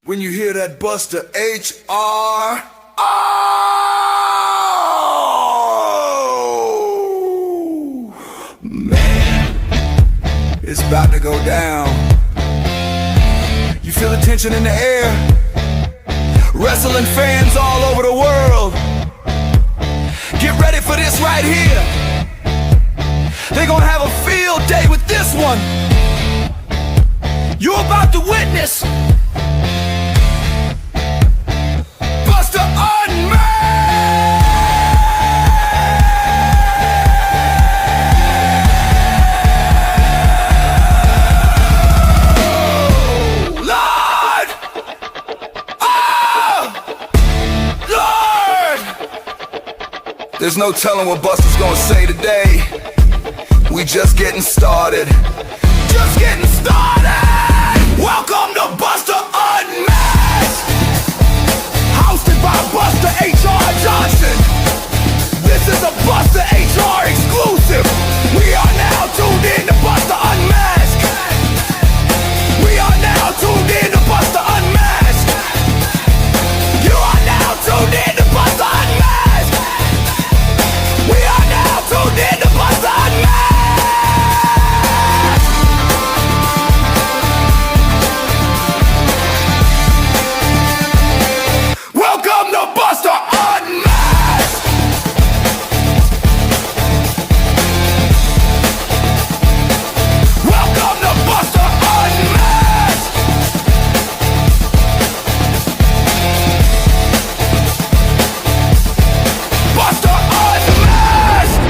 When you hear that Buster H.R. Oh, man, it's about to go down. You feel the tension in the air. Wrestling fans all over the world, get ready for this right here. They're gonna have a field day with this one. You're about to witness Buster Unmasked! Oh, Lord! Oh, Lord! There's no telling what Buster's gonna say today. We just getting started. Just getting started! Welcome to Buster Unmasked! Hosted by Buster H.R. Johnson. This is a Buster H.R. exclusive. We are now tuned in to Buster Unmasked. We are now tuned in to Buster Unmasked. You are now tuned in to Buster Unmasked. We are now tuned in to Buster Unmasked. Welcome to Buster Unmasked! Welcome to Buster Unmasked! Buster Unmasked!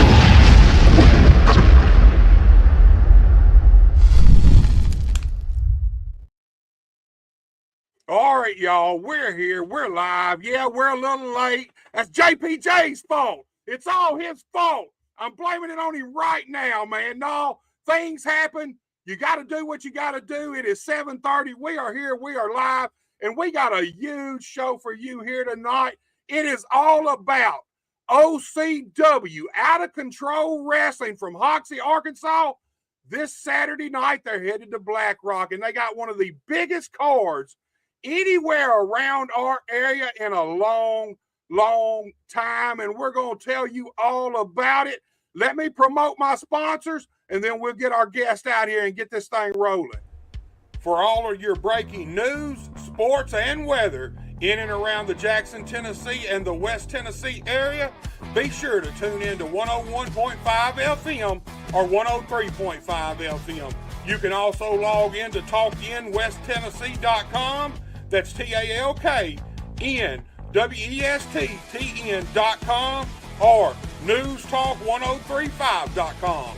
All right, y'all, we're here. We're live. Yeah, we're a little late. That's JPJ's fault. It's all his fault. I'm blaming it on him right now, man. No, things happen. You got to do what you got to do. It is 7:30. We are here. We are live, and we got a huge show for you here tonight. It is all about OCW, Out of Control Wrestling from Hoxie, Arkansas. This Saturday night, they're headed to Black Rock, and they got one of the biggest cards anywhere around our area in a long time, and we're going to tell you all about it. Let me promote my sponsors, and then we'll get our guest out here and get this thing rolling. For all of your breaking news, sports, and weather in and around the Jackson, Tennessee, and the West Tennessee area, be sure to tune in to 101.5 FM or 103.5 FM. You can also log in to talkinwesttennessee.com. That's TALKNWESTTN.com or newstalk1035.com.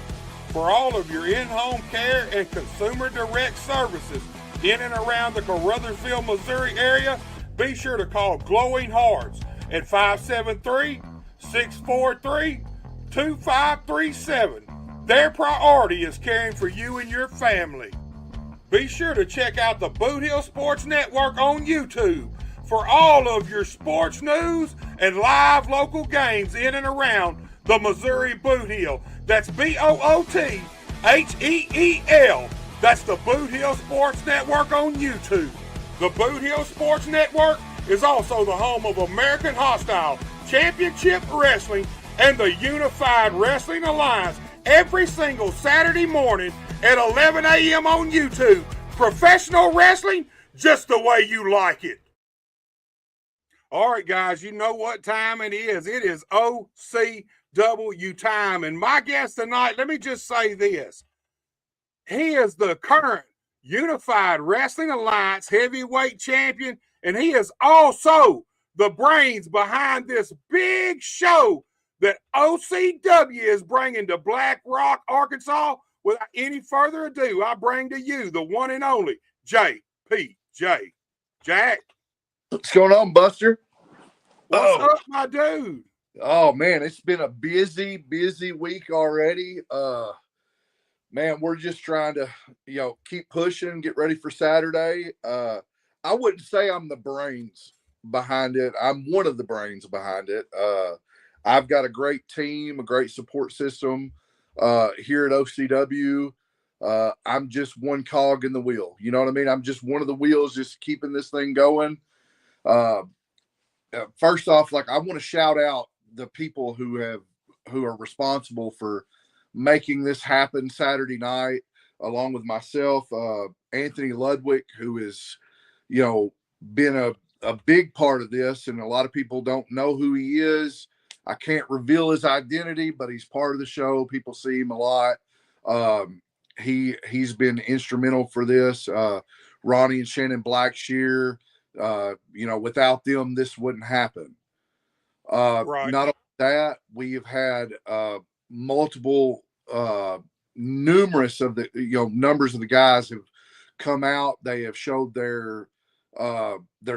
For all of your in-home care and consumer direct services in and around the Caruthersville, Missouri area, be sure to call Glowing Hearts at 573-643-2537. Their priority is caring for you and your family. Be sure to check out the Boot Hill Sports Network on YouTube for all of your sports news and live local games in and around the Missouri Boot Hill. That's BOOTHEEL. That's the Boot Hill Sports Network on YouTube. The Boot Hill Sports Network is also the home of American Hostile Championship Wrestling and the Unified Wrestling Alliance every single Saturday morning at 11 a.m. on YouTube. Professional wrestling just the way you like it. All right, guys, you know what time it is. It is OCW time. And my guest tonight, let me just say this. He is the current Unified Wrestling Alliance heavyweight champion, and he is also the brains behind this big show that OCW is bringing to Black Rock, Arkansas. Without any further ado, I bring to you the one and only JPJ. Jack. What's going on, Buster? What's up, my dude? Oh, man, it's been a busy week already. Man, we're just trying to, keep pushing, get ready for Saturday. I wouldn't say I'm the brains behind it. I'm one of the brains behind it. I've got a great team, a great support system here at OCW. I'm just one cog in the wheel. You know what I mean? I'm just one of the wheels, just keeping this thing going. First off, like, I want to shout out the people who are responsible for making this happen Saturday night, along with myself. Anthony Ludwig, who is, been a big part of this, and a lot of people don't know who he is. I can't reveal his identity, but he's part of the show. People see him a lot. He's been instrumental for this. Ronnie and Shannon Blackshear, without them, this wouldn't happen. Right. Not only that, we have had multiple, numerous of the, numbers of the guys have come out. They have showed their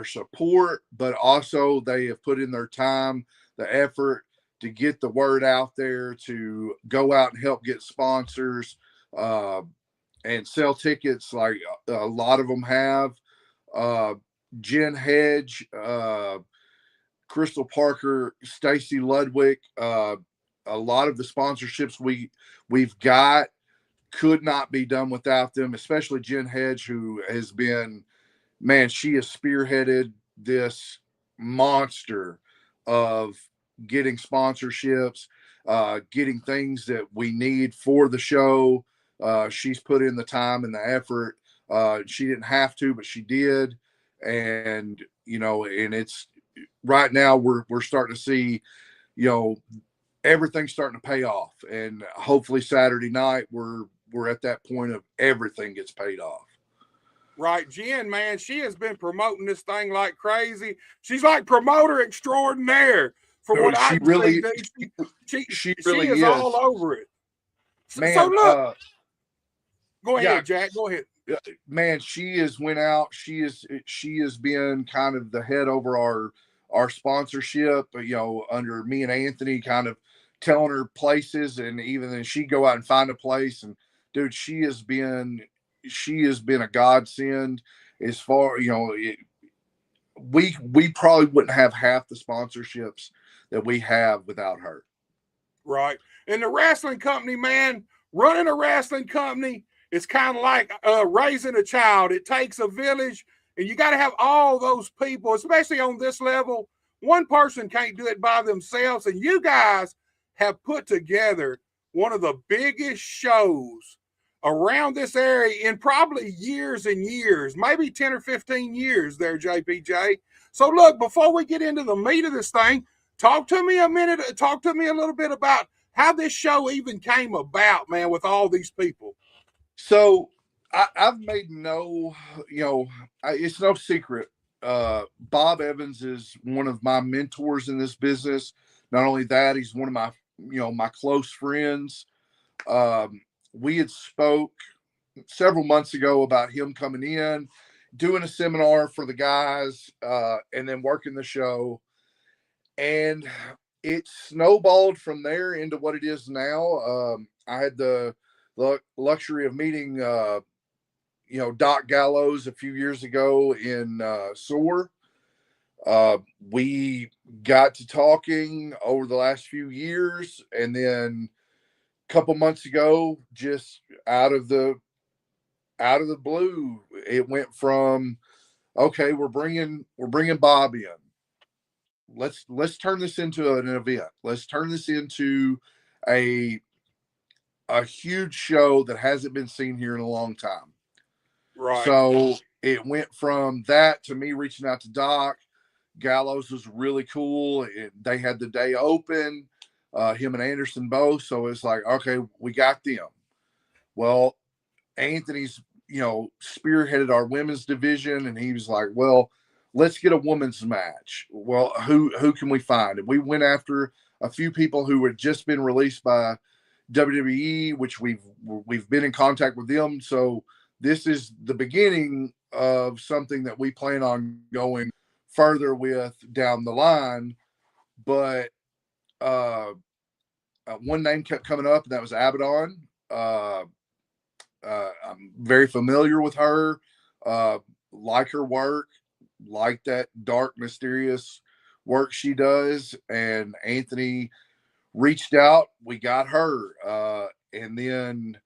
support, but also they have put in their time, the effort to get the word out there, to go out and help get sponsors, and sell tickets. Like a lot of them have. Jen Hedge, Crystal Parker, Stacy Ludwig, a lot of the sponsorships we've got could not be done without them, especially Jen Hedge, who has been, man, she has spearheaded this monster of getting sponsorships, getting things that we need for the show. She's put in the time and the effort. She didn't have to, but she did. And, and it's right now we're starting to see, everything's starting to pay off. And hopefully Saturday night, we're at that point of everything gets paid off. Right. Jen, man, she has been promoting this thing like crazy. She's like promoter extraordinaire from what I really, see. She really is all over it. Man, so look, go ahead, Jack. Go ahead. Man, she has went out. She has been kind of the head over our sponsorship, under me and Anthony, kind of telling her places, and even then she go out and find a place. And dude, she has been a godsend. As far, we probably wouldn't have half the sponsorships that we have without her. Right. And the wrestling company, man, running a wrestling company, it's kind of like raising a child. It takes a village, and you got to have all those people, especially on this level. One person can't do it by themselves, and you guys have put together one of the biggest shows around this area in probably years and years, maybe 10 or 15 years there, JPJ. So look, before we get into the meat of this thing, talk to me a little bit about how this show even came about, man, with all these people. So I've made it's no secret. Bob Evans is one of my mentors in this business. Not only that, he's one of my, my close friends. We had spoke several months ago about him coming in, doing a seminar for the guys, and then working the show. And it snowballed from there into what it is now. I had the luxury of meeting, Doc Gallows a few years ago in SOAR. We got to talking over the last few years, and then a couple months ago, just out of the blue, it went from, okay, we're bringing Bob in. Let's turn this into an event. Let's turn this into a huge show that hasn't been seen here in a long time. Right. So it went from that to me reaching out to Doc. Gallows was really cool. They had the day open, him and Anderson both. So it's like, okay, we got them. Well, Anthony's, spearheaded our women's division, and he was like, well, let's get a women's match. Well, who can we find? And we went after a few people who had just been released by WWE, which we've been in contact with them. So this is the beginning of something that we plan on going further with down the line. But one name kept coming up, and that was Abaddon. I'm very familiar with her, like her work, like that dark, mysterious work she does. And Anthony reached out. We got her. And then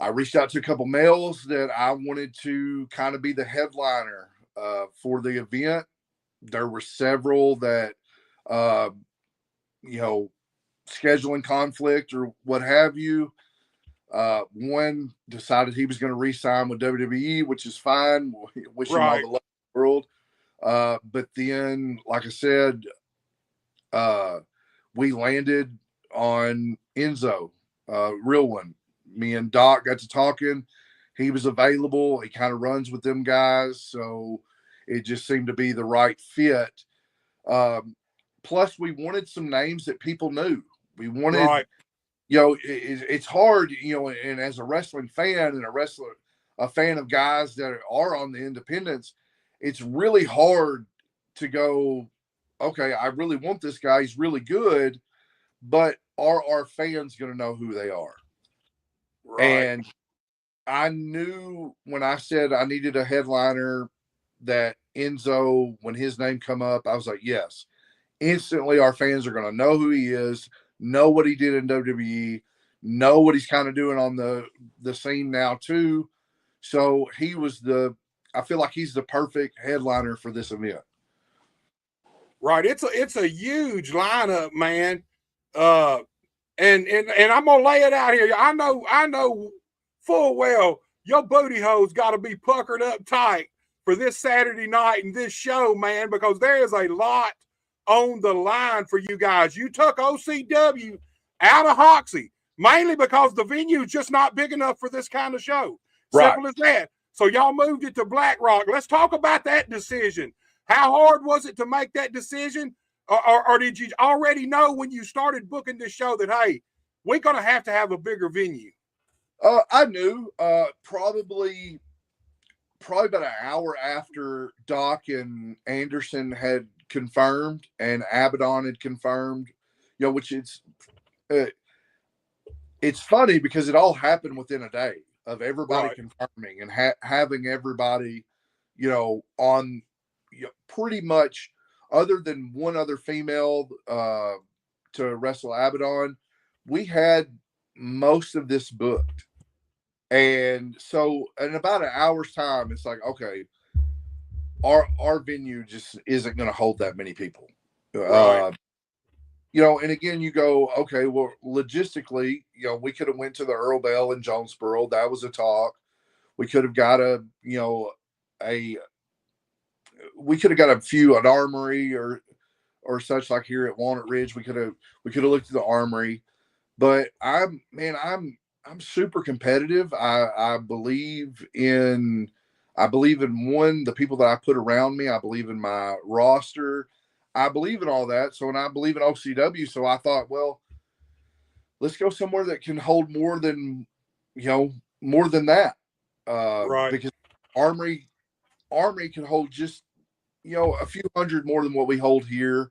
I reached out to a couple males that I wanted to kind of be the headliner for the event. There were several that, you know, scheduling conflict or what have you. One decided he was going to re-sign with WWE, which is fine. Wish him all the luck in the world. But then, like I said, we landed on Enzo, real one. Me and Doc got to talking. He was available. He kind of runs with them guys, so it just seemed to be the right fit. Plus, we wanted some names that people knew. We wanted, you know, it's hard, you know, and as a wrestling fan and a fan of guys that are on the independents, it's really hard to go, okay, I really want this guy. He's really good, but are our fans going to know who they are? Right. And I knew when I said I needed a headliner that Enzo, when his name come up, I was like, yes. Instantly, our fans are going to know who he is, know what he did in WWE, know what he's kind of doing on the scene now too. So I feel like he's the perfect headliner for this event. Right. It's a huge lineup, man. And I'm gonna lay it out here. I know full well your booty hole's got to be puckered up tight for this Saturday night and this show, man, because there is a lot on the line for you guys. You took OCW out of Hoxie mainly because the venue is just not big enough for this kind of show. Simple as that. So y'all moved it to Black Rock. Let's talk about that decision. How hard was it to make that decision? Or did you already know when you started booking this show that, hey, we're going to have a bigger venue? I knew probably about an hour after Doc and Anderson had confirmed and Abaddon had confirmed, you know, which it's funny because it all happened within a day of everybody confirming and having everybody, you know, on, you know, pretty much other than one other female to wrestle Abaddon, we had most of this booked. And so in about an hour's time, it's like, okay, our venue just isn't going to hold that many people. You know, and again, you go, okay, well, logistically, you know, we could have went to the Earl Bell in Jonesboro. That was a talk. We could have got we could have got an armory or such, like here at Walnut Ridge. We could have looked at the armory, but I'm super competitive. I believe in the people that I put around me. I believe in my roster. I believe in all that. So, and I believe in OCW. So I thought, well, let's go somewhere that can hold more than that. Because Armory can hold just, you know, a few hundred more than what we hold here.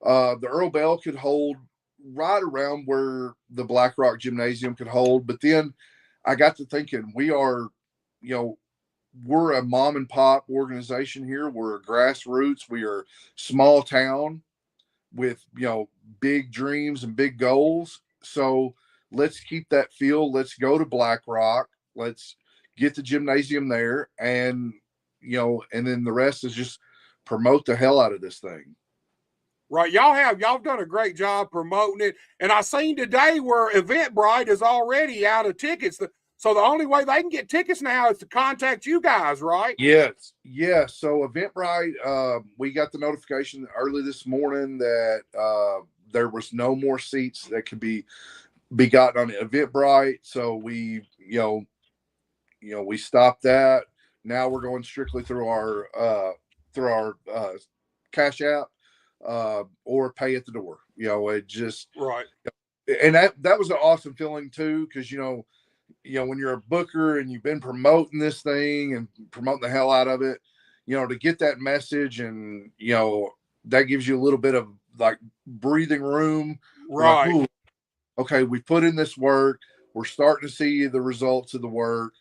The Earl Bell could hold right around where the Black Rock Gymnasium could hold. But then I got to thinking, we are, you know, we're a mom and pop organization here. We're a grassroots. We are small town with, you know, big dreams and big goals. So let's keep that feel. Let's go to Black Rock. Let's get the gymnasium there. And, you know, and then the rest is just promote the hell out of this thing. Right. Y'all done a great job promoting it. And I seen today where Eventbrite is already out of tickets. So the only way they can get tickets now is to contact you guys, right? Yes. So Eventbrite, we got the notification early this morning that there was no more seats that could be gotten on Eventbrite. So we stopped that. Now we're going strictly through our Cash App or pay at the door. You know, it just and that was an awesome feeling too, because you know when you're a booker and you've been promoting this thing and promoting the hell out of it, you know, to get that message and you know that gives you a little bit of like breathing room. Right. Like, okay, we put in this work. We're starting to see the results of the work.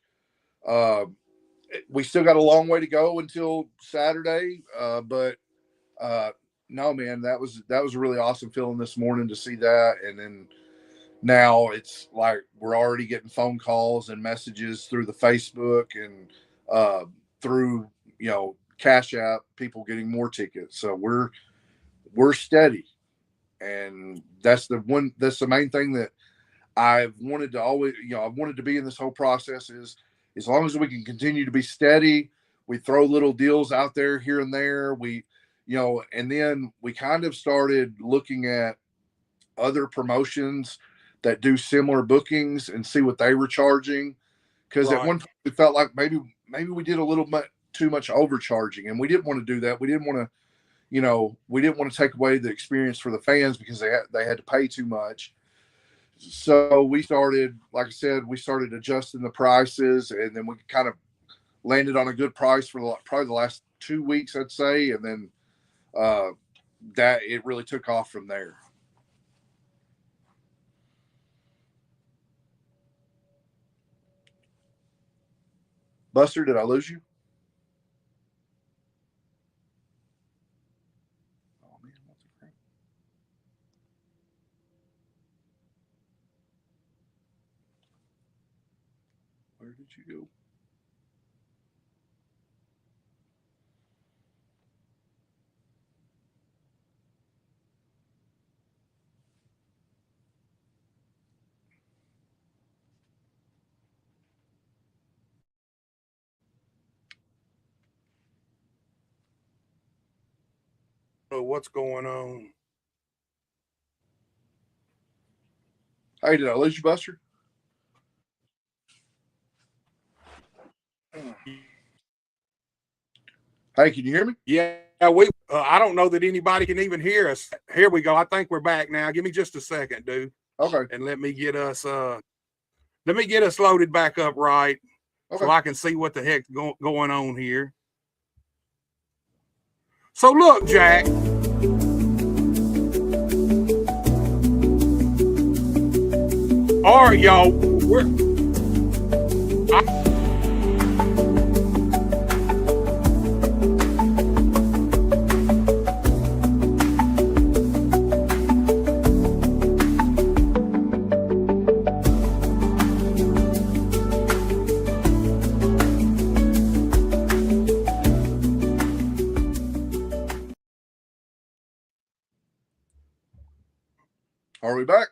We still got a long way to go until Saturday, but no, man, that was a really awesome feeling this morning to see that, and then now it's like we're already getting phone calls and messages through the Facebook and through Cash App, people getting more tickets. So we're steady, and that's the main thing that I've wanted to always, I've wanted to be in this whole process is as long as we can continue to be steady, we throw little deals out there here and there. And then we kind of started looking at other promotions that do similar bookings and see what they were charging. Cause at Right. one point we felt like maybe we did a little too much overcharging, and we didn't want to do that. We didn't want to take away the experience for the fans because they had to pay too much. So we started, like I said, we started adjusting the prices, and then we kind of landed on a good price for probably the last 2 weeks, I'd say. And then that it really took off from there. Buster, did I lose you? Oh, man, what the crap? Where did you go? What's going on? Hey, did I lose you, Buster? Hey, can you hear me? Yeah, I don't know that anybody can even hear us. Here we go. I think we're back now. Give me just a second, dude. Okay. And let me get us loaded back up right, Okay. so I can see what the heck's going on here. So look, Jack. All right, y'all. Are we back?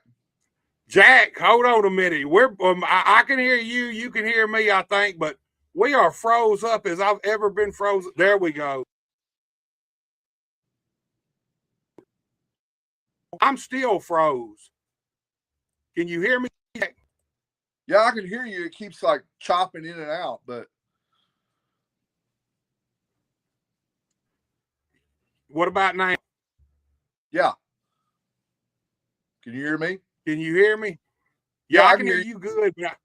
Jack, hold on a minute. I can hear you. You can hear me, I think, but we are froze up as I've ever been frozen. There we go. I'm still froze. Can you hear me? Yeah, I can hear you. It keeps like chopping in and out, but What about now? yeah. Can you hear me? Can you hear me? Yeah, I can hear you good, but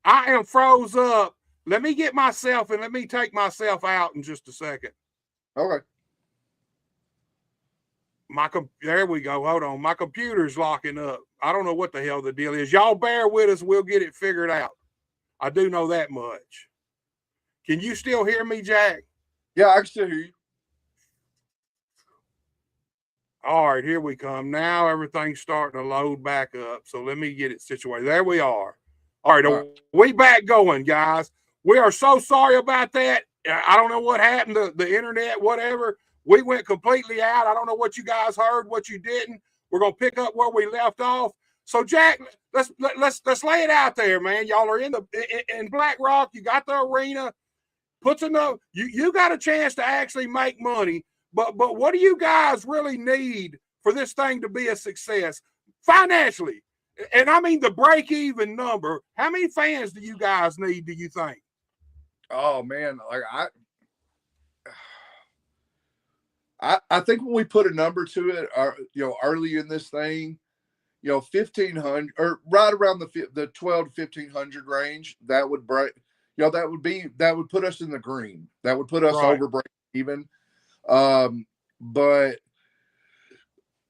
I am froze up. Let me get myself and let me take myself out in just a second. Okay. There we go. Hold on. My computer's locking up. I don't know what the hell the deal is. Y'all bear with us. We'll get it figured out. I do know that much. Can you still hear me, Jack? Yeah, I can still hear you. All right, here we come. Now everything's starting to load back up. So let me get it situated. There we are. All right, we back going, guys. We are so sorry about that. I don't know what happened to the internet, whatever. We went completely out. I don't know what you guys heard, what you didn't. We're gonna pick up where we left off. So, Jack, let's lay it out there, man. Y'all are in Black Rock. You got the arena. You got a chance to actually make money. But what do you guys really need for this thing to be a success financially? And I mean the break-even number. How many fans do you guys need, do you think? Oh man, like I think when we put a number to it, early in this thing, 1,500 or right around the 12 to 1,500 range, that would break. That would put us in the green. That would put us over break even. But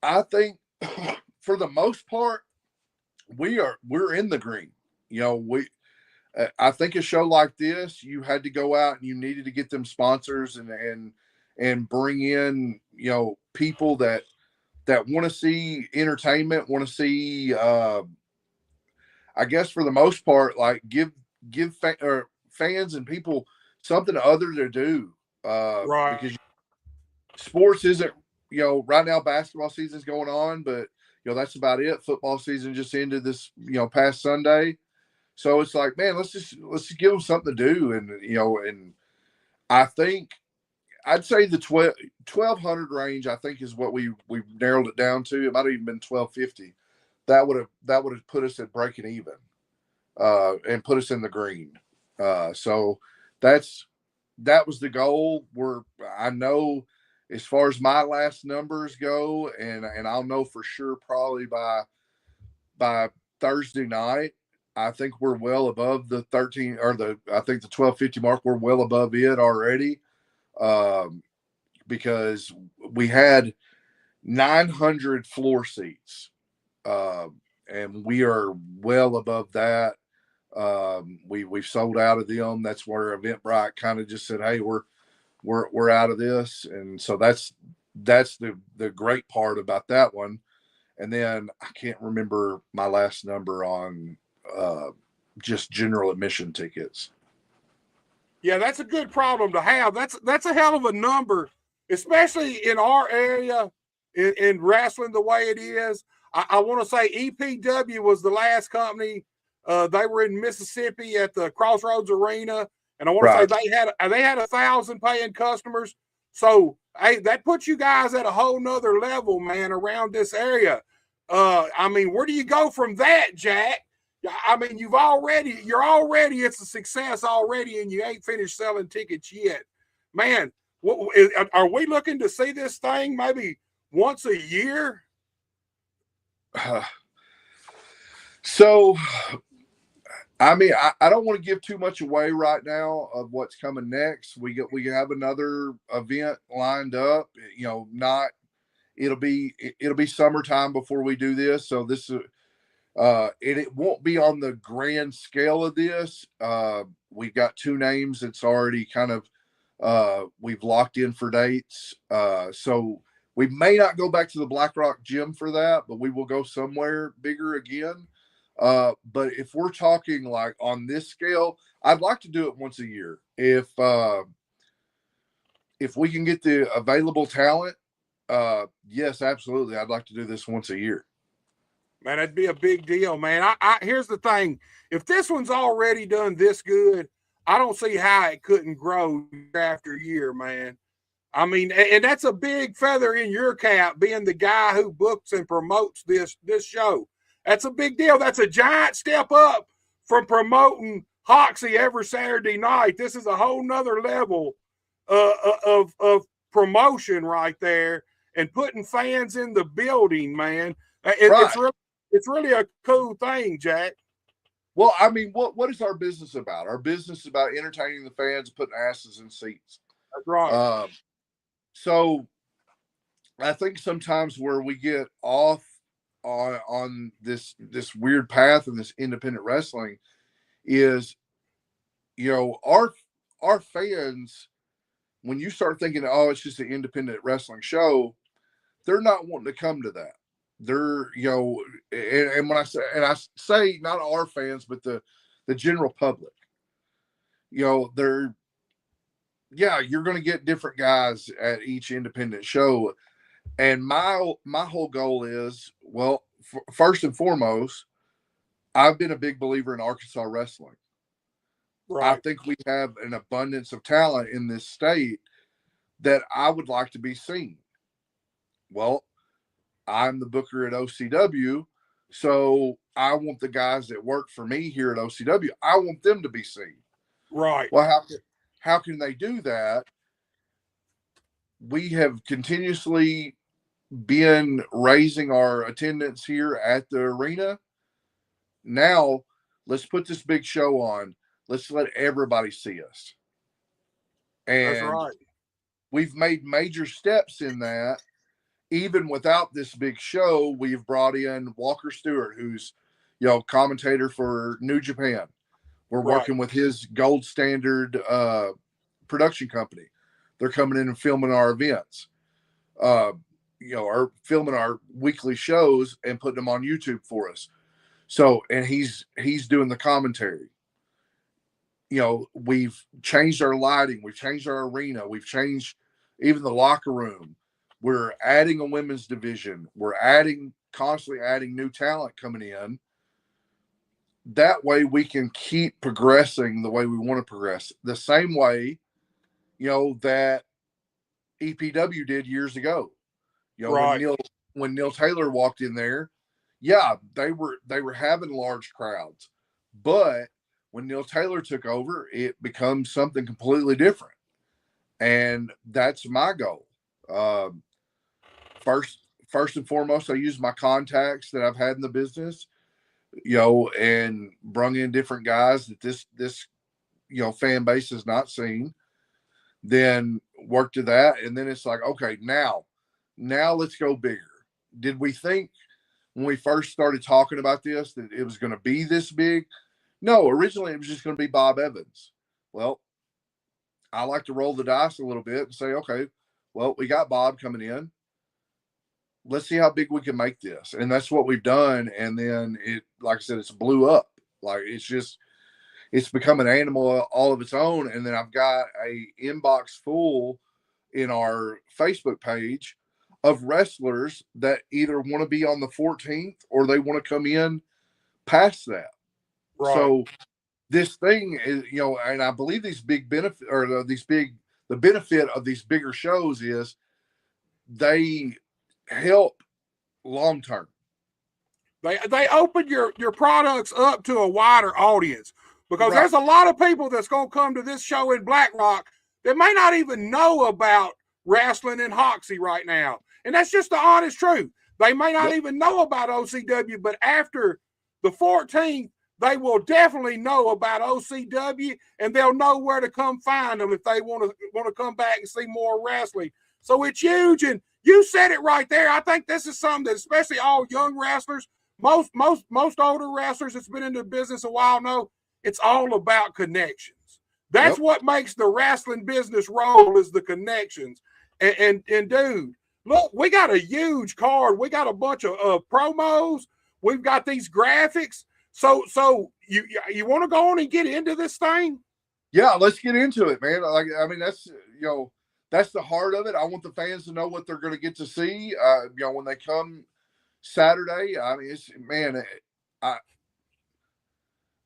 I think for the most part, we're in the green. I think a show like this, you had to go out and you needed to get them sponsors and bring in, people that want to see entertainment, want to see, I guess for the most part, like give fans and people something other to do, Right. because sports isn't, right now basketball season's going on, but that's about it. Football season just ended this past Sunday, so it's like, man, let's just give them something to do, and I think I'd say the 1,200 range, I think, is what we narrowed it down to. It might have even been 1,250. That would have put us at breaking even, and put us in the green. So that was the goal. I know as far as my last numbers go, and I'll know for sure probably by Thursday night. I think we're well above the 13 or I think the 1,250 mark. We're well above it already, because we had 900 floor seats, and we are well above that. We've sold out of them. That's where Eventbrite kind of just said, "Hey, we're out of this," and so that's the great part about that one. And then I can't remember my last number on just general admission tickets. Yeah, that's a good problem to have. That's a hell of a number, especially in our area in wrestling the way it is. I want to say EPW was the last company. They were in Mississippi at the Crossroads Arena, and I want to say they had 1,000 paying customers. So hey, that puts you guys at a whole nother level, man, around this area. I mean, where do you go from that, Jack? I mean, you're already, it's a success already, and you ain't finished selling tickets yet. Man, are we looking to see this thing maybe once a year? So, I mean, I don't want to give too much away right now of what's coming next. We have another event lined up. It'll be summertime before we do this. So this is. And it won't be on the grand scale of this. We've got two names that's already kind of we've locked in for dates. So we may not go back to the Black Rock Gym for that, but we will go somewhere bigger again. But if we're talking like on this scale, I'd like to do it once a year. If we can get the available talent, yes, absolutely. I'd like to do this once a year. Man, that'd be a big deal, man. Here's the thing. If this one's already done this good, I don't see how it couldn't grow year after year, man. I mean, and that's a big feather in your cap, being the guy who books and promotes this show. That's a big deal. That's a giant step up from promoting Hoxie every Saturday night. This is a whole nother level of promotion right there, and putting fans in the building, man. It's really a cool thing, Jack. Well, I mean, what is our business about? Our business is about entertaining the fans, putting asses in seats. That's right. So I think sometimes where we get off on this weird path in this independent wrestling is, our fans, when you start thinking, oh, it's just an independent wrestling show, they're not wanting to come to that. They're, and when I say not our fans, but the general public, you're going to get different guys at each independent show. And my whole goal is, well, first and foremost, I've been a big believer in Arkansas wrestling. Right. I think we have an abundance of talent in this state that I would like to be seen. Well, I'm the booker at OCW, so I want the guys that work for me here at OCW, I want them to be seen. Right. Well, how can they do that? We have continuously been raising our attendance here at the arena. Now, let's put this big show on. Let's let everybody see us. And that's right. We've made major steps in that. Even without this big show, we've brought in Walker Stewart, who's, commentator for New Japan. We're working with his Gold Standard production company. They're coming in and filming our events, or filming our weekly shows and putting them on YouTube for us. So, and he's doing the commentary. You know, we've changed our lighting, we've changed our arena, we've changed even the locker room. We're adding a women's division. We're constantly adding new talent coming in. That way we can keep progressing the way we want to progress. The same way, you know, that EPW did years ago. You know, Right. when Neil Taylor walked in there, yeah, they were having large crowds. But when Neil Taylor took over, it becomes something completely different. And that's my goal. First and foremost, I use my contacts that I've had in the business, you know, and brung in different guys that this you know fan base has not seen. Then work to that, and then it's like, okay, now let's go bigger. Did we think when we first started talking about this that it was going to be this big? No, originally it was just going to be Bob Evans. Well, I like to roll the dice a little bit and say, okay, well, we got Bob coming in. Let's see how big we can make this. And that's what we've done. And then it, like I said, it's blew up. Like it's become an animal all of its own. And then I've got a inbox full in our Facebook page of wrestlers that either want to be on the 14th or they want to come in past that. Right. So this thing is, you know, and I believe these big benefit or the benefit of these bigger shows is they help long term. They open your products up to a wider audience, because Right. there's a lot of people that's going to come to this show in Black Rock that may not even know about wrestling in Hoxie right now. And that's just the honest truth. They may not even know about OCW, but after the 14th, they will definitely know about OCW, and they'll know where to come find them if they want to come back and see more wrestling. So it's huge, and you said it right there. I think this is something that especially all young wrestlers, most older wrestlers that's been in the business a while know, it's all about connections. That's what makes the wrestling business roll, is the connections. And dude, look, we got a huge card. We got a bunch of promos. We've got these graphics. So you want to go on and get into this thing? Yeah, let's get into it, man. Like, I mean, that's, you know, that's the heart of it. I want the fans to know what they're going to get to see. You know, when they come Saturday, I mean, it's, man,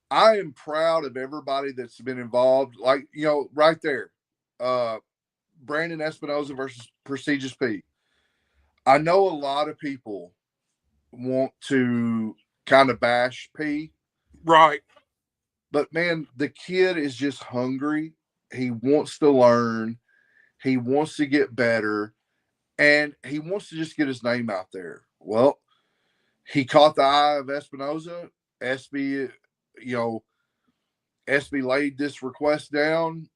I am proud of everybody that's been involved. Like, you know, right there, Brandon Espinoza versus Prestigious P. I know a lot of people want to kind of bash P. Right. But man, the kid is just hungry. He wants to learn. He wants to get better. And he wants to just get his name out there. Well, he caught the eye of Espinoza. SB, you know, SB laid this request down.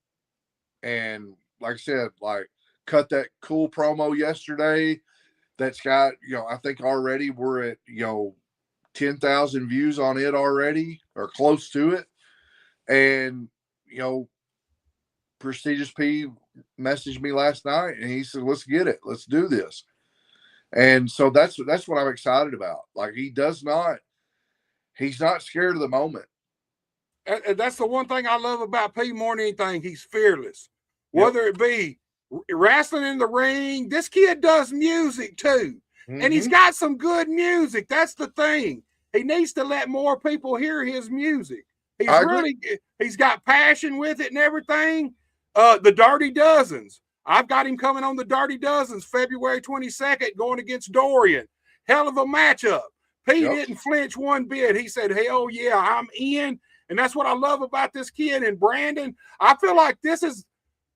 And like I said, like, cut that cool promo yesterday. That's got, you know, I think already we're at, you know, 10,000 views on it already, or close to it. And, you know, Prestigious P messaged me last night and he said, let's get it. Let's do this. And so that's what I'm excited about. Like, he's not scared of the moment. And that's the one thing I love about P more than anything. He's fearless. Whether it be wrestling in the ring, this kid does music too. Mm-hmm. And he's got some good music. That's the thing. He needs to let more people hear his music. He's got passion with it and everything. The Dirty Dozens. I've got him coming on the Dirty Dozens February 22nd going against Dorian. Hell of a matchup. P didn't flinch one bit. He said, hell yeah, I'm in. And that's what I love about this kid. And Brandon, I feel like this is,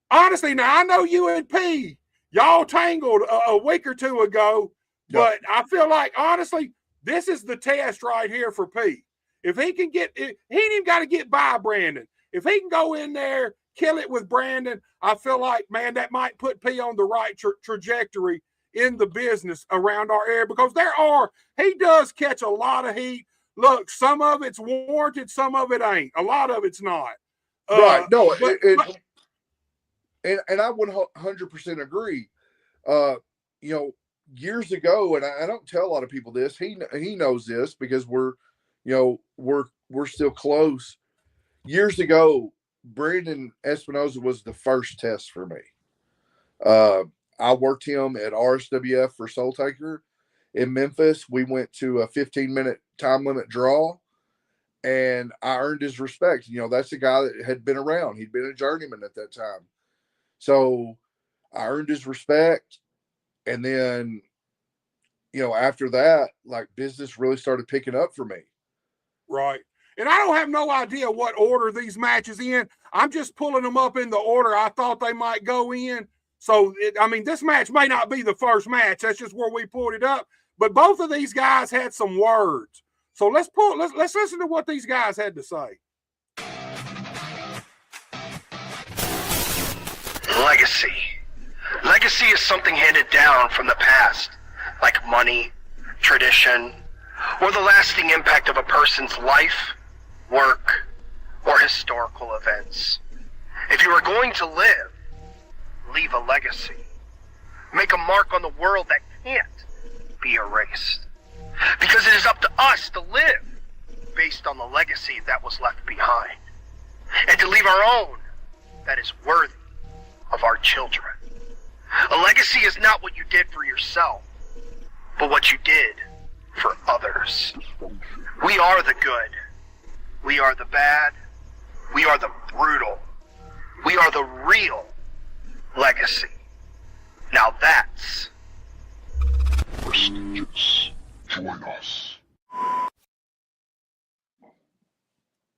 honestly, now I know you and P, y'all tangled a week or two ago, but I feel like, honestly, this is the test right here for P. If he can get, he ain't even got to get by Brandon. If he can go in there, kill it with Brandon, I feel like, man, that might put P on the right trajectory in the business around our area, because he does catch a lot of heat. Look, some of it's warranted, some of it ain't. A lot of it's not. Right. No, and I would 100% agree. You know, years ago, and I don't tell a lot of people this, he knows this because we're we're still close. Years ago, Brandon Espinosa was the first test for me. I worked him at RSWF for Soul Taker in Memphis. We went to a 15-minute time limit draw, and I earned his respect. That's a guy that had been around. He'd been a journeyman at that time. So I earned his respect. And then, after that, like, business really started picking up for me. Right. And I don't have no idea what order these matches in. I'm just pulling them up in the order I thought they might go in. So, this match may not be the first match. That's just where we pulled it up. But both of these guys had some words. So let's listen to what these guys had to say. Legacy. Legacy is something handed down from the past, like money, tradition, or the lasting impact of a person's life, work, or historical events. If you are going to live, leave a legacy. Make a mark on the world that can't be erased. Because it is up to us to live based on the legacy that was left behind. And to leave our own that is worthy of our children. A legacy is not what you did for yourself, but what you did for others. We are the good. We are the bad. We are the brutal. We are the real legacy. Now that's prestigious. Join us.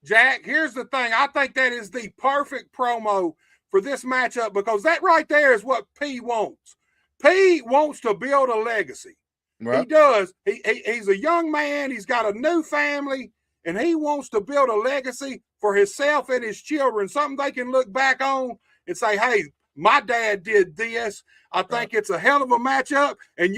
Jack, here's the thing. I think that is the perfect promo for this matchup, because that right there is what P wants. P wants to build a legacy. Right. He does. He's a young man. He's got a new family, and he wants to build a legacy for himself and his children, something they can look back on and say, hey, my dad did this. I think it's a hell of a matchup. And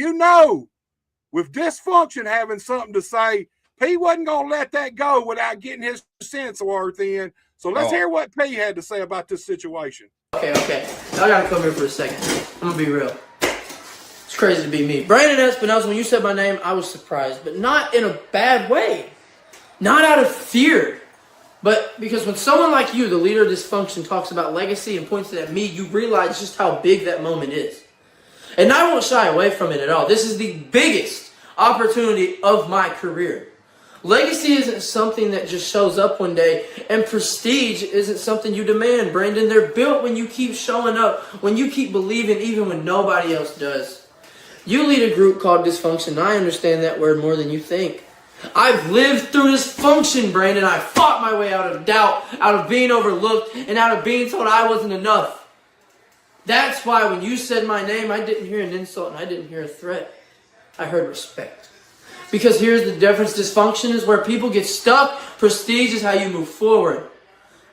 with Dysfunction having something to say, P wasn't going to let that go without getting his sense worth in. So let's hear what P had to say about this situation. Okay. Now I got to come here for a second. I'm going to be real. It's crazy to be me. Brandon Espinosa, when you said my name, I was surprised, but not in a bad way. Not out of fear. But because when someone like you, the leader of Dysfunction, talks about legacy and points it at me, you realize just how big that moment is. And I won't shy away from it at all. This is the biggest opportunity of my career. Legacy isn't something that just shows up one day, and prestige isn't something you demand, Brandon. They're built when you keep showing up, when you keep believing even when nobody else does. You lead a group called Dysfunction, and I understand that word more than you think. I've lived through dysfunction, Brandon. I fought my way out of doubt, out of being overlooked, and out of being told I wasn't enough. That's why when you said my name, I didn't hear an insult and I didn't hear a threat. I heard respect. Because here's the difference. Dysfunction is where people get stuck. Prestige is how you move forward.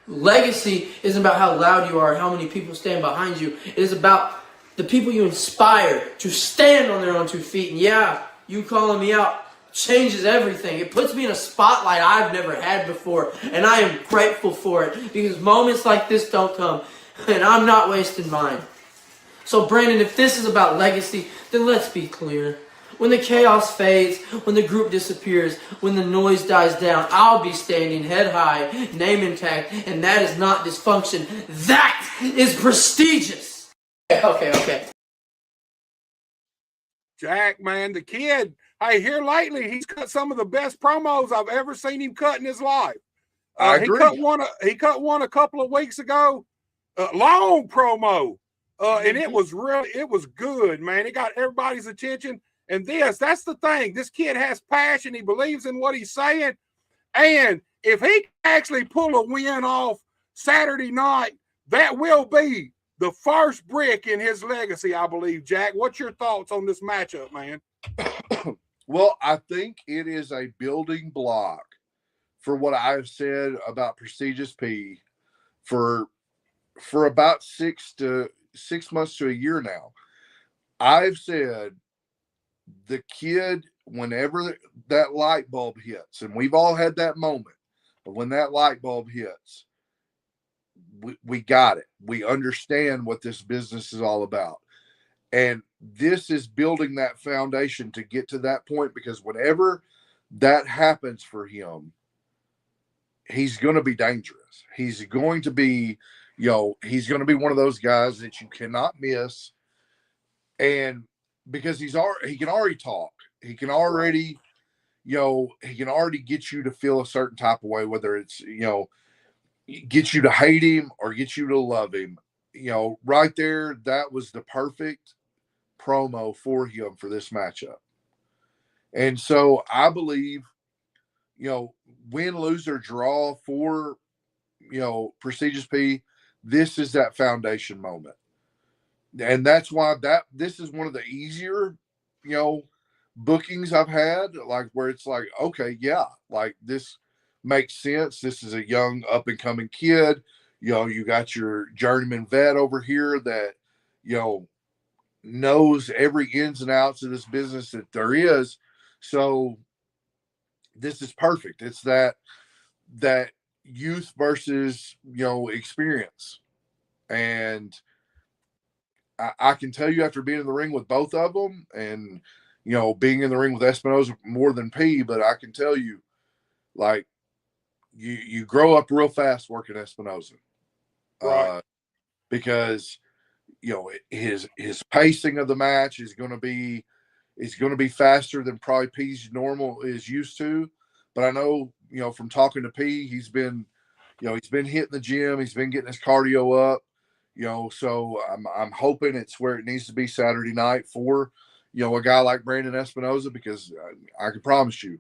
Legacy isn't about how loud you are, how many people stand behind you. It is about the people you inspire to stand on their own 2 feet. And yeah, you calling me out changes everything. It puts me in a spotlight I've never had before. And I am grateful for it. Because moments like this don't come. And I'm not wasting mine. So Brandon, if this is about legacy, then let's be clear. When the chaos fades, when the group disappears, when the noise dies down, I'll be standing head high, name intact, and that is not dysfunction. That is prestigious. Okay. Jack, man, the kid, hey, here lately, he's cut some of the best promos I've ever seen him cut in his life. I agree. He cut one a couple of weeks ago, long promo, and it was good, man. It got everybody's attention. And that's the thing. This kid has passion. He believes in what he's saying. And if he can actually pull a win off Saturday night, that will be the first brick in his legacy, I believe. Jack, what's your thoughts on this matchup, man? Well, I think it is a building block for what I've said about Prestigious P for about 6 months to a year now. I've said the kid, whenever that light bulb hits, and we've all had that moment, but when that light bulb hits, we got it. We understand what this business is all about. And this is building that foundation to get to that point, because whenever that happens for him, he's going to be dangerous. He's going to be, he's going to be one of those guys that you cannot miss. And because he can already talk, he can already, he can already get you to feel a certain type of way, whether it's, get you to hate him or get you to love him. Right there, that was the perfect promo for him for this matchup. And so I believe, win, lose, or draw for, Prestigious P, this is that foundation moment. And that's why this is one of the easier, bookings I've had, like where it's like, okay, yeah, like this makes sense. This is a young up and coming kid. You got your journeyman vet over here that, knows every ins and outs of this business that there is. So this is perfect. It's that youth versus, experience. And I can tell you, after being in the ring with both of them and, being in the ring with Espinoza more than P, but I can tell you, like, you grow up real fast working Espinoza. Right. Because, his pacing of the match is going to be faster than probably P's normal is used to. But I know, from talking to P, he's been hitting the gym, he's been getting his cardio up, so I'm hoping it's where it needs to be Saturday night for, a guy like Brandon Espinoza, because I can promise you,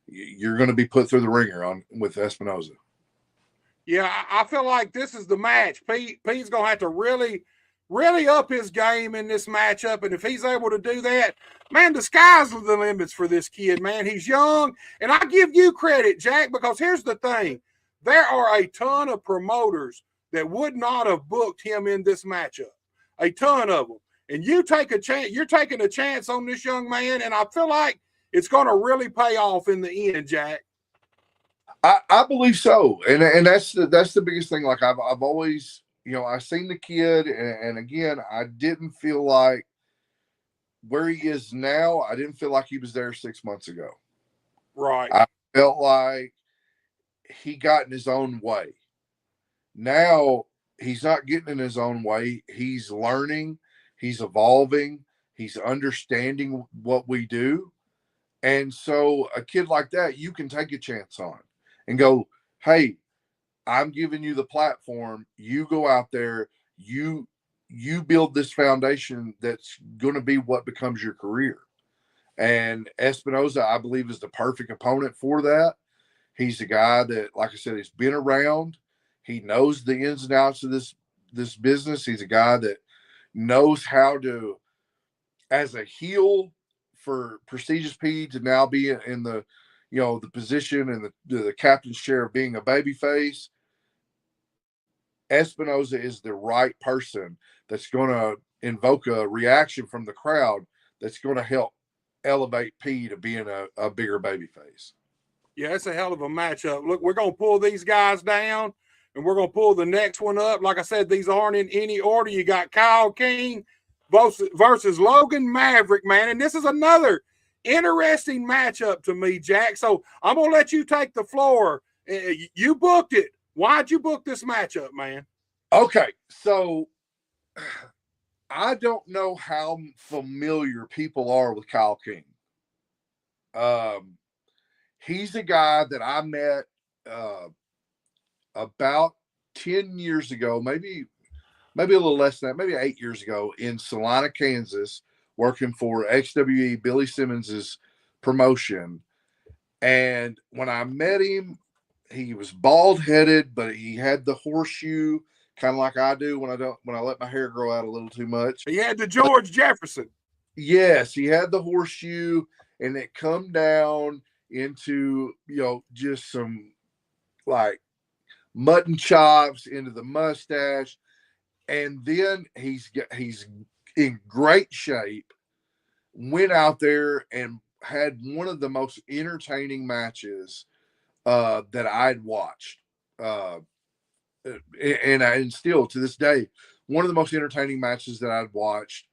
you're going to be put through the ringer with Espinoza. Yeah, I feel like this is the match. P's going to have to really, really up his game in this matchup. And if he's able to do that, man, the sky's the limits for this kid, man. He's young. And I give you credit, Jack, because here's the thing. There are a ton of promoters that would not have booked him in this matchup. A ton of them. And you take a chance. You're taking a chance on this young man, and I feel like it's going to really pay off in the end, Jack. I believe so, and that's the biggest thing. Like I've always, I've seen the kid, and again, I didn't feel like where he is now. I didn't feel like he was there 6 months ago. Right. I felt like he got in his own way. Now he's not getting in his own way. He's learning. He's evolving. He's understanding what we do. And so a kid like that, you can take a chance on and go, hey, I'm giving you the platform. You go out there, you build this foundation that's going to be what becomes your career. And Espinoza, I believe, is the perfect opponent for that. He's a guy that, like I said, he's been around. He knows the ins and outs of this business. He's a guy that knows how to, as a heel for Prestigious P, to now be in the, the position and the captain's chair of being a babyface. Espinoza is the right person that's going to invoke a reaction from the crowd that's going to help elevate P to being a bigger babyface. Yeah, it's a hell of a matchup. Look, we're going to pull these guys down, and we're going to pull the next one up. Like I said, these aren't in any order. You got Kyle King versus Logan Maverick, man. And this is another interesting matchup to me, Jack. So I'm going to let you take the floor. You booked it. Why'd you book this matchup, man? Okay, so I don't know how familiar people are with Kyle King. He's a guy that I met about 10 years ago, maybe a little less than that, maybe 8 years ago in Salina, Kansas, working for XWE, Billy Simmons's promotion. And when I met him, he was bald-headed, but he had the horseshoe, kind of like I do when I let my hair grow out a little too much. He had the George Jefferson. Yes, he had the horseshoe, and it come down into, just some like mutton chops into the mustache. And then he's in great shape, went out there and had one of the most entertaining matches that I'd watched. And still to this day, one of the most entertaining matches that I'd watched.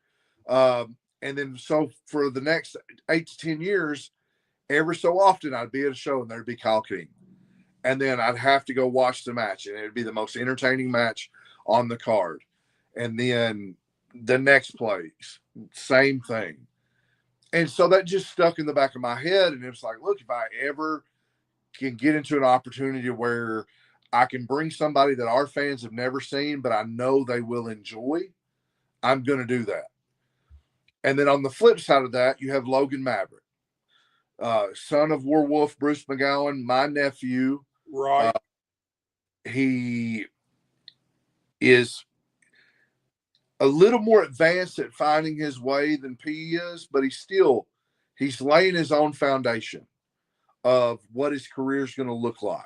And then so for the next 8 to 10 years, every so often I'd be at a show and there'd be Kyle King. And then I'd have to go watch the match, and it'd be the most entertaining match on the card. And then the next place, same thing. And so that just stuck in the back of my head. And it's like, look, if I ever can get into an opportunity where I can bring somebody that our fans have never seen, but I know they will enjoy, I'm going to do that. And then on the flip side of that, you have Logan Maverick, son of Werewolf Bruce McGowan, my nephew. Right. He is a little more advanced at finding his way than P is, but he's laying his own foundation of what his career is going to look like.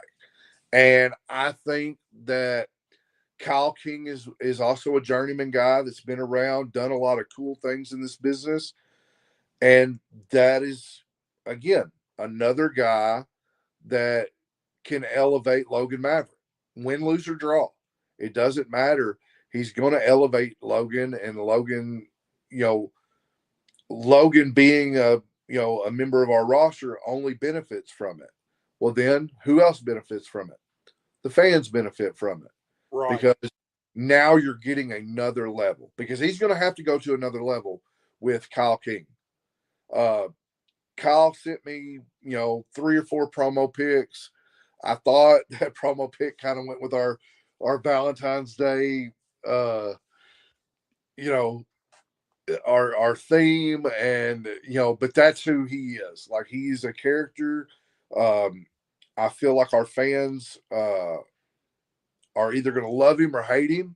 And I think that Kyle King is also a journeyman guy that's been around, done a lot of cool things in this business. And that is, again, another guy that can elevate Logan Maverick. Win, lose, or draw. It doesn't matter. He's going to elevate Logan, and Logan, Logan being a member of our roster only benefits from it. Well, then who else benefits from it? The fans benefit from it. Right. Because now you're getting another level, because he's going to have to go to another level with Kyle King. Kyle sent me, 3 or 4 promo pics. I thought that promo pic kind of went with our Valentine's Day, our theme, and but that's who he is. Like, he's a character. I feel like our fans are either going to love him or hate him,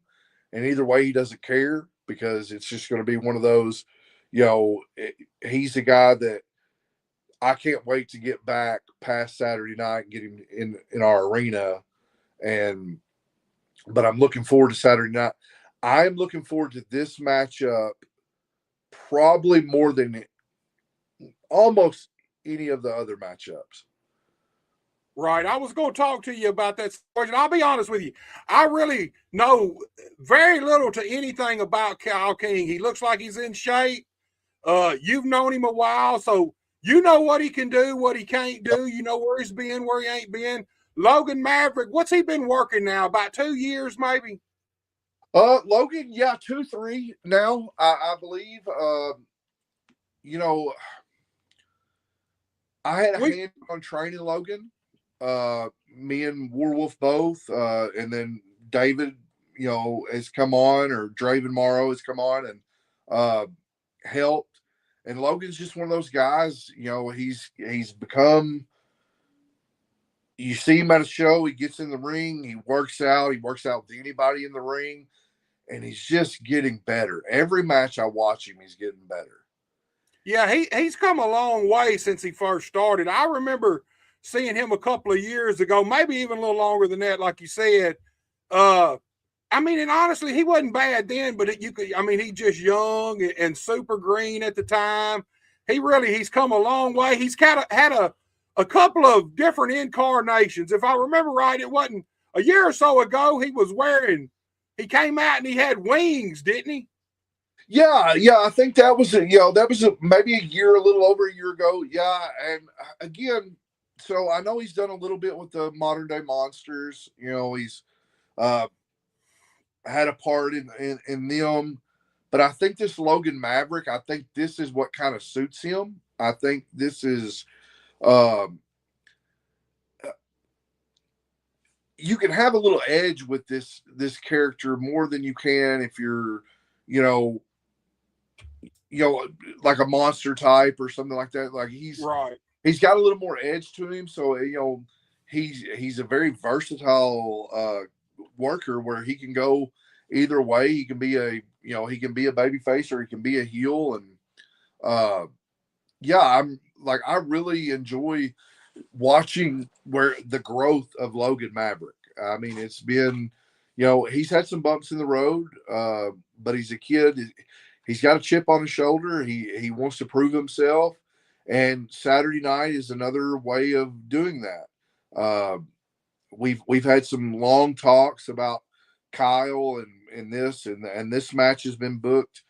and either way, he doesn't care, because it's just going to be one of those. He's a guy that I can't wait to get back past Saturday night and get him in our arena. But I'm looking forward to Saturday night. I am looking forward to this matchup probably more than almost any of the other matchups. Right. I was going to talk to you about that situation. I'll be honest with you. I really know very little to anything about Kyle King. He looks like he's in shape. You've known him a while, so you know what he can do, what he can't do. You know where he's been, where he ain't been. Logan Maverick, what's he been working now? About 2 years, maybe? Logan, 2, 3 now, I believe. I had a hand on training Logan. Me and Werewolf both, and then David, has come on, or Draven Morrow has come on and helped. And Logan's just one of those guys, he's become, you see him at a show, he gets in the ring, he works out with anybody in the ring, and he's just getting better. Every match I watch him, he's getting better. Yeah, he's come a long way since he first started. I remember seeing him a couple of years ago, maybe even a little longer than that, like you said. And honestly, he wasn't bad then, but he's just young and super green at the time. He's come a long way. He's had a couple of different incarnations. If I remember right, it wasn't a year or so ago, he came out and he had wings, didn't he? Yeah. I think that was maybe a little over a year ago. Yeah. And again, so I know he's done a little bit with the Modern Day Monsters. He's had a part in them. But I think this Logan Maverick, I think this is what kind of suits him. I think this is you can have a little edge with this character more than you can if you're, like a monster type or something like that. Like, he's got a little more edge to him. So, he's a very versatile worker, where he can go either way. He can be a baby face, or he can be a heel. And I really enjoy watching where the growth of Logan Maverick. I mean, it's been, he's had some bumps in the road, but he's a kid. He's got a chip on his shoulder. He wants to prove himself, and Saturday night is another way of doing that. We've had some long talks about Kyle and this match has been booked.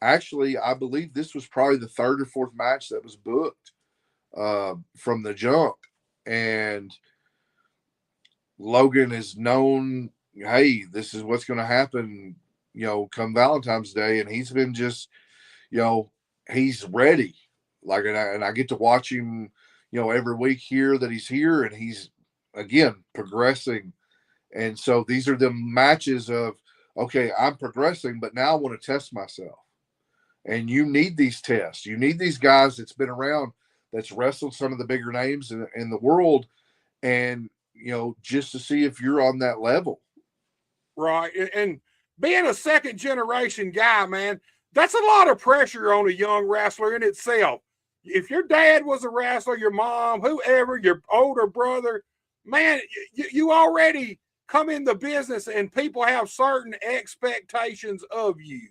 Actually, I believe this was probably the 3rd or 4th match that was booked. from the jump. And Logan is known, hey, this is what's going to happen, come Valentine's Day. And he's been just, he's ready. Like, and I get to watch him, every week here that he's here, and he's, again, progressing. And so these are the matches of, okay, I'm progressing, but now I want to test myself. And you need these tests. You need these guys that's been around, that's wrestled some of the bigger names in the world, and, just to see if you're on that level. Right. And being a second generation guy, man, that's a lot of pressure on a young wrestler in itself. If your dad was a wrestler, your mom, whoever, your older brother, man, you already come in the business and people have certain expectations of you.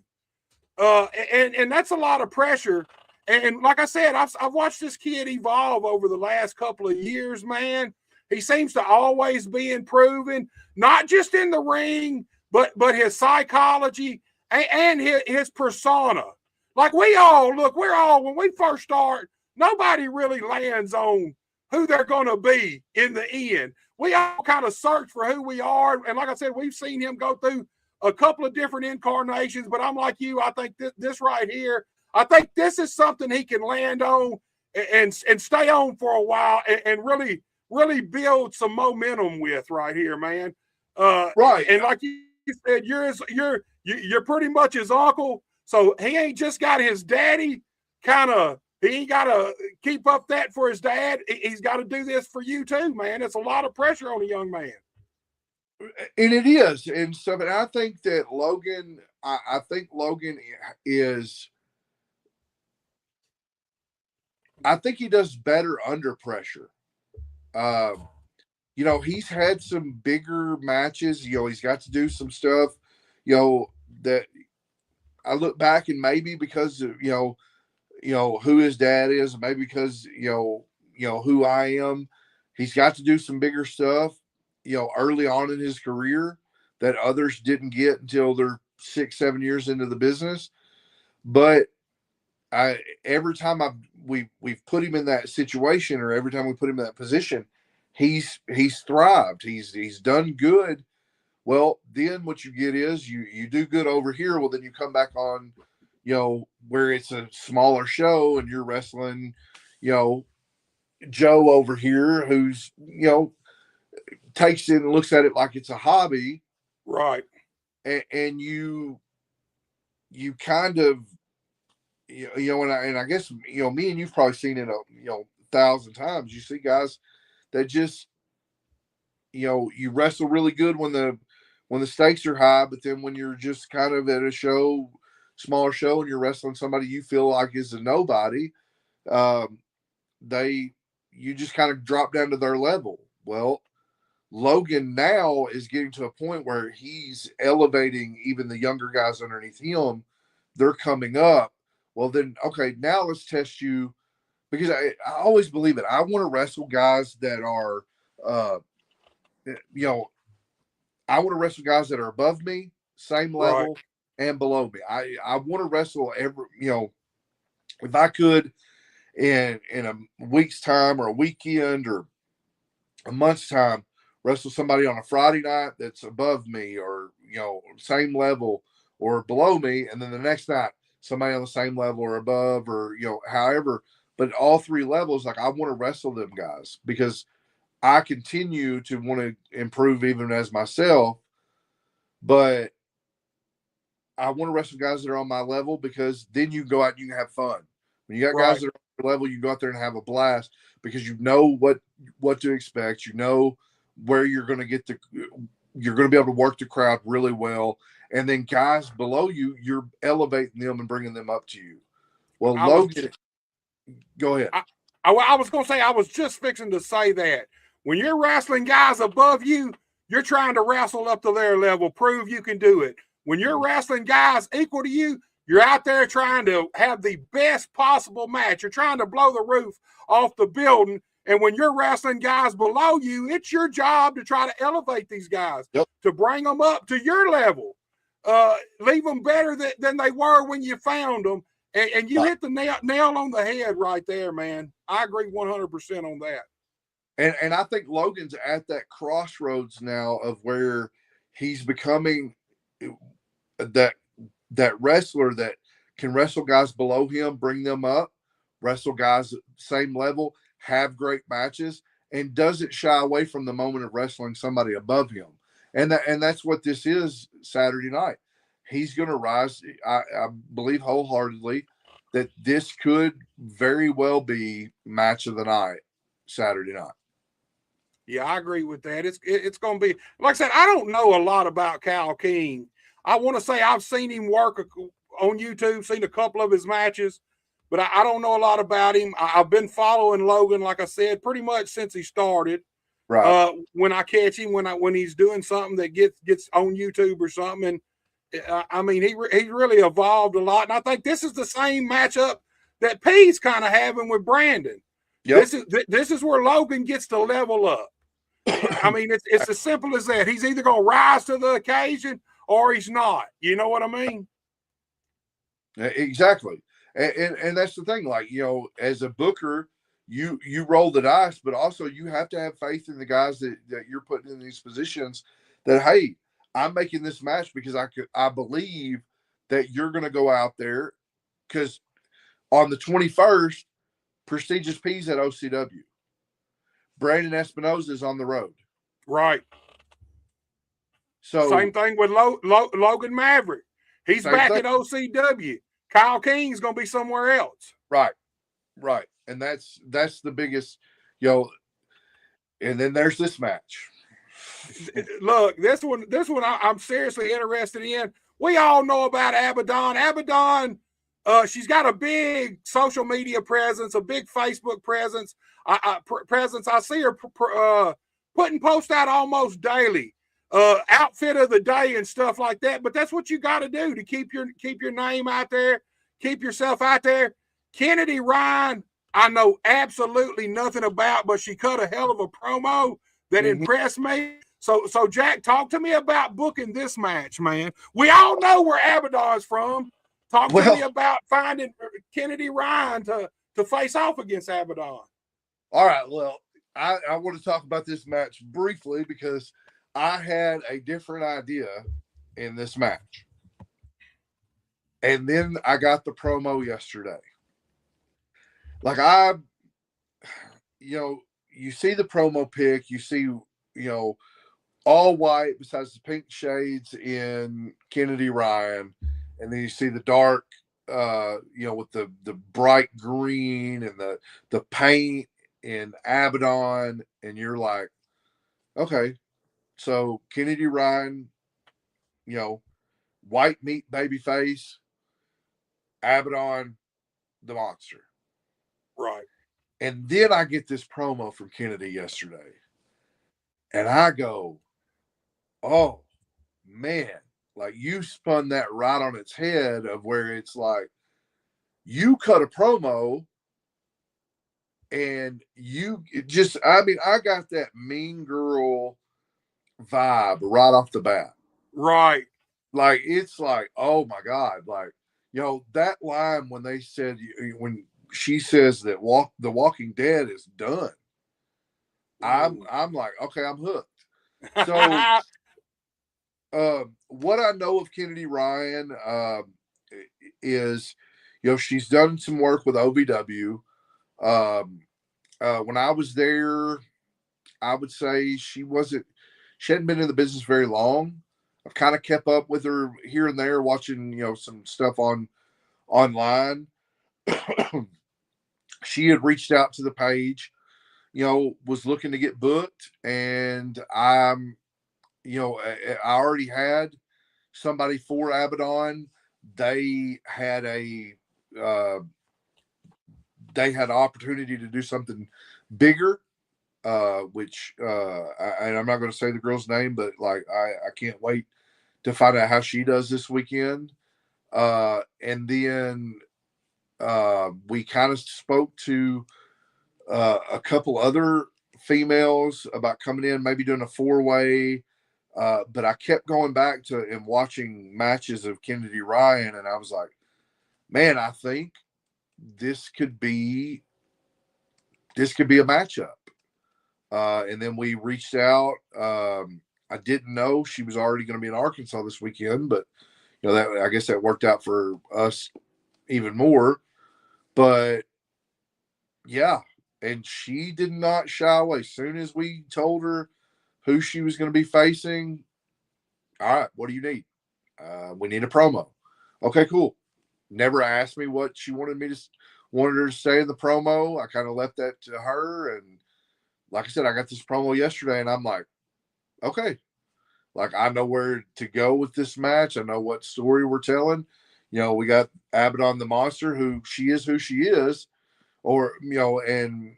And that's a lot of pressure. And like I said, I've watched this kid evolve over the last couple of years, man. He seems to always be improving, not just in the ring, but his psychology and his persona. Like we're all, when we first start, nobody really lands on who they're going to be in the end. We all kind of search for who we are. And like I said, we've seen him go through a couple of different incarnations, but I'm like you, I think this right here, I think this is something he can land on and stay on for a while and really build some momentum with right here, man. Right. And like you said, you're pretty much his uncle. So he ain't just got his daddy he ain't got to keep up that for his dad. He's got to do this for you too, man. It's a lot of pressure on a young man. And it is. And so, but I think that Logan, I think Logan is, I think he does better under pressure. He's had some bigger matches. He's got to do some stuff, that I look back and maybe because of, who his dad is, maybe because, who I am, he's got to do some bigger stuff, early on in his career that others didn't get until they're 6-7 years into the business. But every time we've put him in that situation, or every time we put him in that position, he's thrived. He's done good. Well, then what you get is you do good over here. Well, then you come back on, where it's a smaller show and you're wrestling, Joe over here, who's, takes it and looks at it like it's a hobby. Right. And you kind of, and I guess, me and you've probably seen it, 1,000 times. You see guys that just, you wrestle really good when the stakes are high, but then when you're just kind of at a show, smaller show, and you're wrestling somebody you feel like is a nobody, you just kind of drop down to their level. Well, Logan now is getting to a point where he's elevating even the younger guys underneath him. They're coming up. Well, then, okay, now let's test you, because I always believe it. I want to wrestle guys that are, I want to wrestle guys that are above me, same level, right, and below me. I want to wrestle if I could in a week's time or a weekend or a month's time, wrestle somebody on a Friday night that's above me or, same level or below me. And then the next night, somebody on the same level or above or, however, but all three levels, like I want to wrestle them guys because I continue to want to improve even as myself, but I want to wrestle guys that are on my level because then you go out and you can have fun. When you got guys that are on your level, you go out there and have a blast because you know what to expect. You know where you're going to you're going to be able to work the crowd really well. And then guys below you, you're elevating them and bringing them up to you. Well, Logan, go ahead. I was going to say, I was just fixing to say that. When you're wrestling guys above you, you're trying to wrestle up to their level, prove you can do it. When you're wrestling guys equal to you, you're out there trying to have the best possible match. You're trying to blow the roof off the building. And when you're wrestling guys below you, it's your job to try to elevate these guys, to bring them up to your level, leave them better than they were when you found them. And you hit the nail on the head right there, man. I agree 100% on that. And I think Logan's at that crossroads now of where he's becoming that wrestler that can wrestle guys below him, bring them up, wrestle guys at the same level, have great matches, and doesn't shy away from the moment of wrestling somebody above him. And that's what this is Saturday night. He's going to rise. I believe wholeheartedly that this could very well be match of the night Saturday night. Yeah, I agree with that. It's going to be, like I said, I don't know a lot about Cal King. I want to say I've seen him work on YouTube, seen a couple of his matches, but I don't know a lot about him. I've been following Logan, like I said, pretty much since he started. Right. When I catch him, when he's doing something that gets on YouTube or something, and I mean, he really evolved a lot. And I think this is the same matchup that P's kind of having with Brandon. Yep. This is where Logan gets to level up. I mean, it's as simple as that. He's either going to rise to the occasion or he's not. You know what I mean? Exactly. And that's the thing. Like, as a booker, you roll the dice, but also you have to have faith in the guys that you're putting in these positions that, hey, I'm making this match because I believe that you're going to go out there, because on the 21st, Prestigious P's at OCW. Brandon Espinosa is on the road. Right. So same thing with Logan Maverick. He's back at OCW. Kyle King's going to be somewhere else. Right. And that's the biggest, and then there's this match. Look, this one I'm seriously interested in. We all know about Abaddon. Abaddon, she's got a big social media presence, a big Facebook presence. I see her putting posts out almost daily, outfit of the day and stuff like that. But that's what you got to do to keep your name out there, keep yourself out there. Kennedy Ryan, I know absolutely nothing about, but she cut a hell of a promo that impressed me. So Jack, talk to me about booking this match, man. We all know where Abaddon's from. Talk to me about finding Kennedy Ryan to face off against Abaddon. All right. Well, I want to talk about this match briefly because I had a different idea in this match. And then I got the promo yesterday. Like you see the promo pic, you see, all white besides the pink shades in Kennedy Ryan. And then you see the dark, with the bright green and the paint in Abaddon. And you're like, okay, so Kennedy Ryan, white meat baby face, Abaddon, the monster. Right. And then I get this promo from Kennedy yesterday. And I go, oh, man. Like, you spun that right on its head of where it's like, you cut a promo and I got that mean girl vibe right off the bat. Right. Like, it's like, oh my God. Like, that line when they said, when she says that The Walking Dead is done, I'm like, okay, I'm hooked. So, what I know of Kennedy Ryan is, she's done some work with OVW. When I was there, I would say she hadn't been in the business very long. I've kind of kept up with her here and there, watching, some stuff online. She had reached out to the page, was looking to get booked, and I already had somebody for Abaddon. They had an opportunity to do something bigger, which and I'm not going to say the girl's name, but like I can't wait to find out how she does this weekend. And then we kind of spoke to a couple other females about coming in, maybe doing a 4-way. But I kept going back to and watching matches of Kennedy Ryan, and I was like, man, I think this could be a matchup. And then we reached out. I didn't know she was already going to be in Arkansas this weekend, but that I guess that worked out for us even more. But yeah, and she did not shy away. As soon as we told her who she was going to be facing, all right, what do you need? We need a promo. Okay, cool. Never asked me what she wanted her to say in the promo. I kind of left that to her, and like I said, I got this promo yesterday, and I'm like, okay, like I know where to go with this match. I know what story we're telling. We got Abaddon the Monster, who she is, and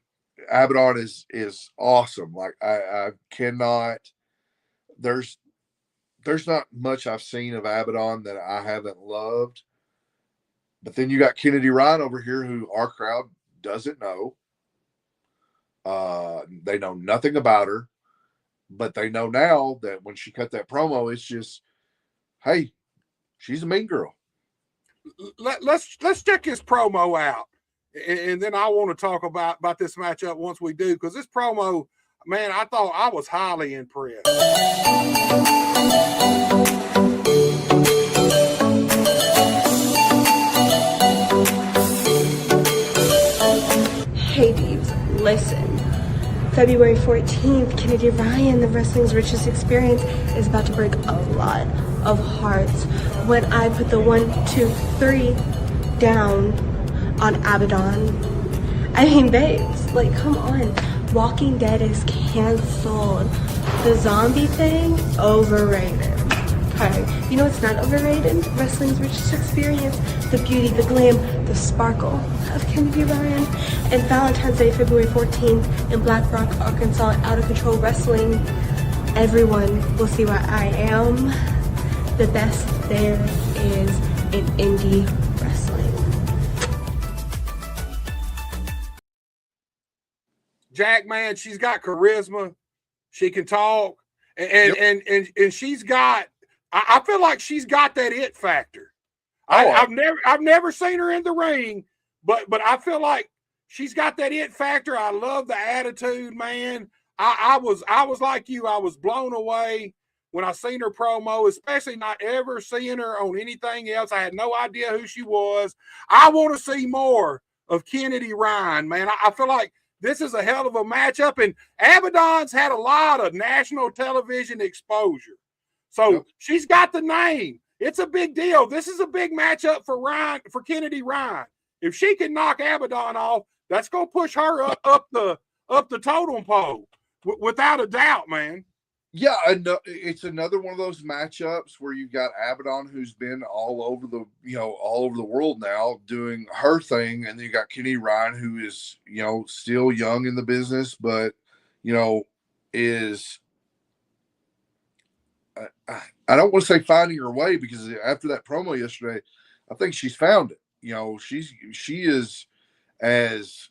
Abaddon is awesome. Like I cannot. There's not much I've seen of Abaddon that I haven't loved. But then you got Kennedy Ryan over here, who our crowd doesn't know. They know nothing about her, but they know now that when she cut that promo, it's just, hey, she's a mean girl. Let's check his promo out, and then I want to talk about this matchup once we do, because this promo, man, I thought I was highly impressed. Hey Beebs, listen. February 14th, Kennedy Ryan, the wrestling's richest experience, is about to break a lot of hearts when I put the 1, 2, 3 down on Abaddon. I mean, babes, like, come on. Walking Dead is canceled. The zombie thing, overrated. Okay, you know what's not overrated? Wrestling's richest experience, the beauty, the glam, the sparkle of Kennedy Ryan. And Valentine's Day, February 14th in Black Rock, Arkansas, Out of Control Wrestling. Everyone will see why I am the best there is in indie wrestling. Jack, man, she's got charisma. She can talk, and she's got. I feel like she's got that it factor. I've never seen her in the ring, but I feel like she's got that it factor. I love the attitude, man. I was like you. I was blown away when I seen her promo, especially not ever seeing her on anything else. I had no idea who she was. I want to see more of Kennedy Ryan, man. I feel like this is a hell of a matchup, and Abaddon's had a lot of national television exposure. So she's got the name. It's a big deal. This is a big matchup for Kennedy Ryan. If she can knock Abaddon off, that's going to push her up the totem pole, without a doubt, man. Yeah, it's another one of those matchups where you've got Abaddon, who's been all over the world now doing her thing, and then you got Kennedy Ryan, who is still young in the business, but is. I don't want to say finding her way, because after that promo yesterday, I think she's found it. She is as,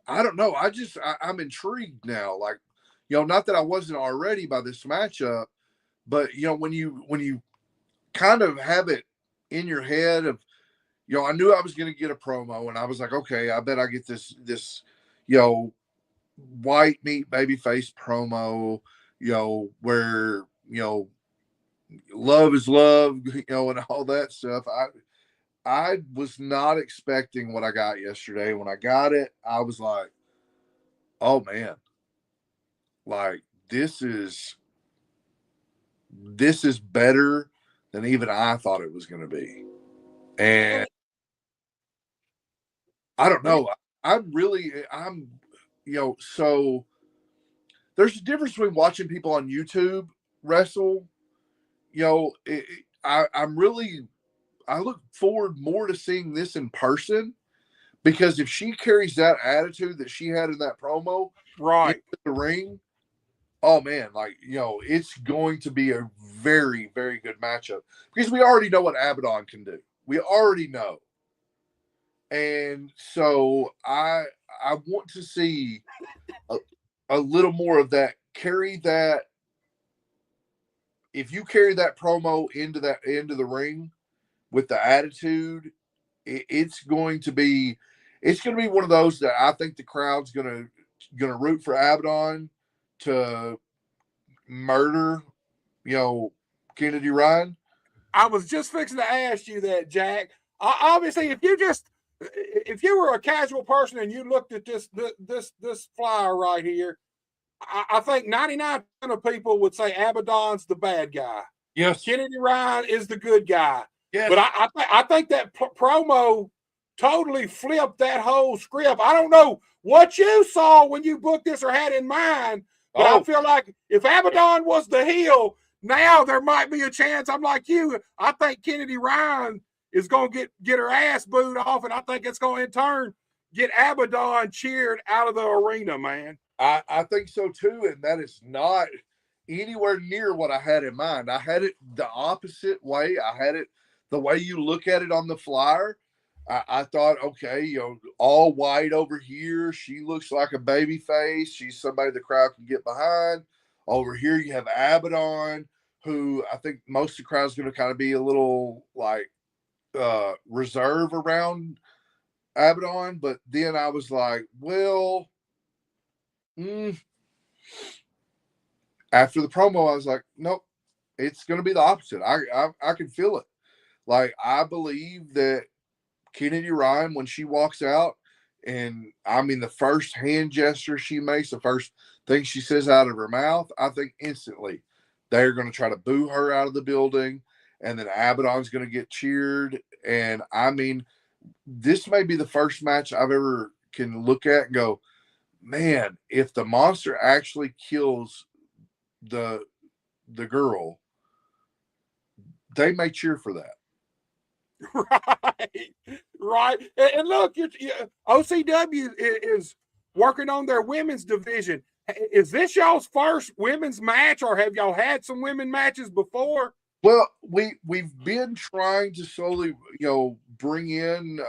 I don't know. I'm intrigued now. Like, not that I wasn't already by this matchup, but when you kind of have it in your head of, I knew I was going to get a promo, and I was like, okay, I bet I get this white meat babyface promo, where, love is love, and all that stuff. I was not expecting what I got yesterday. When I got it, I was like, oh man, like this is better than even I thought it was going to be. And I don't know. So there's a difference between watching people on YouTube wrestle. I look forward more to seeing this in person, because if she carries that attitude that she had in that promo right into the ring, oh man, it's going to be a very, very good matchup, because we already know what Abaddon can do. We already know. And so I want to see a little more of that. Carry that. If you carry that promo into the ring, with the attitude, it's going to be one of those that I think the crowd's gonna root for Abaddon to murder, Kennedy Ryan. I was just fixing to ask you that, Jack. Obviously, if you were a casual person and you looked at this flyer right here, I think 99% of people would say Abaddon's the bad guy. Yes. Kennedy Ryan is the good guy. Yes. But I think that promo totally flipped that whole script. I don't know what you saw when you booked this or had in mind, but I feel like if Abaddon was the heel, now there might be a chance. I'm like you. I think Kennedy Ryan is going to get her ass booed off, and I think it's going to, in turn, get Abaddon cheered out of the arena, man. I think so, too, and that is not anywhere near what I had in mind. I had it the opposite way. I had it the way you look at it on the flyer. I thought, okay, all white over here. She looks like a baby face. She's somebody the crowd can get behind. Over here, you have Abaddon, who I think most of the crowd's going to kind of be a little like reserve around Abaddon. But then I was like, well, after the promo, I was like, nope, it's going to be the opposite. I can feel it. Like, I believe that Kennedy Ryan, when she walks out, and I mean, the first hand gesture she makes, the first thing she says out of her mouth, I think instantly they're going to try to boo her out of the building, and then Abaddon's going to get cheered. And I mean, this may be the first match I've ever can look at and go, man, if the monster actually kills the girl, they may cheer for that. Right. And look, OCW is working on their women's division. Is this y'all's first women's match, or have y'all had some women matches before? Well, we've been trying to slowly, bring in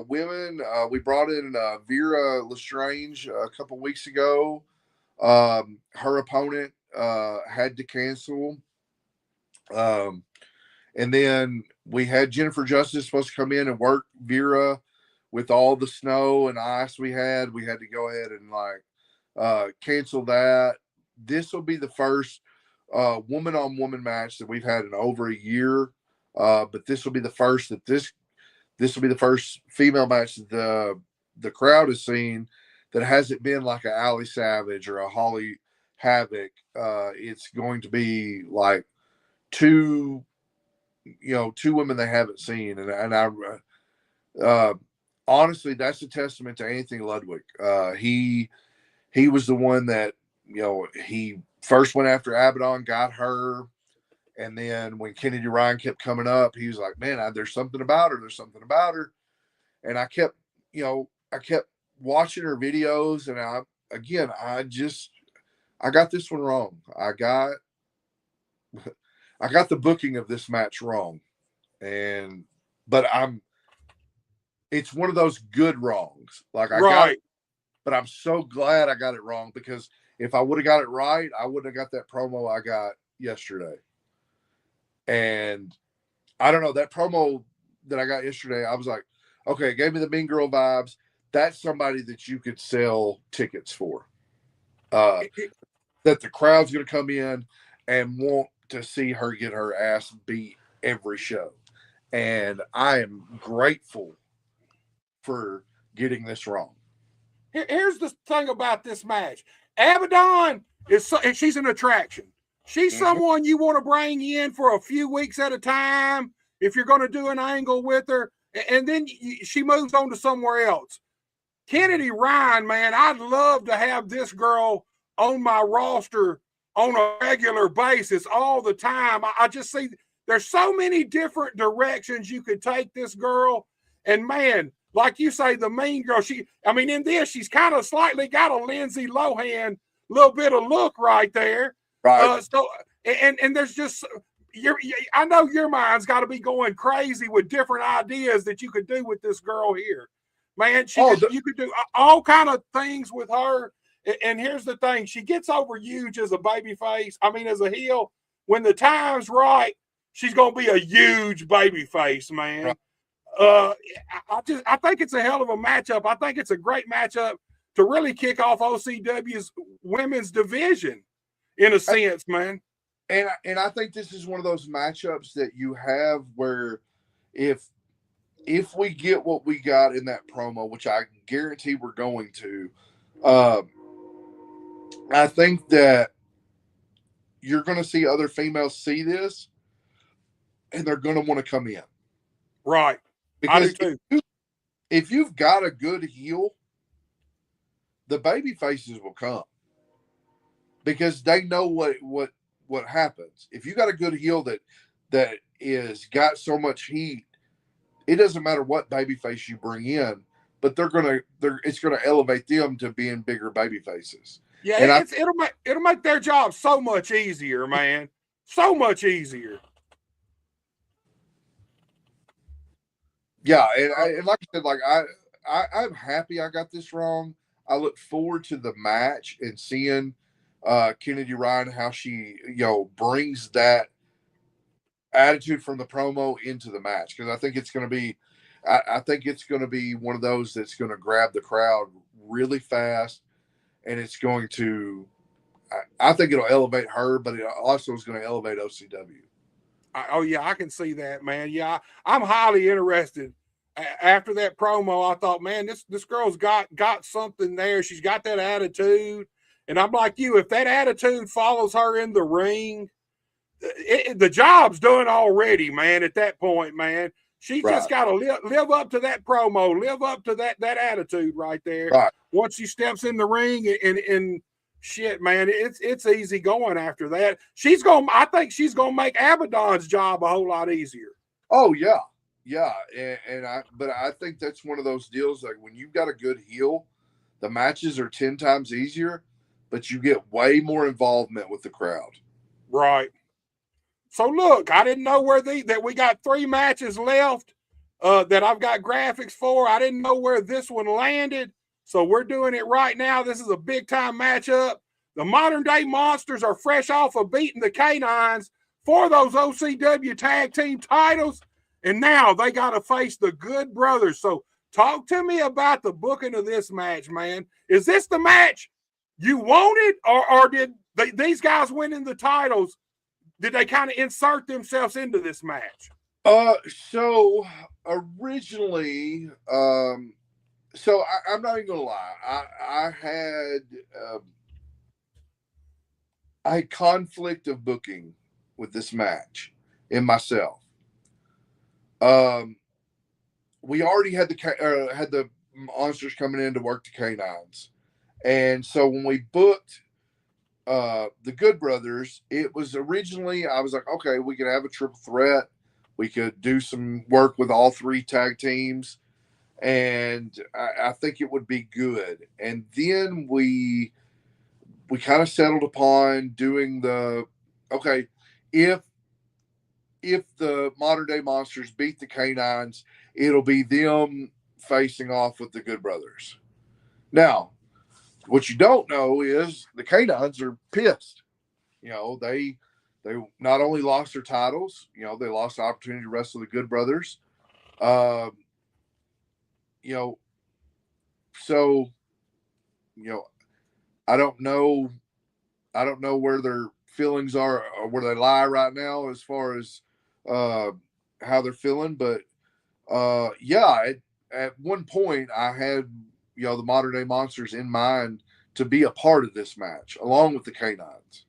women. We brought in Vera Lestrange a couple weeks ago. Her opponent had to cancel. And then we had Jennifer Justice supposed to come in and work Vera with all the snow and ice we had. We had to go ahead and cancel that. This will be the first woman-on-woman match that we've had in over a year. But this will be the first this will be the first female match that the crowd has seen that hasn't been like a Allie Savage or a Holly Havoc. It's going to be like two women they haven't seen. And I honestly, that's a testament to Anthony Ludwig. He was the one that, he first went after Abaddon, got her. And then when Kennedy Ryan kept coming up, he was like, man, there's something about her. There's something about her. And I kept watching her videos. And I got this one wrong. I got the booking of this match wrong. But it's one of those good wrongs. Like got it, but I'm so glad I got it wrong, because if I would have got it right, I wouldn't have got that promo I got yesterday. And I don't know, that promo that I got yesterday, I was like, okay, it gave me the Mean Girl vibes. That's somebody that you could sell tickets for. That the crowd's going to come in and want to see her get her ass beat every show. And I am grateful for getting this wrong. Here's the thing about this match. Abaddon she's an attraction. She's someone you want to bring in for a few weeks at a time if you're going to do an angle with her, and then she moves on to somewhere else. Kennedy Ryan, man, I'd love to have this girl on my roster on a regular basis all the time. I just see there's so many different directions you could take this girl. And man, like you say, the Mean Girl, in this, she's kind of slightly got a Lindsay Lohan little bit of look right there. Right. And there's just, I know your mind's got to be going crazy with different ideas that you could do with this girl here. Man, you could do all kind of things with her. And here's the thing. She gets over huge as a baby face. As a heel. When the time's right, she's going to be a huge baby face, man. Right. I think it's a hell of a matchup. I think it's a great matchup to really kick off OCW's women's division in a sense, man. And I think this is one of those matchups that you have where if we get what we got in that promo, which I guarantee we're going to, I think that you're going to see other females see this, and they're going to want to come in. Right. Because I do too. If you've got a good heel, the baby faces will come because they know what happens. If you got a good heel that is got so much heat, it doesn't matter what baby face you bring in, but it's gonna elevate them to being bigger baby faces. Yeah, and it'll make their job so much easier, man. So much easier. Yeah, and like I said, like I'm happy I got this wrong. I look forward to the match and seeing Kennedy Ryan, how she brings that attitude from the promo into the match, because I think it's going to be, I think it's going to be one of those that's going to grab the crowd really fast, and it's going to, I think it'll elevate her, but it also is going to elevate OCW. Oh yeah, I can see that, man. Yeah, I'm highly interested. After that promo, I thought, man, this girl's got something there. She's got that attitude, and I'm like you. If that attitude follows her in the ring, the job's done already, man. At that point, man, she just got to live up to that promo, live up to that attitude right there. Right. Once she steps in the ring, and shit, man, it's easy going after that. I think she's gonna make Abaddon's job a whole lot easier. Oh yeah, but I think that's one of those deals. Like when you've got a good heel, the matches are 10 times easier, but you get way more involvement with the crowd. Right. So look, I didn't know that we got 3 matches left that I've got graphics for. I didn't know where this one landed. So we're doing it right now. This is a big time matchup. The Modern Day Monsters are fresh off of beating the Canines for those OCW tag team titles. And now they got to face the Good Brothers. So talk to me about the booking of this match, man. Is this the match you wanted, or did these guys winning the titles, did they kind of insert themselves into this match? So originally, so I'm not even gonna lie. I had conflict of booking with this match in myself. We already had the Monsters coming in to work the Canines, and so when we booked the Good Brothers, it was originally, I was like, okay, we could have a triple threat. We could do some work with all 3 tag teams, and I think it would be good. And then we kind of settled upon doing if the Modern Day Monsters beat the Canines, it'll be them facing off with the Good Brothers. Now, what you don't know is the Canines are pissed. They not only lost their titles, they lost the opportunity to wrestle the Good Brothers. So I don't know where their feelings are or where they lie right now as far as how they're feeling, but at one point I had the Modern Day Monsters in mind to be a part of this match along with the Canines.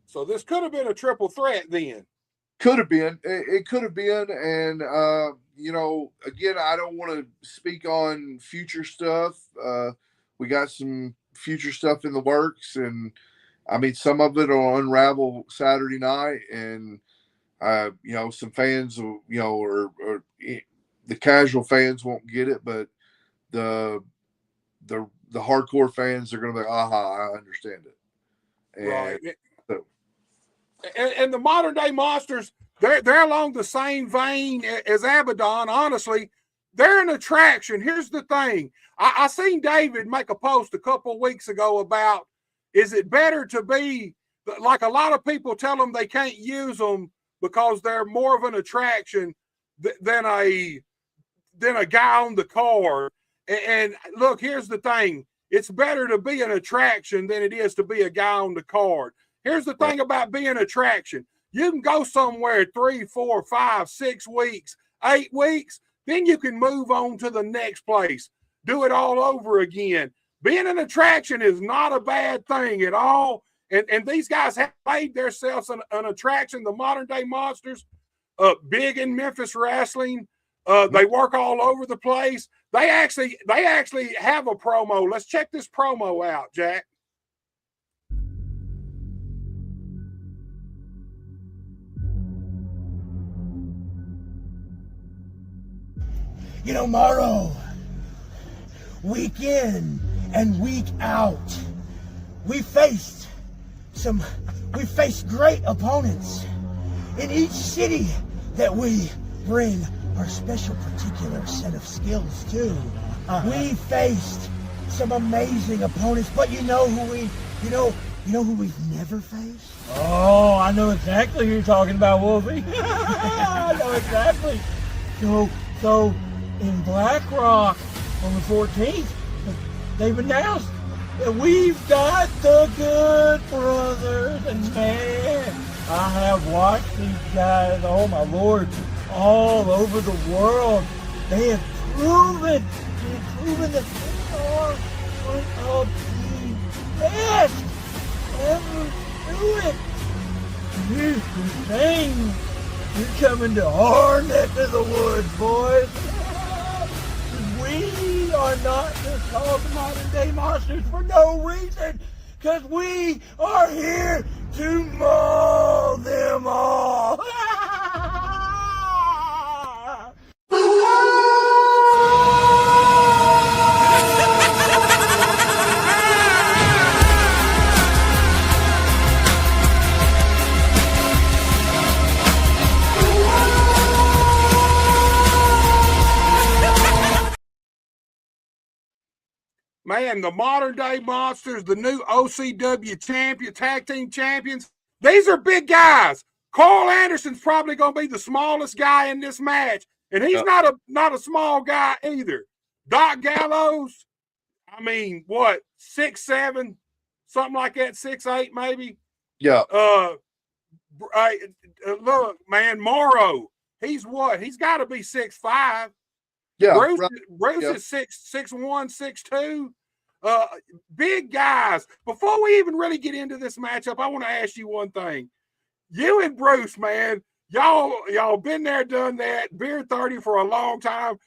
So this could have been a triple threat then. Could have been. It could have been. And, again, I don't want to speak on future stuff. We got some future stuff in the works. And, I mean, some of it will unravel Saturday night. And, some fans, or the casual fans won't get it. But the hardcore fans are going to be, I understand it. And, right. And the Modern Day Monsters, they're along the same vein as Abaddon. Honestly, they're an attraction. Here's the thing. I seen David make a post a couple of weeks ago about, is it better to be, like a lot of people tell them they can't use them because they're more of an attraction than a guy on the card. And look, here's the thing. It's better to be an attraction than it is to be a guy on the card. Here's the thing about being an attraction. You can go somewhere 3, 4, 5, 6 weeks, 8 weeks, then you can move on to the next place. Do it all over again. Being an attraction is not a bad thing at all. And these guys have made themselves an attraction. The modern day monsters, big in Memphis wrestling. They work all over the place. They actually have a promo. Let's check this promo out, Jack. You know, Morrow, week in and week out, we faced great opponents in each city that we bring our special particular set of skills to. We faced some amazing opponents, but you know who we've never faced? Oh, I know exactly who you're talking about, Wolfie. I know exactly. So in Black Rock on the 14th, they've announced that we've got the Good Brothers, and man, I have watched these guys, oh my Lord, all over the world. They have proven that they are one of the best ever do it. Here's the thing, you're coming to our neck of the woods, boys. We are not just called the modern day monsters for no reason, because we are here to maul them all. Man, the modern day monsters, the new OCW tag team champions, these are big guys. Carl Anderson's probably going to be the smallest guy in this match, and he's not a small guy either. Doc Gallows, I mean, what, 6'7", something like that, 6'8", maybe. Yeah. Look, man, Morrow, he's what? He's got to be 6'5". Yeah. Bruce is 6'1", 6'2". Big guys. Before we even really get into this matchup, I want to ask you one thing. You and Bruce, man, y'all been there, done that, beer 30 for a long time.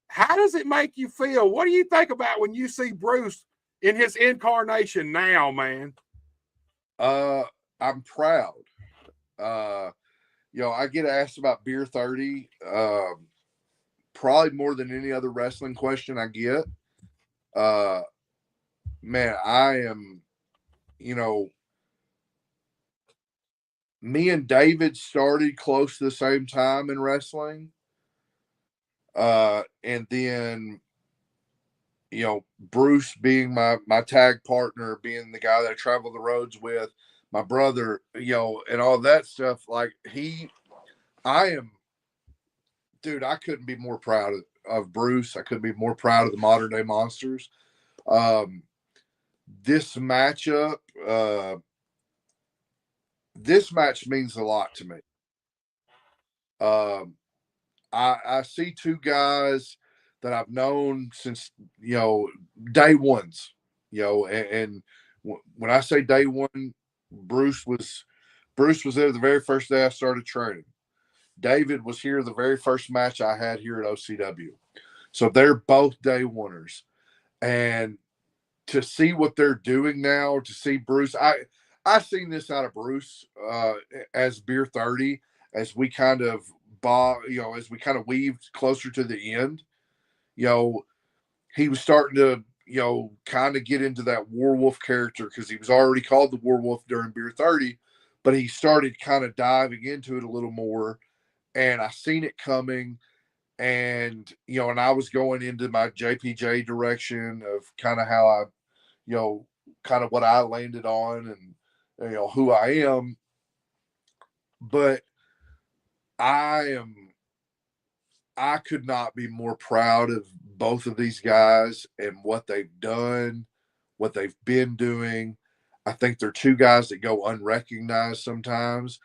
How does it make you feel? What do you think about when you see Bruce in his incarnation now, man? I'm proud. I get asked about beer 30 probably more than any other wrestling question I get. Man, I am, me and David started close to the same time in wrestling. And then, Bruce being my tag partner, being the guy that I travel the roads with, my brother, and all that stuff. Like I couldn't be more proud of Bruce. I couldn't be more proud of the modern day monsters. This matchup, this match means a lot to me. I see two guys that I've known since, day ones, and when I say day one, Bruce was there the very first day I started training. David was here the very first match I had here at OCW. So they're both day oneers. And to see what they're doing now, to see Bruce, I seen this out of Bruce as beer 30, as we kind of as we kind of weaved closer to the end. He was starting to, kind of get into that werewolf character, because he was already called the werewolf during beer 30, but he started kind of diving into it a little more. And I seen it coming, and, and I was going into my JPJ direction of kind of how I, kind of what I landed on and, who I am. But I could not be more proud of both of these guys and what they've done, what they've been doing. I think they're two guys that go unrecognized sometimes,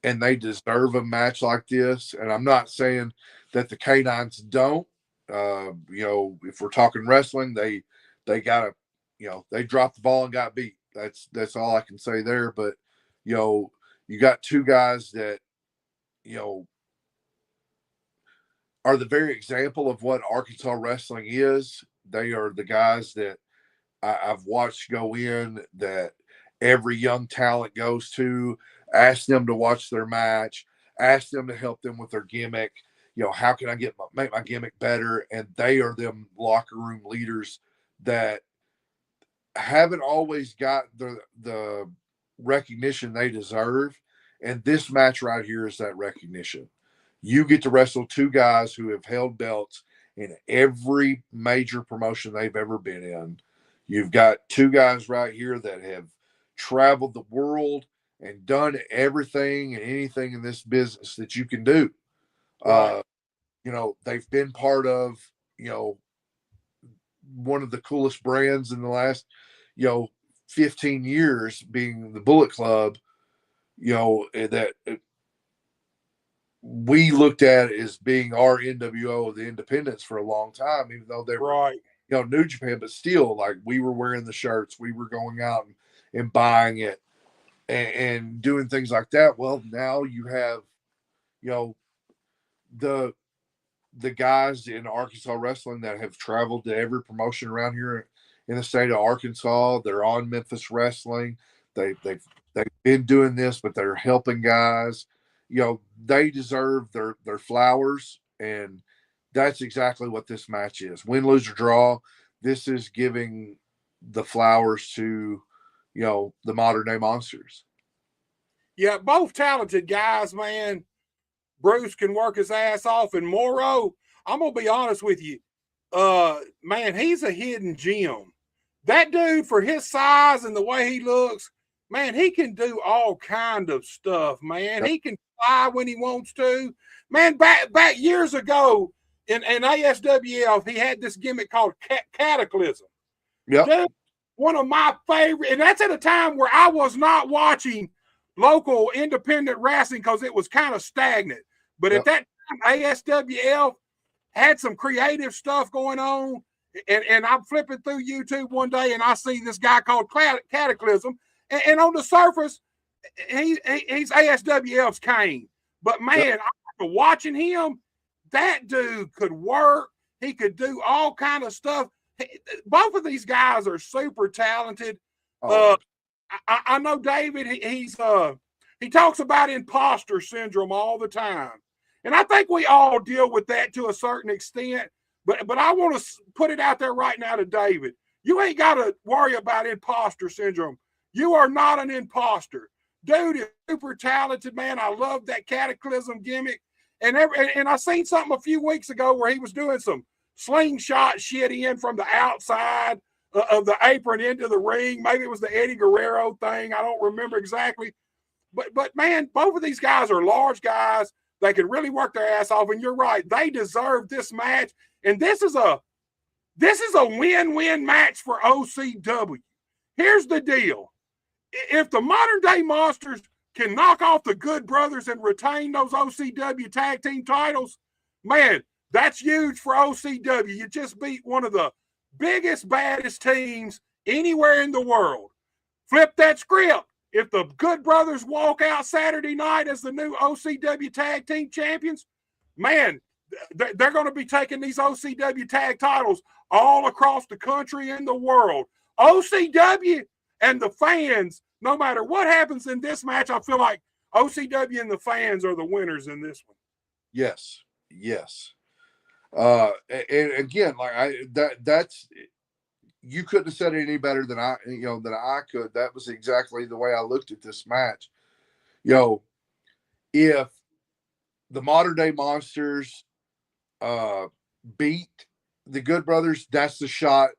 and they deserve a match like this. And I'm not saying that the Canines don't. If we're talking wrestling, they got to, they dropped the ball and got beat. That's all I can say there. But you got two guys that are the very example of what Arkansas wrestling is. They are the guys that I've watched go in, that every young talent goes to, ask them to watch their match, ask them to help them with their gimmick. How can I make my gimmick better? And they are them locker room leaders that haven't always got the recognition they deserve. And this match right here is that recognition. You get to wrestle two guys who have held belts in every major promotion they've ever been in. You've got two guys right here that have traveled the world and done everything and anything in this business that you can do. Right. They've been part of, one of the coolest brands in the last, 15 years, being the Bullet Club, that we looked at as being our NWO of the independents for a long time, even though they were, right, New Japan, but still, like, we were wearing the shirts, we were going out and buying it and doing things like that. Well, now you have, the guys in Arkansas wrestling that have traveled to every promotion around here in the state of Arkansas. They're on Memphis Wrestling. They've been doing this, but they're helping guys. They deserve their flowers, and that's exactly what this match is. Win, lose, or draw. This is giving the flowers to, the modern day monsters. Yeah, both talented guys, man. Bruce can work his ass off, and Morrow, I'm gonna be honest with you, man, he's a hidden gem. That dude, for his size and the way he looks, man, he can do all kind of stuff, man. He can fly when he wants to. Man, back years ago in ASWF, he had this gimmick called Cataclysm. Yep. Dude, one of my favorite, and that's at a time where I was not watching local independent wrestling because it was kind of stagnant. But at that time, ASWF had some creative stuff going on. And I'm flipping through YouTube one day and I see this guy called Cataclysm. And on the surface, he's ASWF's Kane. But man, after watching him, that dude could work. He could do all kind of stuff. Both of these guys are super talented. I know David, he talks about imposter syndrome all the time. And I think we all deal with that to a certain extent. But I want to put it out there right now to David. You ain't got to worry about imposter syndrome. You are not an imposter. Dude is super talented, man. I love that Cataclysm gimmick. And I seen something a few weeks ago where he was doing some slingshot shit in from the outside of the apron into the ring. Maybe it was the Eddie Guerrero thing. I don't remember exactly. But man, both of these guys are large guys. They can really work their ass off. And you're right. They deserve this match. And this is a win-win match for OCW. Here's the deal. If the modern day monsters can knock off the Good Brothers and retain those OCW tag team titles, man, that's huge for OCW. You just beat one of the biggest, baddest teams anywhere in the world. Flip that script. If the Good Brothers walk out Saturday night as the new OCW tag team champions, man, they're going to be taking these OCW tag titles all across the country and the world. OCW and the fans, no matter what happens in this match, I feel like OCW and the fans are the winners in this one. Yes. And again, that's you couldn't have said it any better than I could. That was exactly the way I looked at this match. If the modern day monsters beat the Good Brothers, that's the shot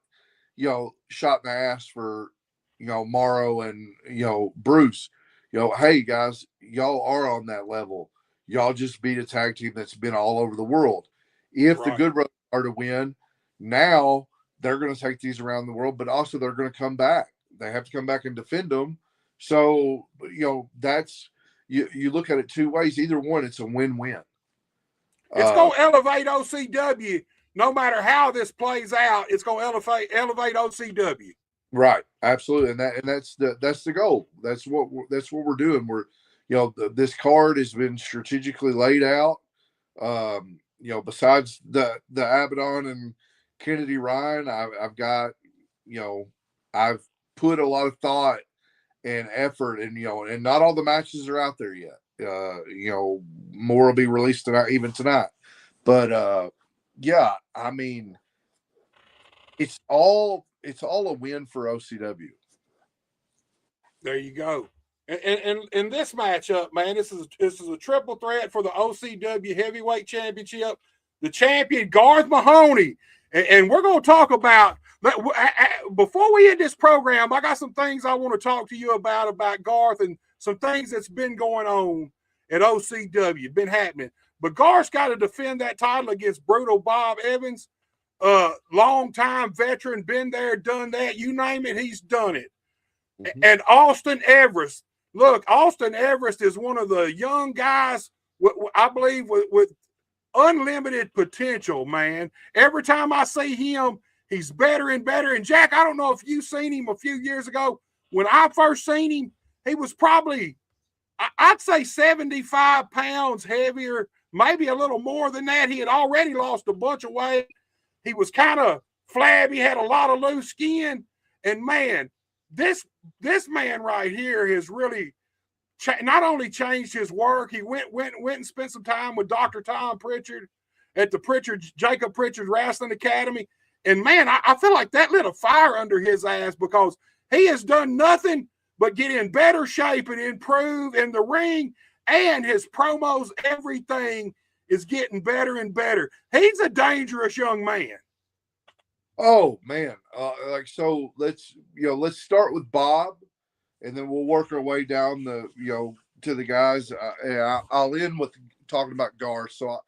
in the ass for Morrow and Bruce. Hey guys, y'all are on that level. y'all just beat a tag team that's been all over the world. If the Right. Good Brothers are to win, now they're going to take these around the world, but also they're going to come back. They have to come back and defend them. So, that's, you look at it two ways. Either one, it's a win-win. It's going to elevate OCW. No matter how this plays out, it's going to elevate OCW. Right, absolutely, and that's the goal. That's what we're doing. We're, this card has been strategically laid out. Besides the Abaddon and Kennedy Ryan, I've got, I've put a lot of thought and effort, and and not all the matches are out there yet. More will be released tonight, even tonight. But yeah, I mean, it's all a win for OCW. There you go. And in this matchup, man, this is a triple threat for the OCW Heavyweight Championship. The champion, Garth Mahoney. And we're going to talk about, before we end this program, I got some things I want to talk to you about Garth and some things that's been going on at OCW, been happening. But Garth's got to defend that title against Brutal Bob Evans. Long-time veteran, been there, done that. You name it, he's done it. Mm-hmm. And Austin Everest. Look, Austin Everest is one of the young guys, I believe, with unlimited potential, man. Every time I see him, he's better and better. And Jack, I don't know if you've seen him a few years ago. When I first seen him, he was probably, I'd say 75 pounds heavier, maybe a little more than that. He had already lost a bunch of weight. He was kind of flabby, had a lot of loose skin. And man, this man right here has really not only changed his work, he went and spent some time with Dr. Tom Pritchard at the Jacob Pritchard Wrestling Academy. And man, I feel like that lit a fire under his ass, because he has done nothing but get in better shape and improve in the ring, and his promos, everything is getting better and better. He's a dangerous young man. Oh man. So let's start with Bob, and then we'll work our way down to the guys. And I'll end with talking about Garth. So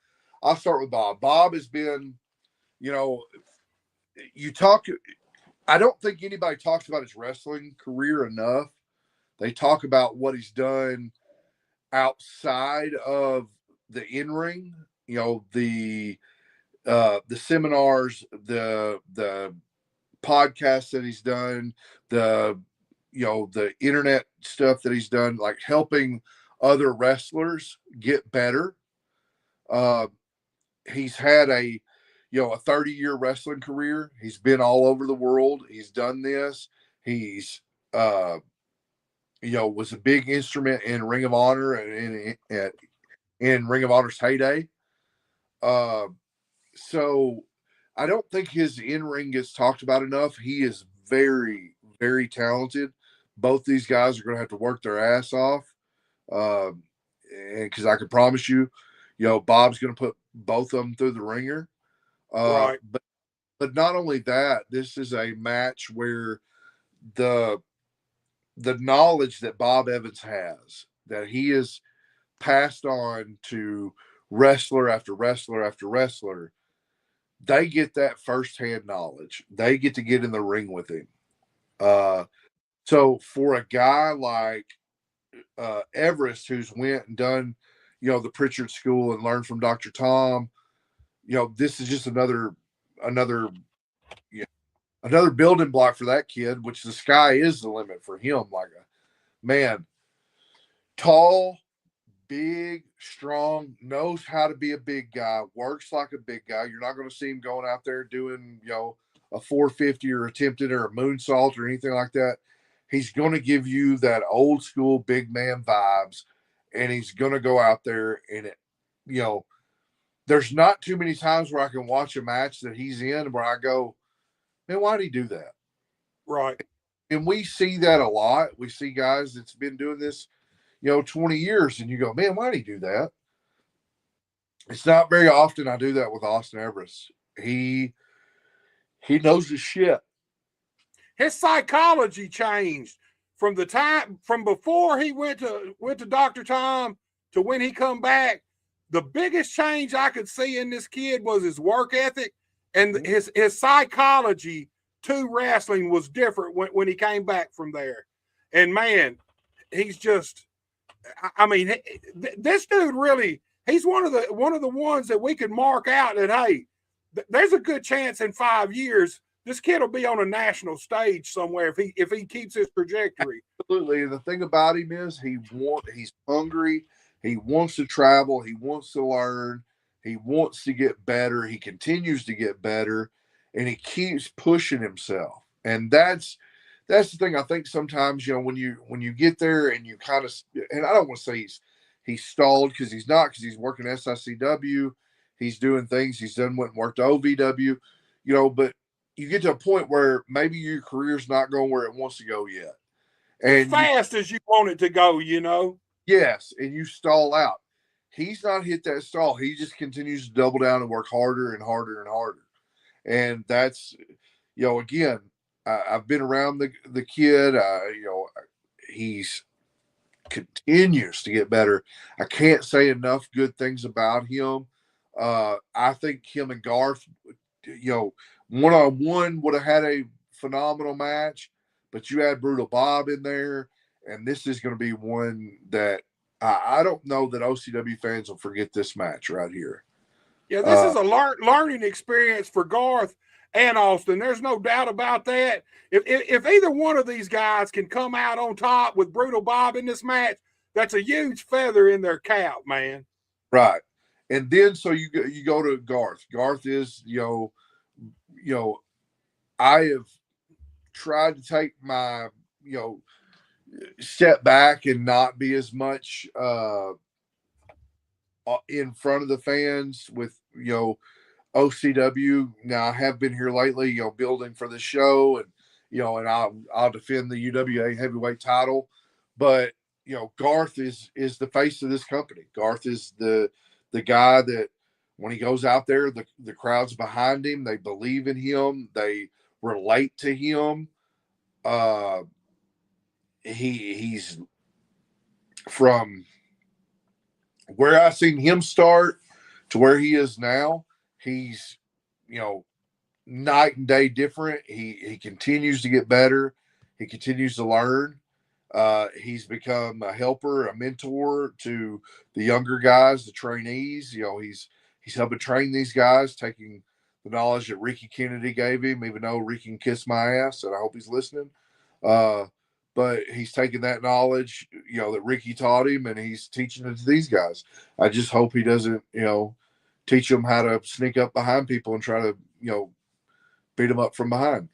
I'll start with Bob. Bob has been, I don't think anybody talks about his wrestling career enough. They talk about what he's done outside of the in-ring, the seminars, the podcasts that he's done, the internet stuff that he's done, like helping other wrestlers get better. He's had a 30-year wrestling career. He's been all over the world. He's done this. He's was a big instrument in Ring of Honor and in Ring of Honor's heyday. So I don't think his in-ring gets talked about enough. He is very, very talented. Both these guys are going to have to work their ass off. And because I can promise you, Bob's going to put both of them through the ringer. Right. But not only that, this is a match where the knowledge that Bob Evans has, that he has passed on to wrestler after wrestler after wrestler, they get that firsthand knowledge. They get to get in the ring with him. So for a guy like Everest, who's went and done, the Pritchard School and learned from Dr. Tom, this is just another building block for that kid, which the sky is the limit for him. Like a man, tall, big, strong, knows how to be a big guy, works like a big guy. You're not going to see him going out there doing, a 450 or attempted or a moonsault or anything like that. He's going to give you that old school big man vibes, and he's going to go out there and there's not too many times where I can watch a match that he's in where I go, man, why did he do that? Right. And we see that a lot. We see guys that's been doing this, 20 years, and you go, man, why did he do that? It's not very often I do that with Austin Everest. He knows his shit. His psychology changed from before he went to Dr. Tom to when he come back. the biggest change I could see in this kid was his work ethic and his psychology to wrestling was different when he came back from there. And man, he's just, I mean, this dude really, he's one of the ones that we could mark out that, hey, there's a good chance in 5 years this kid will be on a national stage somewhere if he keeps his trajectory. Absolutely. And the thing about him is he's hungry. He wants to travel. He wants to learn. He wants to get better. He continues to get better, and he keeps pushing himself. And that's the thing. I think sometimes, when you get there and you kind of, and I don't want to say he's stalled, because he's not, because he's working SICW. He's doing things. He's went and worked OVW, but you get to a point where maybe your career's not going where it wants to go yet. And as fast as you want it to go, Yes, and you stall out. He's not hit that stall. He just continues to double down and work harder and harder and harder. And that's, again, I've been around the kid. He's continues to get better. I can't say enough good things about him. I think him and Garth, one-on-one would have had a phenomenal match, but you add Brutal Bob in there, and this is going to be one that I don't know that OCW fans will forget this match right here. Yeah, this is a learning experience for Garth and Austin. There's no doubt about that. If either one of these guys can come out on top with Brutal Bob in this match, that's a huge feather in their cap, man. Right. And then so you go to Garth. Garth is, I have tried to take my, step back and not be as much in front of the fans with, OCW. Now I have been here lately, building for the show, and, and I'll defend the UWA heavyweight title, but, Garth is the face of this company. Garth is the guy that when he goes out there, the crowd's behind him. They believe in him. They relate to him. He's from where I seen him start to where he is now. He's, night and day different. He continues to get better. He continues to learn. He's become a helper, a mentor to the younger guys, the trainees. He's helping train these guys, taking the knowledge that Ricky Kennedy gave him, even though Ricky can kiss my ass, and I hope he's listening. But he's taking that knowledge, that Ricky taught him, and he's teaching it to these guys. I just hope he doesn't, teach them how to sneak up behind people and try to, beat them up from behind.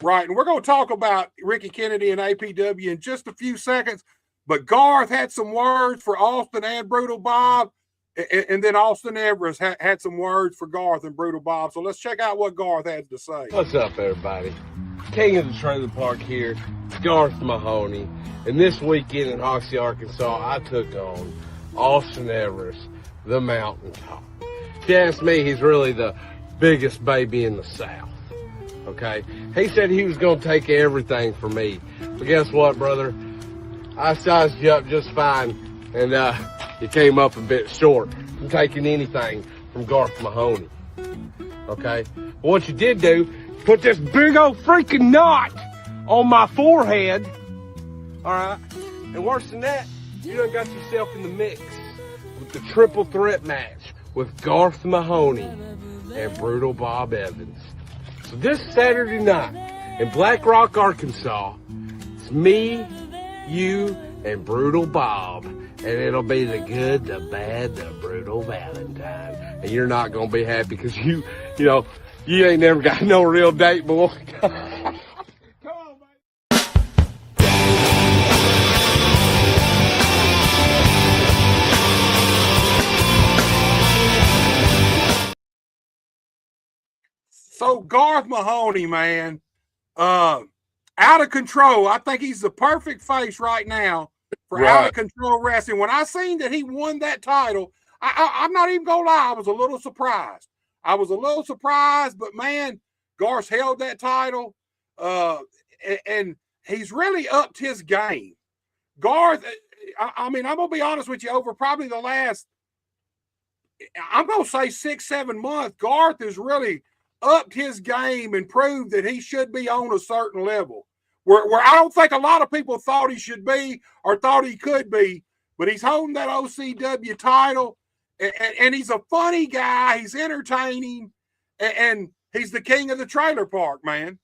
Right, and we're going to talk about Ricky Kennedy and APW in just a few seconds, but Garth had some words for Austin and Brutal Bob, and then Austin Everest had some words for Garth and Brutal Bob. So let's check out what Garth has to say. What's up, everybody? King of the Trailer Park here, Garth Mahoney, and this weekend in Hoxie, Arkansas, I took on Austin Everest, the Mountaintop. If you ask me, he's really the biggest baby in the South. Okay, he said he was going to take everything from me, but guess what, brother? I sized you up just fine, and you came up a bit short from taking anything from Garth Mahoney. Okay, well, what you did do, put this big old freaking knot on my forehead. All right, and worse than that, you done got yourself in the mix with the triple threat match with Garth Mahoney and Brutal Bob Evans. So this Saturday night in Black Rock, Arkansas, it's me, you, and Brutal Bob. And it'll be the good, the bad, the brutal Valentine. And you're not going to be happy because you ain't never got no real date, boy. Come on, man. So Garth Mahoney, man, out of control. I think he's the perfect face right now for out of control wrestling. When I seen that he won that title, I'm not even gonna lie, I was a little surprised. But man, Garth held that title, and he's really upped his game. Garth, I mean, I'm gonna be honest with you, over probably the last I'm going to say 6, 7 months, Garth has really upped his game and proved that he should be on a certain level. Where I don't think a lot of people thought he should be or thought he could be, but he's holding that OCW title, and he's a funny guy. He's entertaining, and he's the king of the trailer park, man.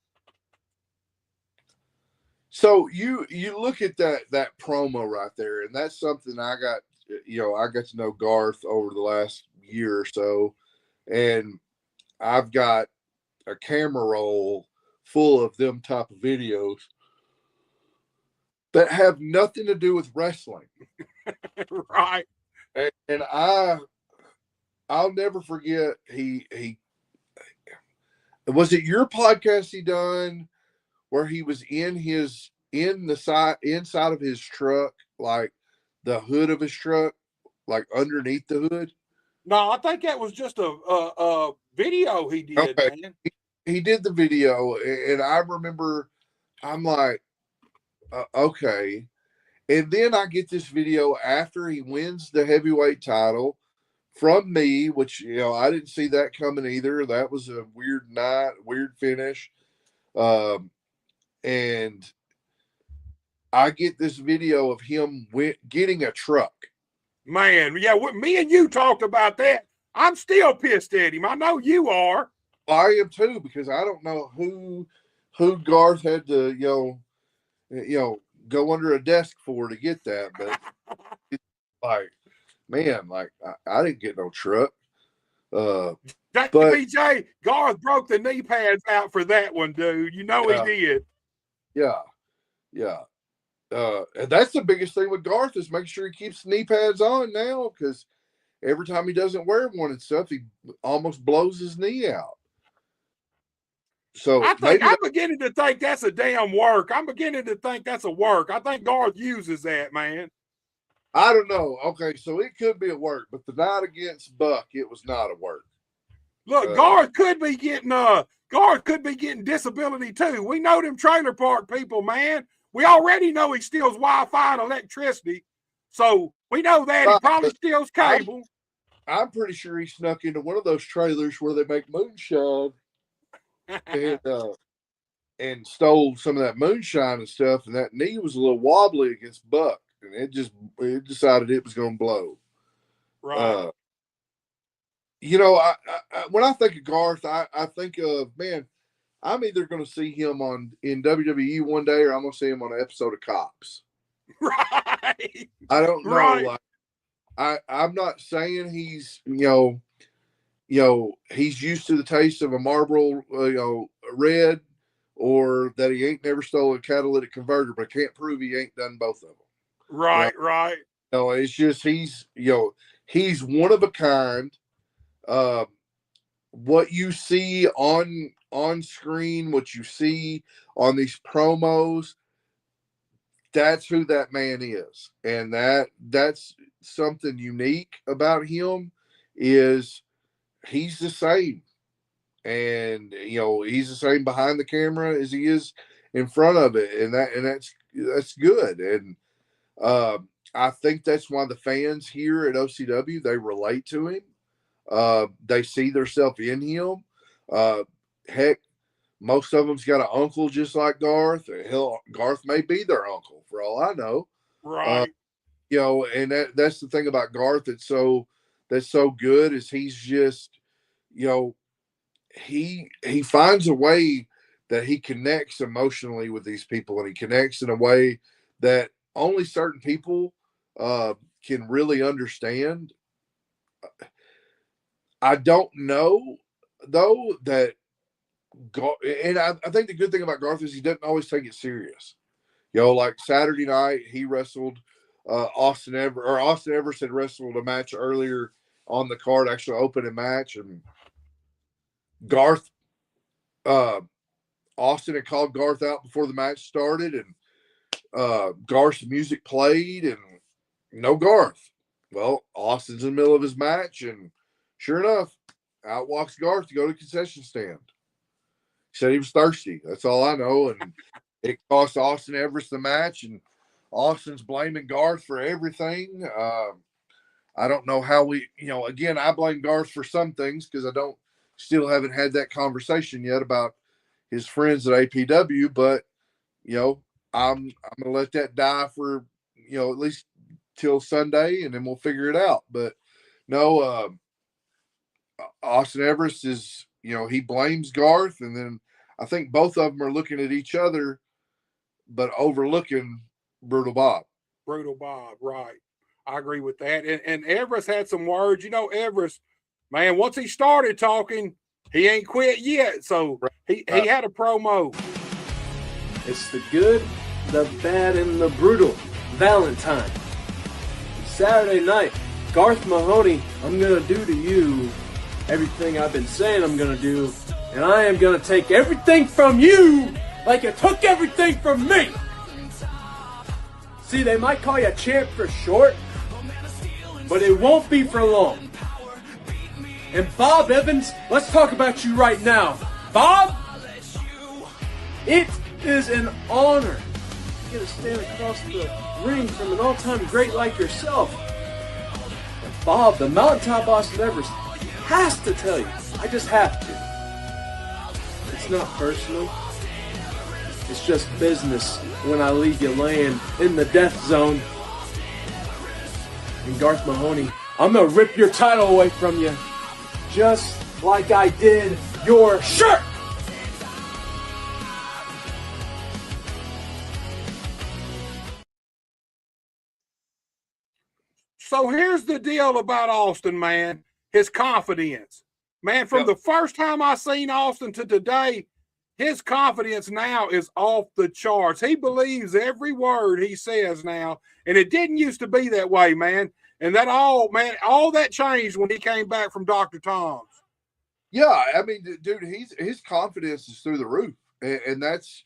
So you look at that promo right there, and that's something I got to know Garth over the last year or so, and I've got a camera roll full of them type of videos that have nothing to do with wrestling. Right. And I'll never forget he was it your podcast he done where he was inside of his truck, like the hood of his truck, like underneath the hood? No, I think that was just a video he did, Okay. man. He did the video, and I remember I'm like, okay. And then I get this video after he wins the heavyweight title from me, which, I didn't see that coming either. That was a weird night, weird finish. And I get this video of him getting a truck. Man, yeah, me and you talked about that. I'm still pissed at him. I know you are. I am too, because I don't know who Garth had to, go under a desk for to get that. But it's like, man, like I didn't get no truck. BJ, Garth broke the knee pads out for that one, dude. You know he did. Yeah. And that's the biggest thing with Garth is making sure he keeps knee pads on now, because every time he doesn't wear one and stuff, he almost blows his knee out. So I'm beginning to think that's a damn work. I'm beginning to think that's a work. I think Garth uses that, man. I don't know. Okay, so it could be a work, but the night against Buck, it was not a work. Look, Garth could be getting disability too. We know them trailer park people, man. We already know he steals Wi-Fi and electricity, so we know that he probably steals cable. I'm pretty sure he snuck into one of those trailers where they make moonshine and stole some of that moonshine and stuff, and that knee was a little wobbly against Buck, and it decided it was going to blow. Right. When I think of Garth, I think of, man, I'm either going to see him in WWE one day, or I'm going to see him on an episode of Cops. Right. I don't know. Right. Like, I'm not saying he's, he's used to the taste of a Marlboro, Red, or that he ain't never stole a catalytic converter, but I can't prove he ain't done both of them. Right. Right. It's just he's one of a kind. What you see on screen, what you see on these promos, that's who that man is. And that's something unique about him, is he's the same. And he's the same behind the camera as he is in front of it. And that's good. And I think that's why the fans here at OCW, they relate to him. They see themselves in him. Heck, most of them's got an uncle just like Garth. Hell, Garth may be their uncle for all I know. Right. And that's the thing about Garth that's so good, is he's just, he finds a way that he connects emotionally with these people, and he connects in a way that only certain people can really understand. I don't know, though, that and I think the good thing about Garth is he doesn't always take it serious. Like Saturday night, he wrestled Austin Everest had wrestled a match earlier on the card, actually opening match, and Garth, Austin had called Garth out before the match started, and Garth's music played, and no Garth. Well, Austin's in the middle of his match, and sure enough, out walks Garth to go to the concession stand. He said he was thirsty. That's all I know. And it cost Austin Everest the match, and Austin's blaming Garth for everything. I don't know how we, again, I blame Garth for some things because still haven't had that conversation yet about his friends at APW, but I'm gonna let that die for at least till Sunday, and then we'll figure it out. But no, Austin Everest is he blames Garth, and then I think both of them are looking at each other, but overlooking Brutal Bob. Brutal Bob, right? I agree with that. And Everest had some words. Everest, man, once he started talking, he ain't quit yet. So he had a promo. It's the good, the bad, and the brutal. Valentine. Saturday night, Garth Mahoney, I'm going to do to you everything I've been saying I'm going to do, and I am going to take everything from you like you took everything from me. See, they might call you champ for short, but it won't be for long. And Bob Evans, let's talk about you right now. Bob, it is an honor to get to stand across the ring from an all-time great like yourself. And Bob, the mountaintop Austin Everest, has to tell you, I just have to. It's not personal. It's just business when I leave you laying in the death zone. And Garth Mahoney, I'm going to rip your title away from you, just like I did your shirt. So here's the deal about Austin, man. His confidence. Man, from the first time I seen Austin to today, his confidence now is off the charts. He believes every word he says now, and it didn't used to be that way, man. And all that changed when he came back from Dr. Tom's. Yeah, I mean, dude, his confidence is through the roof, and that's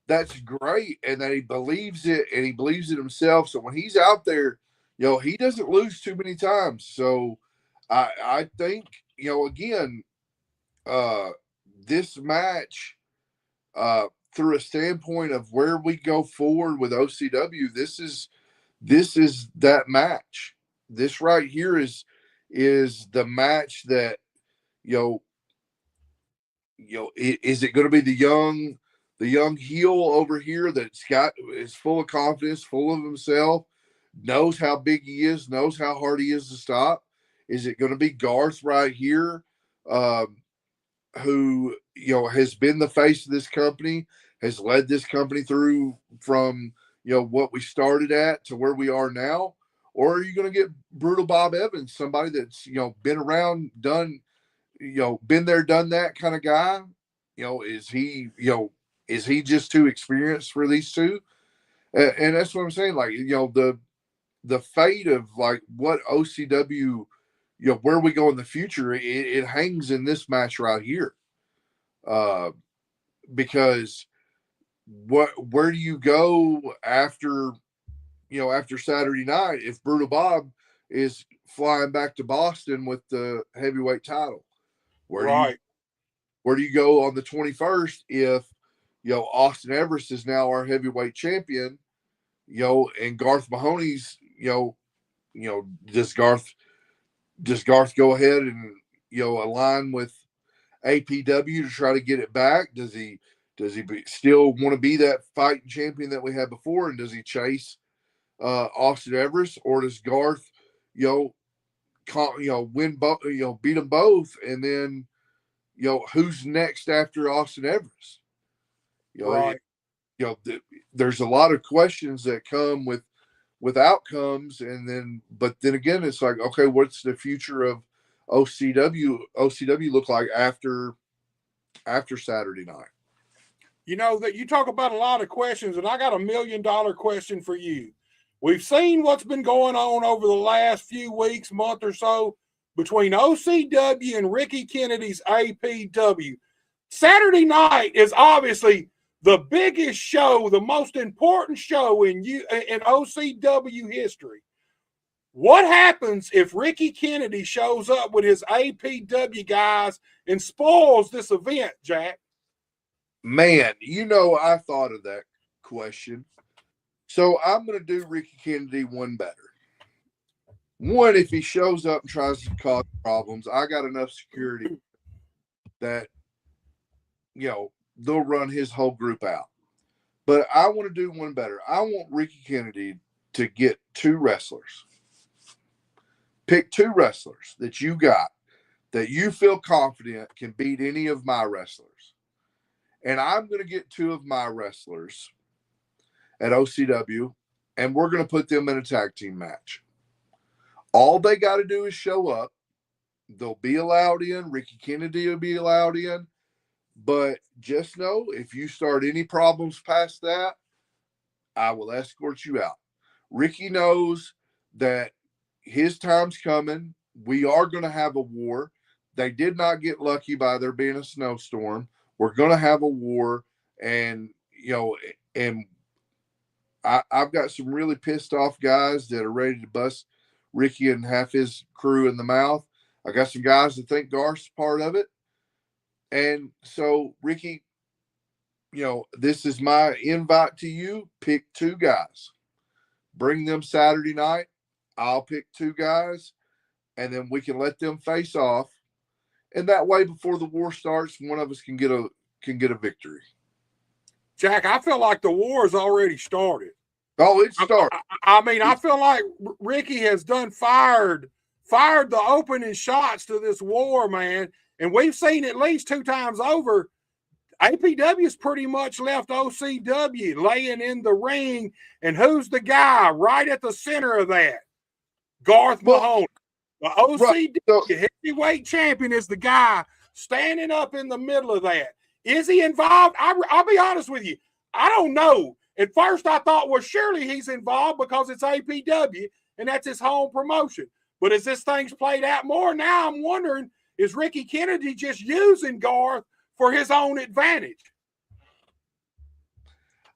that's great, and that he believes it, and he believes it himself. So when he's out there, he doesn't lose too many times. So I think again, this match, through a standpoint of where we go forward with OCW, this is that match. This right here is the match that is it going to be the young heel over here is full of confidence, full of himself, knows how big he is, knows how hard he is to stop? Is it going to be Garth right here, who has been the face of this company, has led this company through from what we started at to where we are now? Or are you going to get Brutal Bob Evans, somebody that's been around, done been there, done that kind of guy? Is he just too experienced for these two? And that's what I'm saying. Like, the fate of like what OCW, where we go in the future, it hangs in this match right here. Because where do you go after Saturday night if Brutal Bob is flying back to Boston with the heavyweight title? Where do you go on the 21st if Austin Everest is now our heavyweight champion, and Garth Mahoney's does Garth go ahead and align with APW to try to get it back? Does he still want to be that fighting champion that we had before, and does he chase Austin Everest, or does Garth win both, beat them both, and then who's next after Austin Everest? There's a lot of questions that come with outcomes, but then again, it's like, okay, what's the future of OCW look like after Saturday night? That you talk about a lot of questions, and I got $1 million question for you. We've seen what's been going on over the last few weeks, month or so, between OCW and Ricky Kennedy's APW. Saturday night is obviously the biggest show, the most important show in OCW history. What happens if Ricky Kennedy shows up with his APW guys and spoils this event, Jack? Man, I thought of that question. So I'm going to do Ricky Kennedy one better. one, if he shows up and tries to cause problems, I got enough security that, they'll run his whole group out. But I want to do one better. I want Ricky Kennedy to get 2 wrestlers. Pick 2 wrestlers that you got that you feel confident can beat any of my wrestlers. And I'm going to get 2 of my wrestlers at OCW, and we're going to put them in a tag team match. All they got to do is show up. They'll be allowed in. Ricky Kennedy will be allowed in. But just know, if you start any problems past that, I will escort you out. Ricky knows that his time's coming. We are going to have a war. They did not get lucky by there being a snowstorm. We're going to have a war. And, I've got some really pissed off guys that are ready to bust Ricky and half his crew in the mouth. I got some guys that think Garth's part of it. And so, Ricky, this is my invite to you. Pick 2 guys. Bring them Saturday night. I'll pick 2 guys, and then we can let them face off. And that way, before the war starts, one of us can get a victory. Jack, I feel like the war has already started. Oh, it started. I feel like Ricky has fired the opening shots to this war, man. And we've seen at least 2 times over, APW's pretty much left OCW laying in the ring. And who's the guy right at the center of that? Garth Mahoney. The OCW heavyweight champion is the guy standing up in the middle of that. Is he involved? I'll be honest with you. I don't know. At first, I thought, well, surely he's involved because it's APW and that's his home promotion. But as this thing's played out more, now I'm wondering, is Ricky Kennedy just using Garth for his own advantage?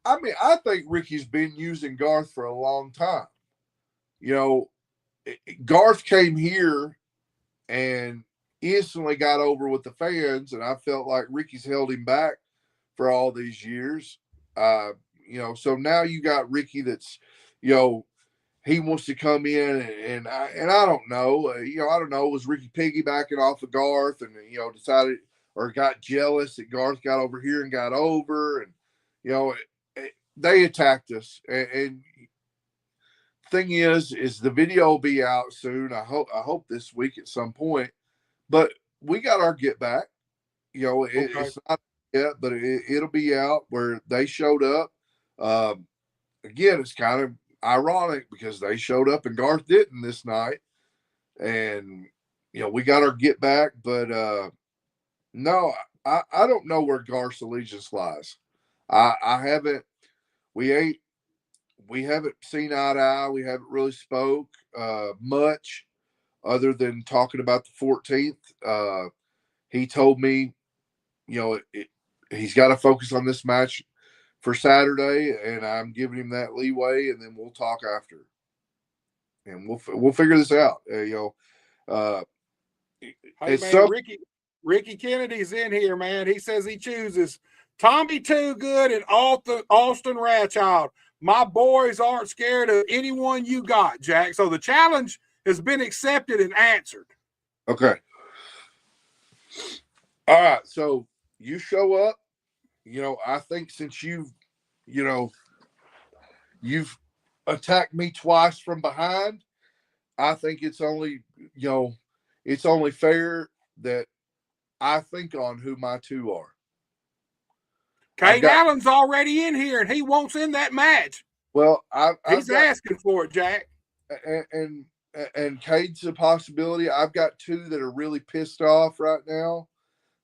I think Ricky's been using Garth for a long time. Garth came here and instantly got over with the fans, and I felt like Ricky's held him back for all these years. So now you got Ricky that's, he wants to come in and I don't know, I don't know, was Ricky piggybacking off of Garth and, decided or got jealous that Garth got over here and got over and, they attacked us. And thing is the video will be out soon. I hope this week at some point, but we got our get back, it's not yet, but it'll be out where they showed up. Again, it's kind of ironic because they showed up and Garth didn't this night, and we got our get back, but no, I don't know where Garth's allegiance lies. We haven't seen eye to eye. We haven't really spoke much other than talking about the 14th. He told me, he's got to focus on this match for Saturday, and I'm giving him that leeway, and then we'll talk after, and we'll figure this out. Hey man, Ricky Kennedy's in here, man. He says he chooses Tommy Too Good and Austin Ratchild. My boys aren't scared of anyone you got, Jack. So the challenge has been accepted and answered. Okay. All right. So you show up. I think since you've attacked me twice from behind, I think it's only fair that I think on who my 2 are. Kane Allen's already in here, and he wants in that match. Well, he's asking for it, Jack. And Cade's a possibility. I've got 2 that are really pissed off right now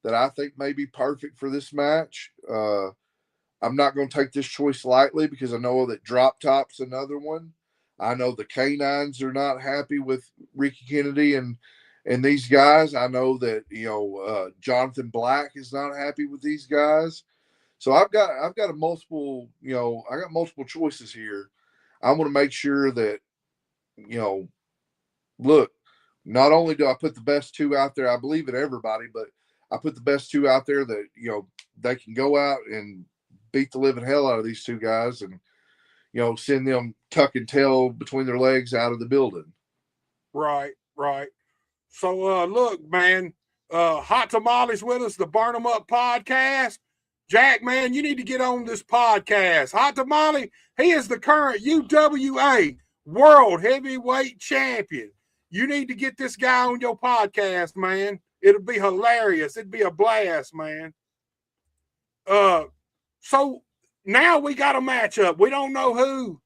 that I think may be perfect for this match. I'm not going to take this choice lightly because I know that Drop Top's another one. I know the Canines are not happy with Ricky Kennedy and these guys. I know that Jonathan Black is not happy with these guys. So I've got multiple choices here. I want to make sure that look, not only do I put the best 2 out there, I believe in everybody, but I put the best 2 out there that they can go out and beat the living hell out of these 2 guys and send them tuck and tail between their legs out of the building. Right, right. So look, man, Hot Tamales with us, the Burn 'em Up podcast. Jack, man, you need to get on this podcast. Hot Tamale, he is the current UWA World Heavyweight Champion. You need to get this guy on your podcast, man. It'll be hilarious. It'd be a blast, man. So now we got a matchup. We don't know who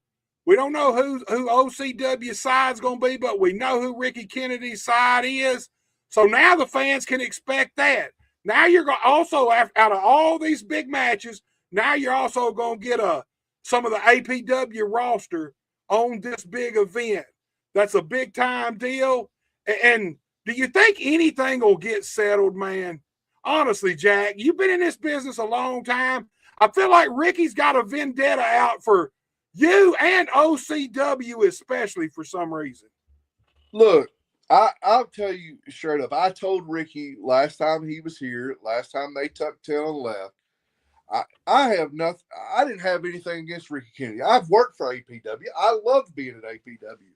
OCW side's gonna be, but we know who Ricky Kennedy's side is. So now the fans can expect that. Now you're going to also, out of all these big matches, now you're also going to get some of the APW roster on this big event. That's a big time deal. And do you think anything will get settled, man? Honestly, Jack, you've been in this business a long time. I feel like Ricky's got a vendetta out for you and OCW especially for some reason. Look, I'll tell you straight up. I told Ricky last time he was here, last time they tucked tail and left, I have nothing. I didn't have anything against Ricky Kennedy. I've worked for APW. I loved being at APW.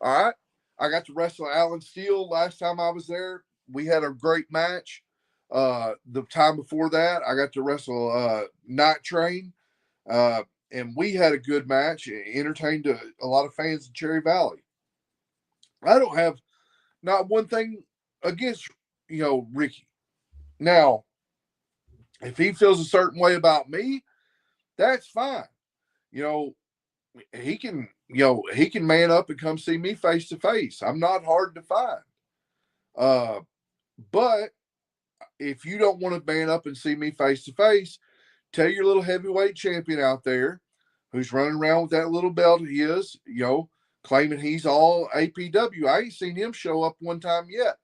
All right. I got to wrestle Alan Steele last time I was there. We had a great match. The time before that, I got to wrestle Night Train. And we had a good match. It entertained a lot of fans in Cherry Valley. I don't have not one thing against, Ricky. Now, if he feels a certain way about me, that's fine. He can man up and come see me face to face. I'm not hard to find. But if you don't want to man up and see me face to face, tell your little heavyweight champion out there who's running around with that little belt he is, claiming he's all APW. I ain't seen him show up one time yet.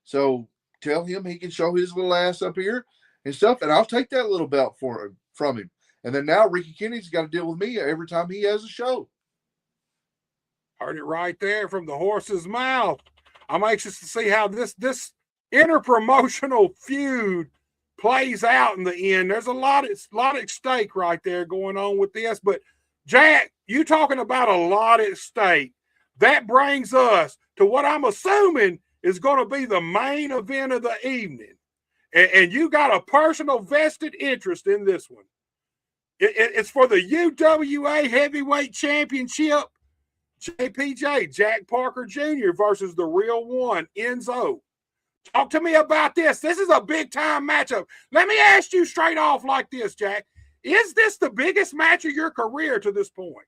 So tell him he can show his little ass up here and stuff, and I'll take that little belt from him. And then now Ricky Kennedy's got to deal with me every time he has a show. Heard it right there from the horse's mouth. I'm anxious to see how this interpromotional feud plays out in the end. There's a lot at stake right there going on with this. But Jack, you talking about a lot at stake. That brings us to what I'm assuming is going to be the main event of the evening. And you got a personal vested interest in this one. It's for the UWA Heavyweight Championship. JPJ, Jack Parker Jr. versus the real one, Enzo. Talk to me about this. This is a big-time matchup. Let me ask you straight off like this, Jack. Is this the biggest match of your career to this point?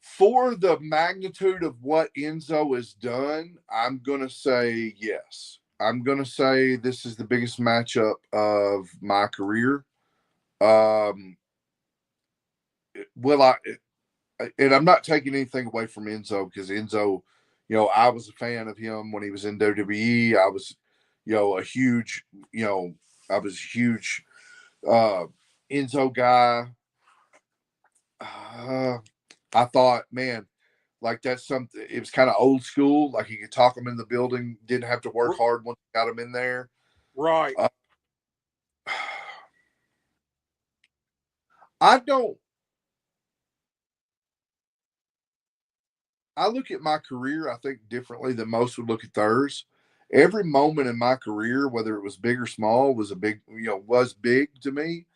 For the magnitude of what Enzo has done, I'm going to say yes. I'm going to say this is the biggest matchup of my career. And I'm not taking anything away from Enzo, because Enzo, I was a fan of him when he was in WWE. I was, a huge Enzo guy. I thought, man, like that's something, it was kind of old school. Like you could talk him in the building, didn't have to work hard once you got him in there. Right. I look at my career, I think, differently than most would look at theirs. Every moment in my career, whether it was big or small, was big to me.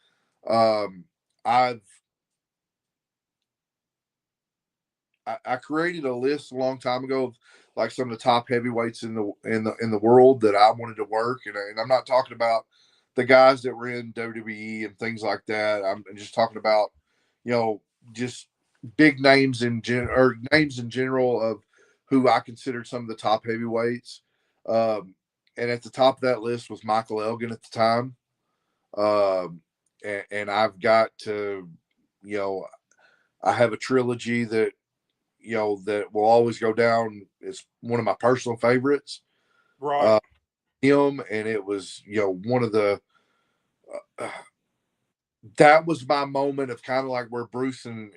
I created a list a long time ago of like some of the top heavyweights in the world that I wanted to work, and I'm not talking about the guys that were in WWE and things like that. I'm just talking about just big names names in general of who I considered some of the top heavyweights. And at the top of that list was Michael Elgin at the time. And I've got to, I have a trilogy that, that will always go down as one of my personal favorites. Right. Him, and it was, one of the, that was my moment of kind of like where Bruce and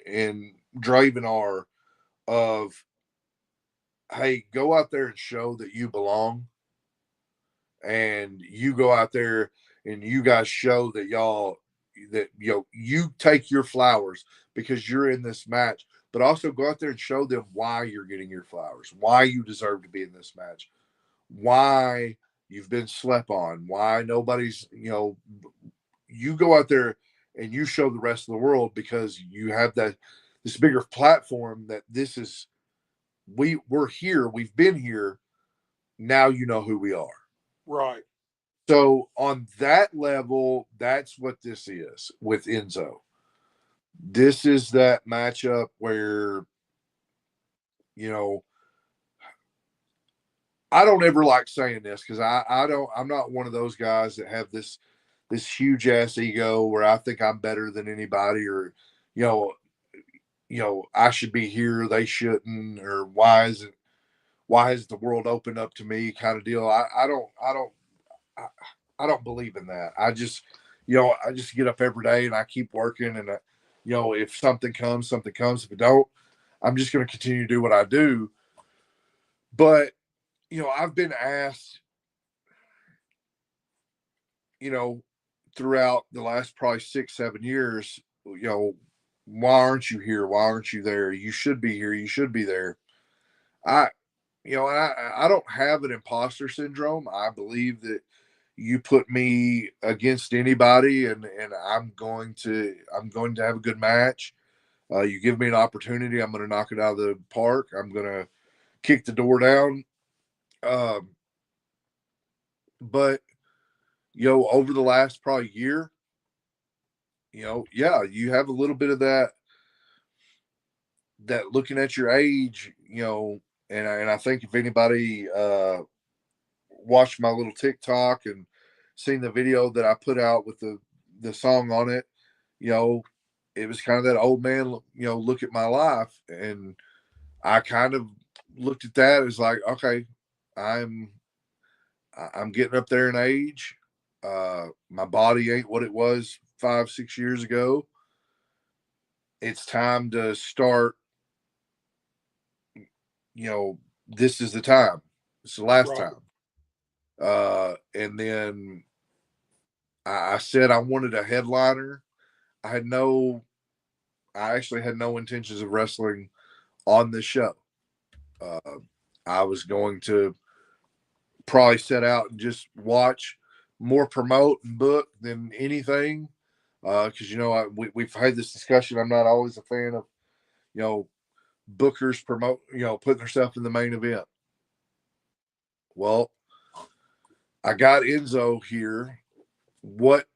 Draven are of, hey, go out there and show that you belong. And you go out there and you guys show that y'all that, you take your flowers because you're in this match, but also go out there and show them why you're getting your flowers, why you deserve to be in this match, why you've been slept on, why nobody's, you go out there and you show the rest of the world, because you have this bigger platform that this is, we're here, we've been here, now you know who we are. Right. So on that level, that's what this is with Enzo. This is that matchup where, I don't ever like saying this because I'm not one of those guys that have this huge ass ego where I think I'm better than anybody, or, I should be here, they shouldn't, or why has the world opened up to me kind of deal. I don't believe in that. I just get up every day and I keep working, and if something comes, something comes. If it don't, I'm just going to continue to do what I do. But I've been asked, throughout the last probably 6-7 years, why aren't you here? Why aren't you there? You should be here. You should be there. I don't have an imposter syndrome. I believe that you put me against anybody, and I'm going to have a good match. You give me an opportunity, I'm going to knock it out of the park. I'm going to kick the door down. But over the last probably year, you have a little bit of that looking at your age, and I think if anybody watched my little TikTok and seen the video that I put out with the song on it, it was kind of that old man, look at my life. And I kind of looked at that as like, okay, I'm getting up there in age. My body ain't what it was 5-6 years ago. It's time to start, this is the time. It's the last time. And then I said I wanted a headliner. I actually had no intentions of wrestling on this show. I was going to probably set out and just watch, more promote and book than anything. Because, we've had this discussion. I'm not always a fan of, bookers promote, putting themselves in the main event. Well, I got Enzo here. What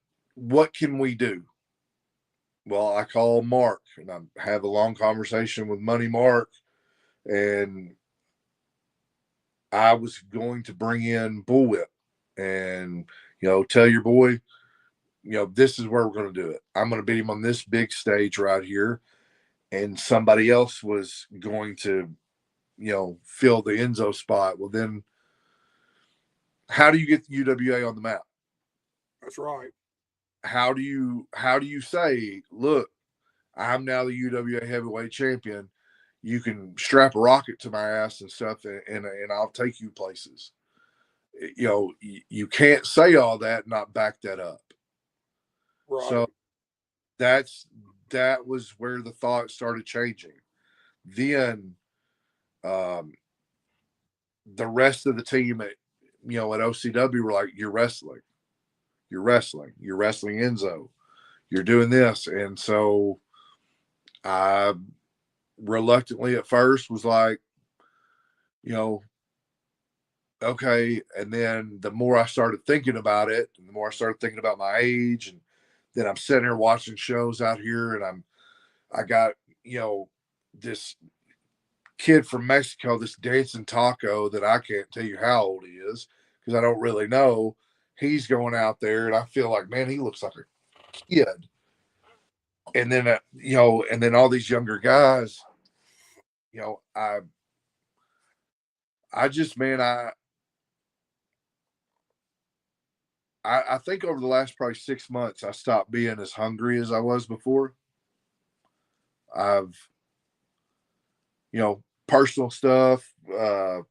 can we do? Well, I call Mark and I have a long conversation with Money Mark, and I was going to bring in Bullwhip and, tell your boy, this is where we're going to do it. I'm going to beat him on this big stage right here. And somebody else was going to, fill the Enzo spot. Well, then how do you get the UWA on the map? That's right. How do you say, look, I'm now the UWA heavyweight champion. You can strap a rocket to my ass and stuff, and I'll take you places. You can't say all that and not back that up. Right. So that was where the thought started changing. Then the rest of the team at OCW were like, you're wrestling Enzo, you're doing this. And so I reluctantly at first was like, okay. And then the more I started thinking about it, and the more I started thinking about my age, and then I'm sitting here watching shows out here, and I got, this kid from Mexico, this dancing taco that I can't tell you how old he is because I don't really know. He's going out there, and I feel like, man, he looks like a kid. And then, and then all these younger guys, I just, man, I think over the last probably 6 months, I stopped being as hungry as I was before. I've, personal stuff, then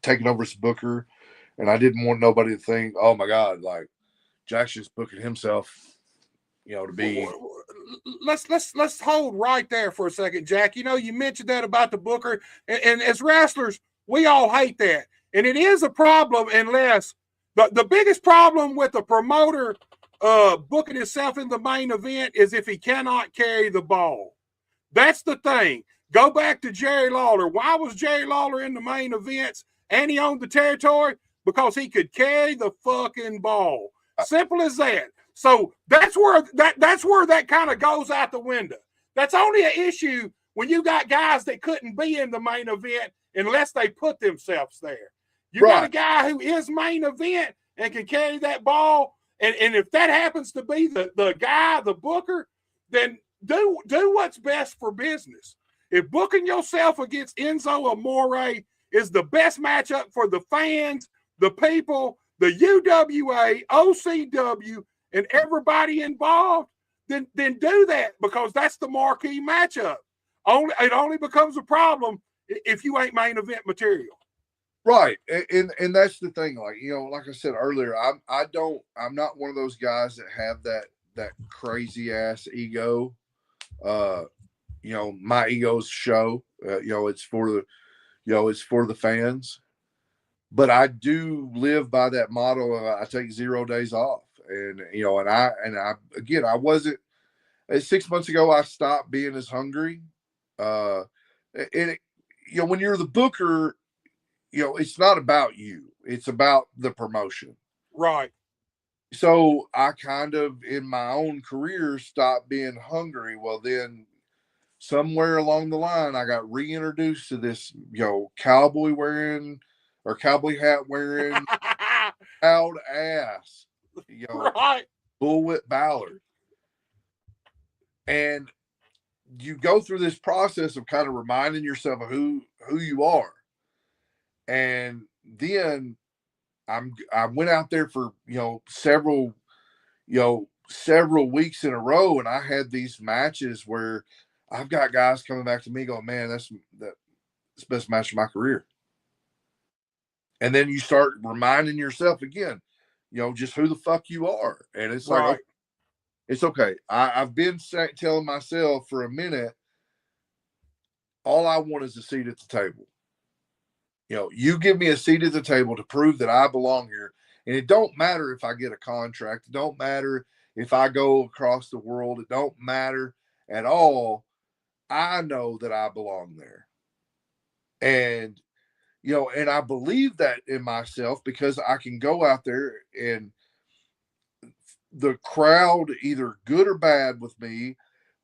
taking over as Booker. And I didn't want nobody to think, oh my God, like, Jack's just booking himself, to be. Let's hold right there for a second, Jack. You mentioned that about the booker, and as wrestlers, we all hate that, and it is a problem unless the biggest problem with the promoter booking himself in the main event is if he cannot carry the ball. That's the thing. Go back to Jerry Lawler. Why was Jerry Lawler in the main events and he owned the territory? Because he could carry the fucking ball. Simple as that. So that's where that kind of goes out the window. That's only an issue when you got guys that couldn't be in the main event unless they put themselves there. You got a guy who is main event and can carry that ball, and if that happens to be the guy, the booker, then do what's best for business. If booking yourself against Enzo Amore is the best matchup for the fans, the people, the UWA, OCW, and everybody involved, then do that, because that's the marquee matchup. It only becomes a problem if you ain't main event material. Right. And that's the thing. Like I said earlier, I'm not one of those guys that have that crazy ass ego. My ego's show. It's for the fans. But I do live by that motto of I take 0 days off. And I wasn't 6 months ago, I stopped being as hungry. When you're the booker, it's not about you. It's about the promotion. Right. So I kind of, in my own career, stopped being hungry. Well, then somewhere along the line, I got reintroduced to this, cowboy hat wearing, loud ass, right. bullwhip Ballard. And you go through this process of kind of reminding yourself of who you are. And then I went out there for, several weeks in a row, and I had these matches where I've got guys coming back to me going, man, that's the best match of my career. And then you start reminding yourself again, just who the fuck you are. And it's like, right. It's okay. I've been telling myself for a minute, all I want is a seat at the table. You give me a seat at the table to prove that I belong here. And it don't matter if I get a contract. It don't matter if I go across the world. It don't matter at all. I know that I belong there. And, and I believe that in myself because I can go out there and the crowd, either good or bad with me,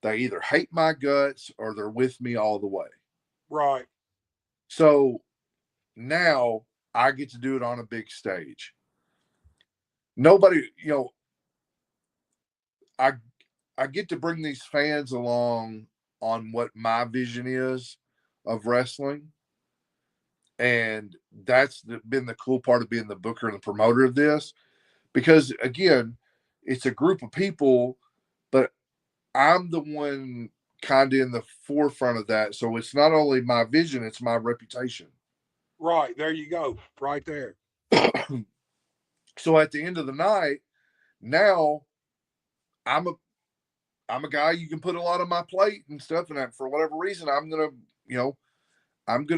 they either hate my guts or they're with me all the way. Right. So now I get to do it on a big stage. Nobody, I get to bring these fans along on what my vision is of wrestling. And that's been the cool part of being the booker and the promoter of this. Because, again, it's a group of people, but I'm the one kind of in the forefront of that. So it's not only my vision, it's my reputation. Right. There you go. Right there. So at the end of the night, now I'm a guy you can put a lot on my plate and stuff. And for whatever reason, I'm going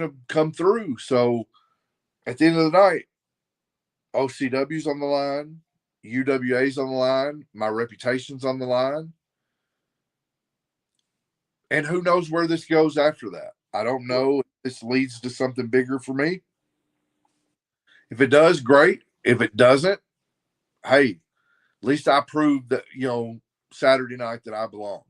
to come through. So at the end of the night, OCW's on the line, UWA's on the line, my reputation's on the line. And who knows where this goes after that? I don't know if this leads to something bigger for me. If it does, great. If it doesn't, hey, at least I proved that, Saturday night that I belong.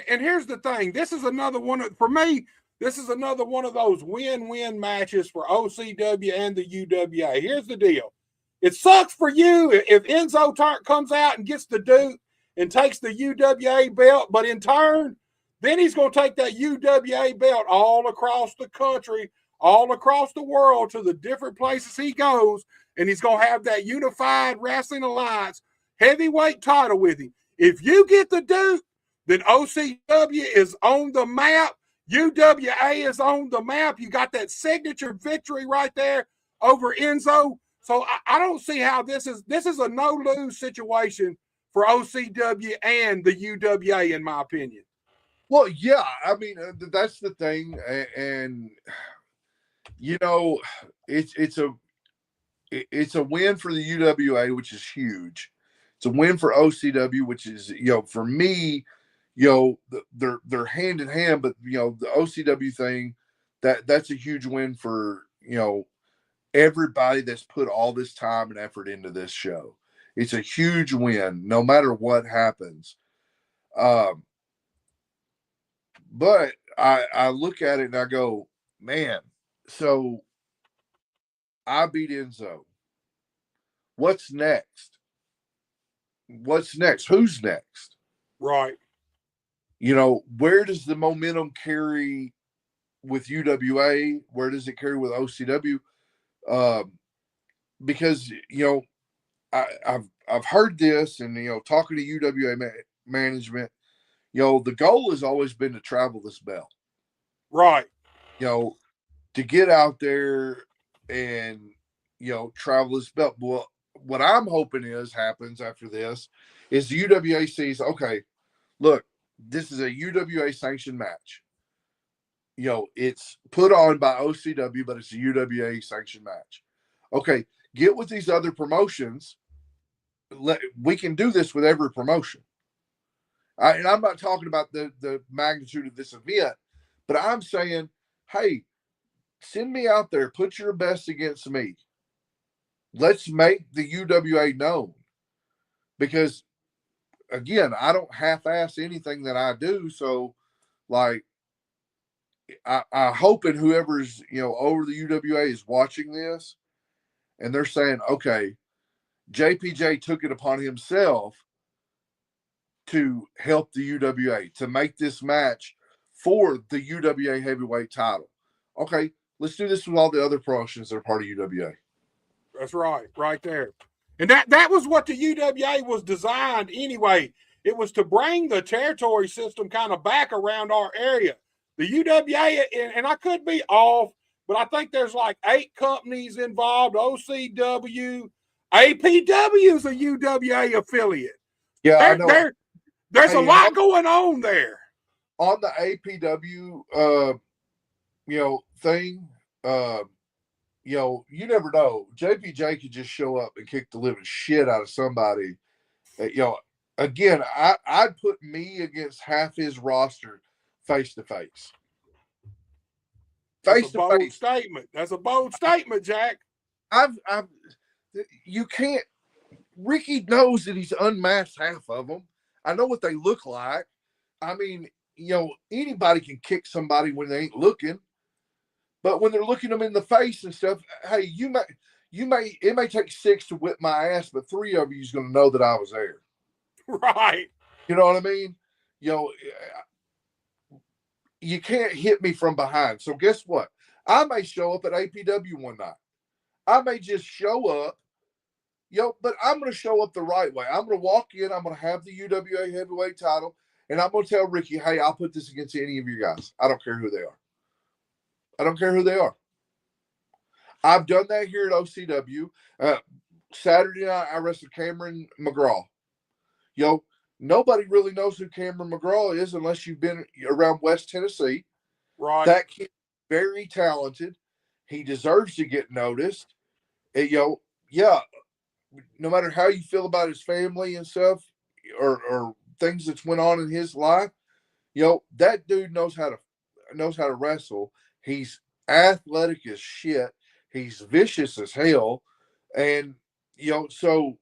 And here's the thing. This is another one for me. This is another one of those win-win matches for OCW and the UWA. Here's the deal. It sucks for you if Enzo comes out and gets the Duke and takes the UWA belt, but in turn, then he's going to take that UWA belt all across the country, all across the world to the different places he goes, and he's going to have that unified wrestling alliance heavyweight title with him. If you get the Duke, then OCW is on the map. UWA is on the map. You got that signature victory right there over Enzo. So I don't see how this is a no-lose situation for OCW and the UWA, in my opinion. Well, yeah, I mean, that's the thing, and you know, it's a win for the UWA, which is huge. It's a win for OCW, which is, for me, they're hand in hand, but the OCW thing, that's a huge win for everybody that's put all this time and effort into this show. It's a huge win, no matter what happens. But I look at it and I go, man, so I beat Enzo. What's next? What's next? Who's next? Right. Where does the momentum carry with UWA? Where does it carry with OCW? Because I've heard this, and talking to UWA management, the goal has always been to travel this belt. Right. To get out there and travel this belt. Well, what I'm hoping happens after this is the UWA sees, okay, look, this is a UWA sanctioned match. It's put on by OCW, but it's a UWA sanctioned match. Okay, get with these other promotions. We can do this with every promotion. And I'm not talking about the magnitude of this event, but I'm saying, hey, send me out there. Put your best against me. Let's make the UWA known. Because, again, I don't half-ass anything that I do. So, I hope that whoever's, over the UWA is watching this, and they're saying, okay, JPJ took it upon himself to help the UWA, to make this match for the UWA heavyweight title. Okay, let's do this with all the other promotions that are part of UWA. That's right, right there. And that was what the UWA was designed anyway. It was to bring the territory system kind of back around our area. The UWA, and I could be off, but I think there's like 8 companies involved. OCW, APW is a UWA affiliate. Yeah, I know. There's a lot going on there. On the APW, thing, you never know. JPJ could just show up and kick the living shit out of somebody. Again, I'd put me against half his roster face to face. That's a bold statement. That's a bold statement, Jack. You can't. Ricky knows that he's unmasked half of them. I know what they look like. I mean, anybody can kick somebody when they ain't looking, but when they're looking them in the face and stuff, hey, it may take 6 to whip my ass, but 3 of you is going to know that I was there. Right. You know what I mean? You can't hit me from behind. So guess what? I may show up at APW one night. I may just show up, but I'm going to show up the right way. I'm going to walk in. I'm going to have the UWA heavyweight title, and I'm going to tell Ricky, hey, I'll put this against any of you guys. I don't care who they are. I don't care who they are. I've done that here at OCW. Saturday night, I wrestled Cameron McGraw. Nobody really knows who Cameron McGraw is unless you've been around West Tennessee. Right. That kid, very talented. He deserves to get noticed. And, yeah, no matter how you feel about his family and stuff, or things that's went on in his life, that dude knows how to wrestle. He's athletic as shit. He's vicious as hell. And, so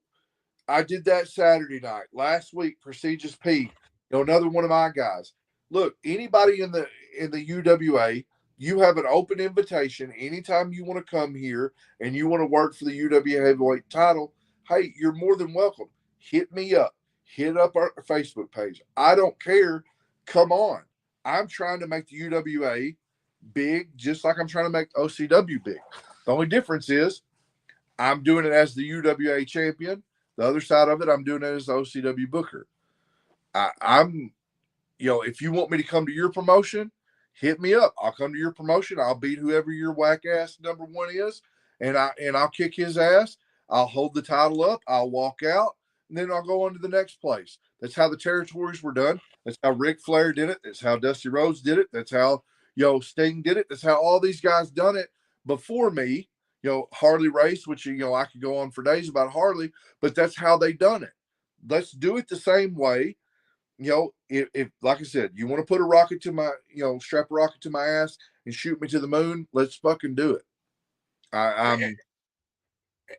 I did that Saturday night. Last week, Prestigious Pete, another one of my guys. Look, anybody in the UWA, you have an open invitation anytime you want to come here and you want to work for the UWA heavyweight title. Hey, you're more than welcome. Hit me up. Hit up our Facebook page. I don't care. Come on. I'm trying to make the UWA big, just like I'm trying to make OCW big. The only difference is I'm doing it as the UWA champion. The other side of it, I'm doing it as the OCW booker. I'm, if you want me to come to your promotion, hit me up. I'll come to your promotion. I'll beat whoever your whack ass number 1 is, and I'll kick his ass. I'll hold the title up. I'll walk out, and then I'll go on to the next place. That's how the territories were done. That's how Ric Flair did it. That's how Dusty Rhodes did it. That's how Sting did it. That's how all these guys done it before me. Harley Race, which I could go on for days about Harley, but that's how they done it. Let's do it the same way. If like I said, you want to put a rocket to my, strap a rocket to my ass and shoot me to the moon, let's fucking do it. I'm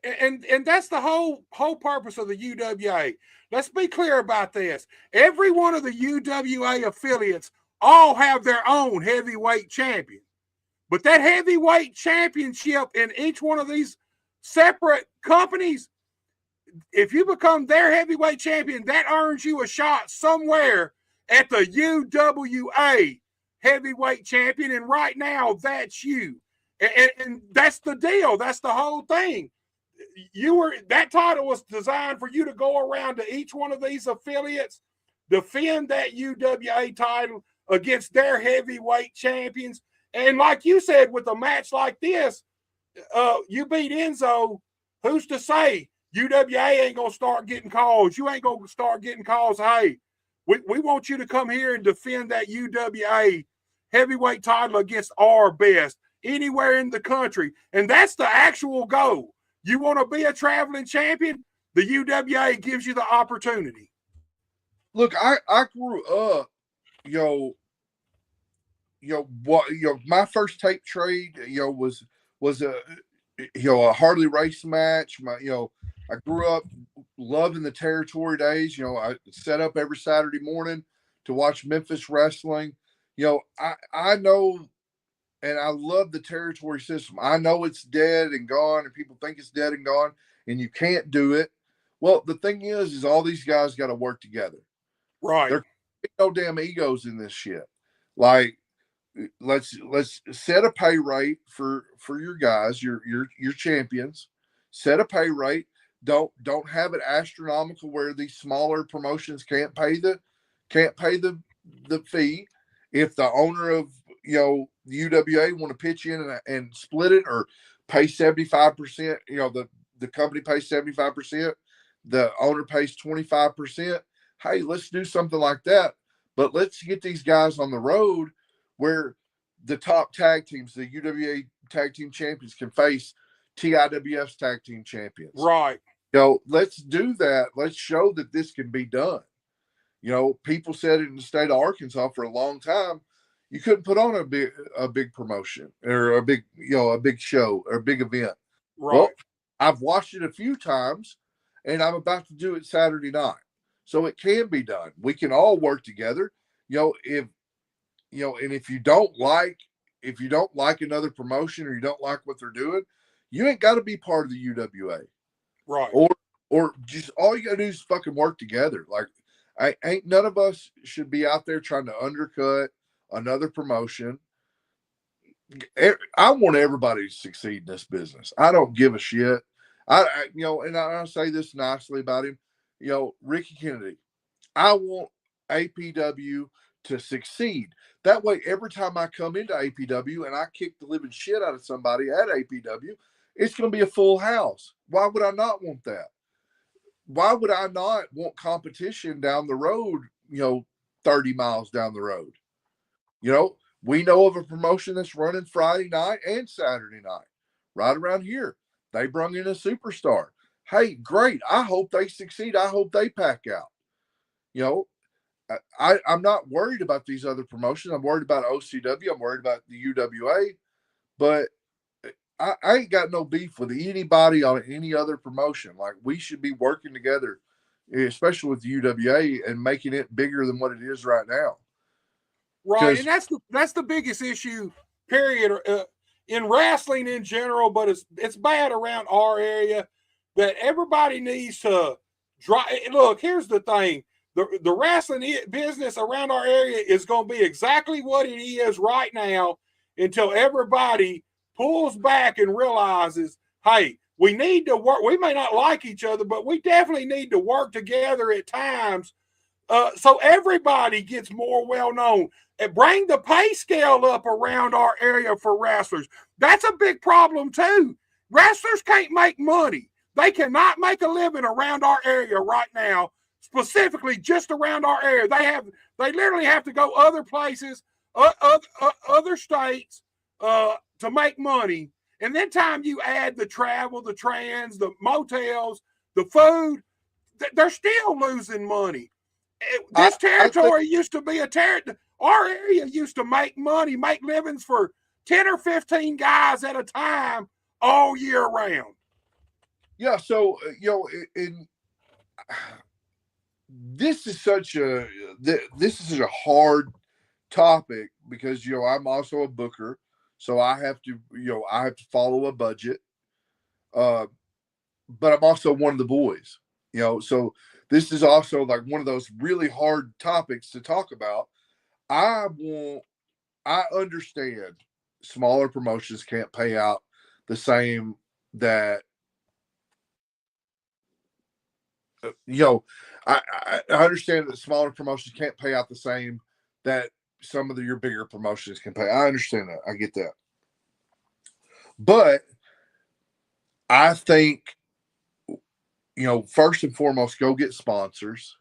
and that's the whole purpose of the UWA. Let's be clear about this. Every one of the UWA affiliates all have their own heavyweight champion. But that heavyweight championship in each one of these separate companies, if you become their heavyweight champion, that earns you a shot somewhere at the UWA heavyweight champion. And right now, that's you. And that's the deal. That's the whole thing. That title was designed for you to go around to each one of these affiliates, defend that UWA title against their heavyweight champions. And like you said, with a match like this, you beat Enzo, who's to say UWA ain't going to start getting calls? You ain't going to start getting calls. Hey, we want you to come here and defend that UWA heavyweight title against our best anywhere in the country. And that's the actual goal. You want to be a traveling champion? The UWA gives you the opportunity. Look, I grew up, my first tape trade, was a Harley Race match. I grew up loving the territory days. I set up every Saturday morning to watch Memphis wrestling. I know, and I love the territory system. I know it's dead and gone, and people think it's dead and gone, and you can't do it. Well, the thing is all these guys got to work together. Right. There's no damn egos in this shit. Like, let's set a pay rate for your guys, your champions. Set a pay rate. Don't have it astronomical where these smaller promotions can't pay the fee. If the owner of the UWA want to pitch in and split it or pay 75%, the company pays 75%, the owner pays 25%. Hey, let's do something like that. But let's get these guys on the road where the top tag teams, the UWA tag team champions, can face TIWF's tag team champions. Right. Let's do that. Let's show that this can be done. People said it in the state of Arkansas for a long time. You couldn't put on a big promotion or a big show or a big event. Right. Well, I've watched it a few times, and I'm about to do it Saturday night. So it can be done. We can all work together. And if you don't like another promotion or you don't like what they're doing, you ain't got to be part of the UWA. Right. Or just all you got to do is fucking work together. Like, none of us should be out there trying to undercut another promotion. I want everybody to succeed in this business. I don't give a shit. And I say this nicely about him. Ricky Kennedy, I want APW to succeed. That way, every time I come into APW and I kick the living shit out of somebody at APW, it's going to be a full house. Why would I not want that? Why would I not want competition down the road, 30 miles down the road? We know of a promotion that's running Friday night and Saturday night right around here. They brung in a superstar. Hey, great. I hope they succeed. I hope they pack out. I'm not worried about these other promotions. I'm worried about OCW. I'm worried about the UWA. But I ain't got no beef with anybody on any other promotion. Like, we should be working together, especially with the UWA, and making it bigger than what it is right now. Right, and that's the biggest issue, period, in wrestling in general, but it's bad around our area that everybody needs to drive. Look, here's the thing. The wrestling business around our area is going to be exactly what it is right now until everybody pulls back and realizes, hey, we need to work. We may not like each other, but we definitely need to work together at times so everybody gets more well-known. And bring the pay scale up around our area for wrestlers. That's a big problem too. Wrestlers can't make money. They cannot make a living around our area right now, specifically just around our area. They literally have to go other places, other states to make money. And then time you add the travel, the trans, the motels, the food, they're still losing money. This territory used to be our area used to make money, make livings for 10 or 15 guys at a time all year round. Yeah, so this is such a hard topic because I'm also a booker, so I have to follow a budget. But I'm also one of the boys, so this is also like one of those really hard topics to talk about. I understand smaller promotions can't pay out the same that I understand that smaller promotions can't pay out the same that some of your bigger promotions can pay. I understand that. I get that. But I think, first and foremost, go get sponsors.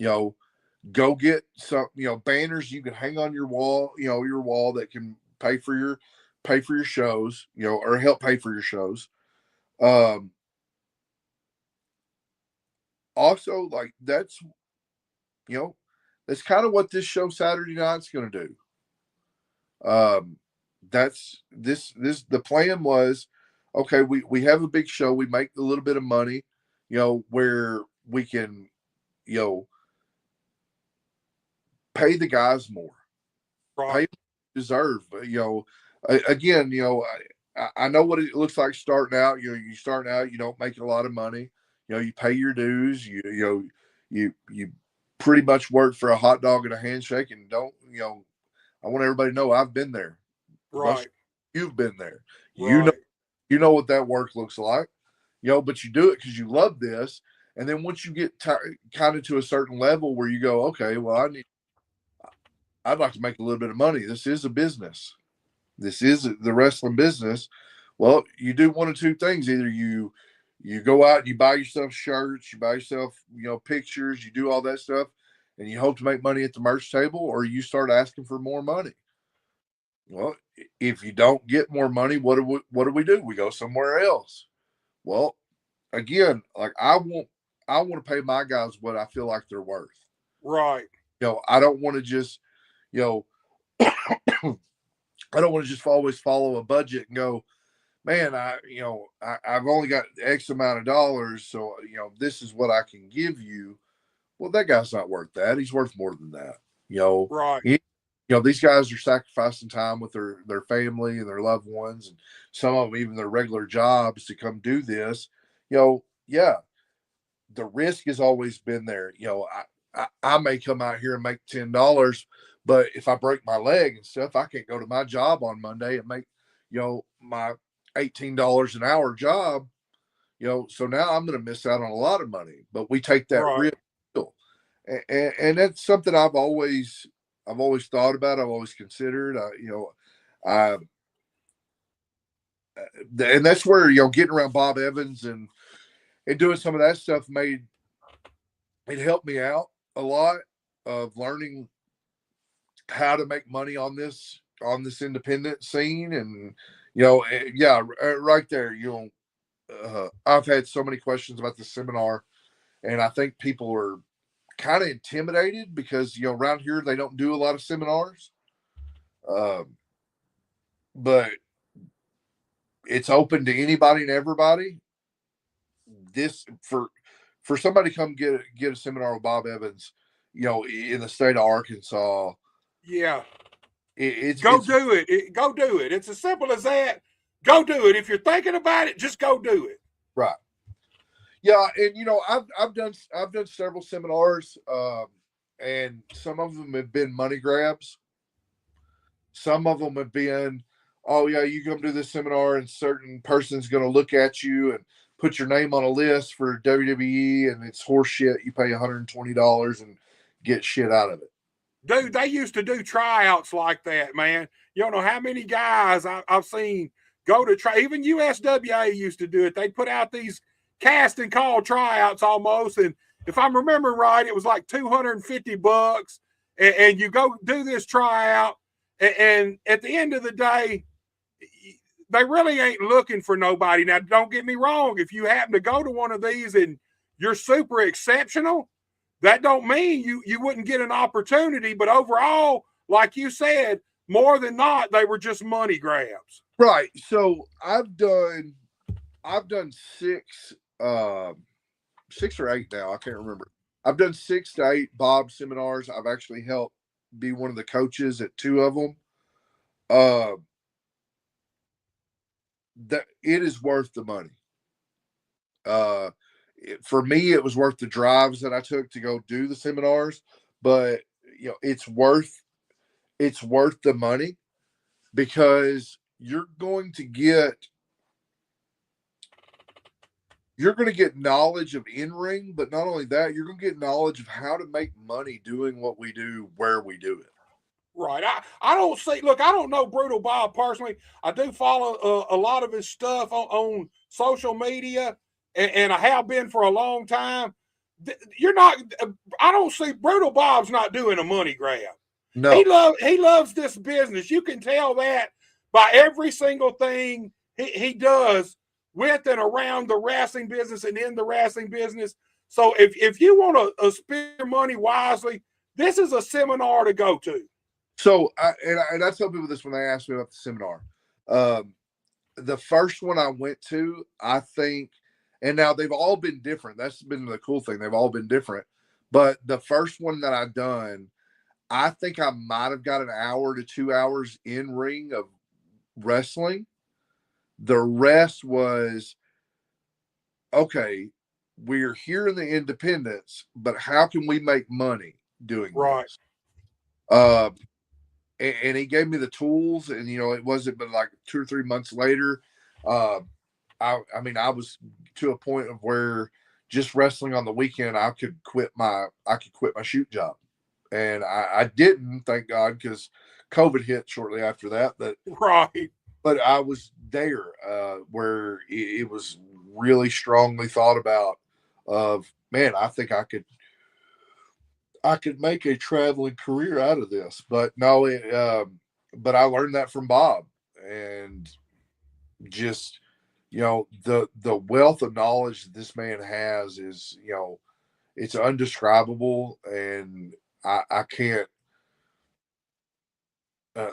Go get some, banners you can hang on your wall, your wall that can pay for your shows, or help pay for your shows. Also, like that's kind of what this show Saturday night's going to do. That's the plan was, okay, we have a big show, we make a little bit of money, where we can, pay the guys more, right. Pay them deserve. Again, I know what it looks like starting out. You starting out, you don't make a lot of money. You pay your dues. You pretty much work for a hot dog and a handshake, and don't. I want everybody to know I've been there. Right. You've been there. Right. You know what that work looks like. But you do it because you love this. And then once you get kind of to a certain level where you go, okay, well, I'd like to make a little bit of money. This is a business. This is the wrestling business. Well, you do one of two things. Either you go out and you buy yourself shirts, you buy yourself, pictures, you do all that stuff, and you hope to make money at the merch table, or you start asking for more money. Well, if you don't get more money, what do we do? We go somewhere else. Well, again, like I want to pay my guys what I feel like they're worth. Right. I don't want to just, I don't want to just always follow a budget and go, man, I've only got X amount of dollars, so this is what I can give you. Well, that guy's not worth that. He's worth more than that. Right. These guys are sacrificing time with their family and their loved ones, and some of them even their regular jobs to come do this. Yeah, the risk has always been there. I may come out here and make $10, but if I break my leg and stuff, I can't go to my job on Monday and make, my $18 an hour job, so now I'm going to miss out on a lot of money, but we take that risk. And that's something I've always thought about. I've always considered, and that's where, getting around Bob Evans and doing some of that stuff it helped me out a lot of learning how to make money on this independent scene. And, right there, I've had so many questions about the seminar, and I think people are kind of intimidated because, around here, they don't do a lot of seminars. But it's open to anybody and everybody. This for somebody to come get a seminar with Bob Evans, in the state of Arkansas. Yeah. Go do it. Go do it. It's as simple as that. Go do it. If you're thinking about it, just go do it. Right. Yeah, and I've done several seminars, and some of them have been money grabs. Some of them have been, oh yeah, you come to this seminar and certain person's going to look at you and put your name on a list for WWE, and it's horse shit. You pay $120 and get shit out of it. Dude, they used to do tryouts like that, man. You don't know how many guys I've seen go to try. Even USWA used to do it. They put out these cast and call tryouts almost, and if I'm remembering right, it was like $250, and you go do this tryout, and at the end of the day, they really ain't looking for nobody. Now, don't get me wrong. If you happen to go to one of these and you're super exceptional, that don't mean you wouldn't get an opportunity. But overall, like you said, more than not, they were just money grabs. Right. So I've done 6 or 8 now. I can't remember. I've done 6 to 8 Bob seminars. I've actually helped be one of the coaches at 2 of them. That it is worth the money. For me, it was worth the drives that I took to go do the seminars, but it's worth the money, because you're going to get knowledge of in-ring, but not only that, you're going to get knowledge of how to make money doing what we do, where we do it. Right. I don't see, look, I don't know Brutal Bob personally. I do follow a lot of his stuff on social media, and I have been for a long time. I don't see Brutal Bob's not doing a money grab. No. He loves this business. You can tell that by every single thing he does with and around the wrestling business and in the wrestling business. So if you want to spend your money wisely, this is a seminar to go to. So, I tell people this when they ask me about the seminar. The first one I went to, I think, and now they've all been different. That's been the cool thing. They've all been different. But the first one that I've done, I think I might have got an hour to 2 hours in ring of wrestling. The rest was, okay, we're here in the independents, but how can we make money doing this? And he gave me the tools, and it wasn't but like 2 or 3 months later. I was to a point of where just wrestling on the weekend, I could quit my shoot job, and I didn't, thank God, because COVID hit shortly after that. But I was there where it was really strongly thought about. Of, man, I think I could make a traveling career out of this. But no, but I learned that from Bob, and just, the wealth of knowledge that this man has is, it's undescribable. And I can't,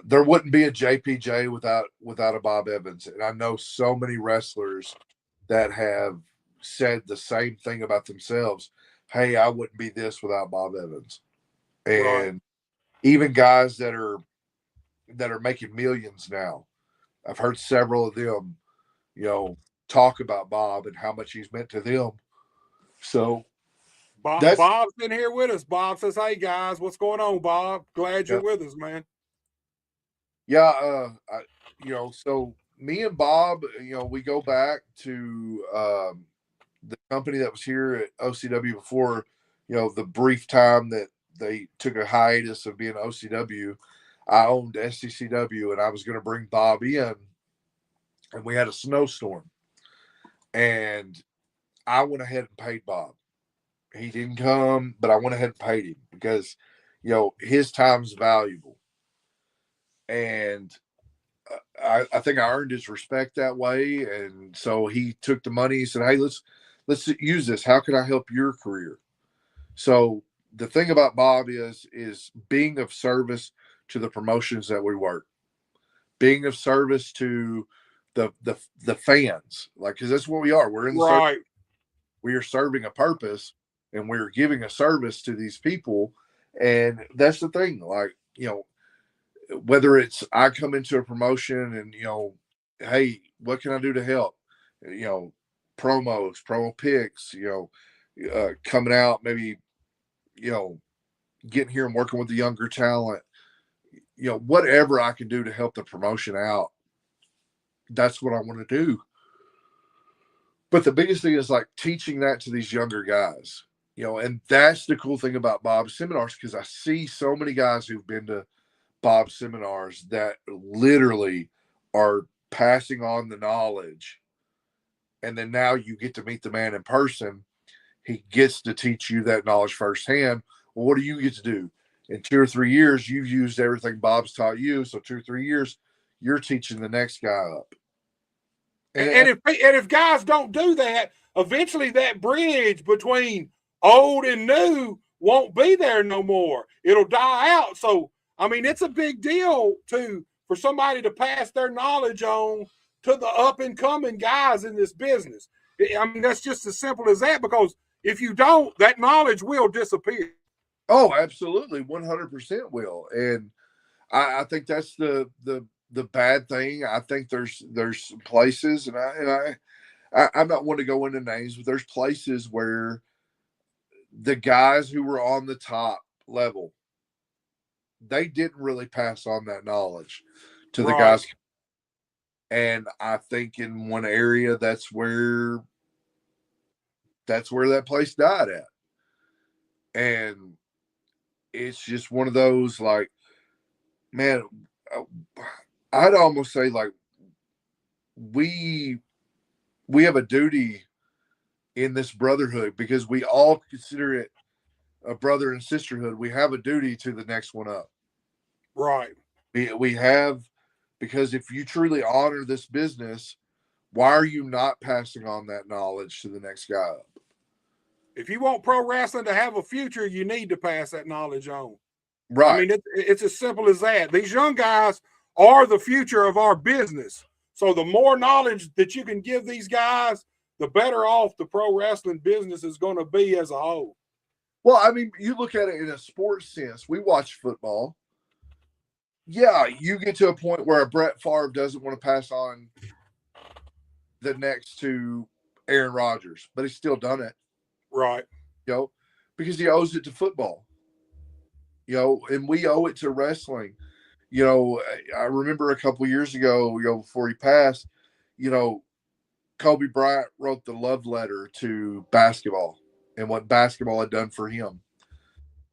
there wouldn't be a JPJ without a Bob Evans. And I know so many wrestlers that have said the same thing about themselves. Hey, I wouldn't be this without Bob Evans. And even guys that are making millions now, I've heard several of them, talk about Bob and how much he's meant to them. So Bob's been here with us. Bob says, "Hey guys, what's going on, Bob? Glad you're with us, man." Yeah, so me and Bob, we go back to the company that was here at OCW before, the brief time that they took a hiatus of being OCW. I owned SCCW, and I was going to bring Bob in, and we had a snowstorm, and I went ahead and paid Bob. He didn't come, but I went ahead and paid him because, his time's valuable. And I think I earned his respect that way. And so he took the money. He said, "Hey, let's use this. How can I help your career?" So the thing about Bob is being of service to the promotions that we work, being of service to the fans, because that's what we are. We're in the service. We are serving a purpose, and we're giving a service to these people. And that's the thing, whether it's I come into a promotion and, hey, what can I do to help? Promos, promo picks, coming out, maybe, getting here and working with the younger talent, whatever I can do to help the promotion out, that's what I want to do. But the biggest thing is teaching that to these younger guys, and that's the cool thing about Bob's seminars, because I see so many guys who've been to Bob's seminars that literally are passing on the knowledge. And then now you get to meet the man in person. He gets to teach you that knowledge firsthand. Well, what do you get to do? In 2 or 3 years, you've used everything Bob's taught you. So 2 or 3 years, you're teaching the next guy up. And if guys don't do that, eventually that bridge between old and new won't be there no more. It'll die out. So, I mean, it's a big deal for somebody to pass their knowledge on to the up and coming guys in this business. I mean, that's just as simple as that, because if you don't, that knowledge will disappear. Oh, absolutely. 100% will. And I think that's the bad thing. I think there's places, and I'm not one to go into names, but there's places where the guys who were on the top level, they didn't really pass on that knowledge to the guys. And I think in one area, that's where that place died at. And it's just one of those, like, man, I'd almost say, like, we have a duty in this brotherhood, because we all consider it a brother and sisterhood. We have a duty to the next one up. Right. We have, because if you truly honor this business, why are you not passing on that knowledge to the next guy up? If you want pro wrestling to have a future, you need to pass that knowledge on. Right. I mean, it's as simple as that. These young guys are the future of our business. So the more knowledge that you can give these guys, the better off the pro wrestling business is going to be as a whole. Well, I mean, you look at it in a sports sense. We watch football. Yeah, you get to a point where a Brett Favre doesn't want to pass on the next to Aaron Rodgers, but he's still done it. Right. Because he owes it to football. And we owe it to wrestling. I remember a couple of years ago, before he passed, Kobe Bryant wrote the love letter to basketball and what basketball had done for him.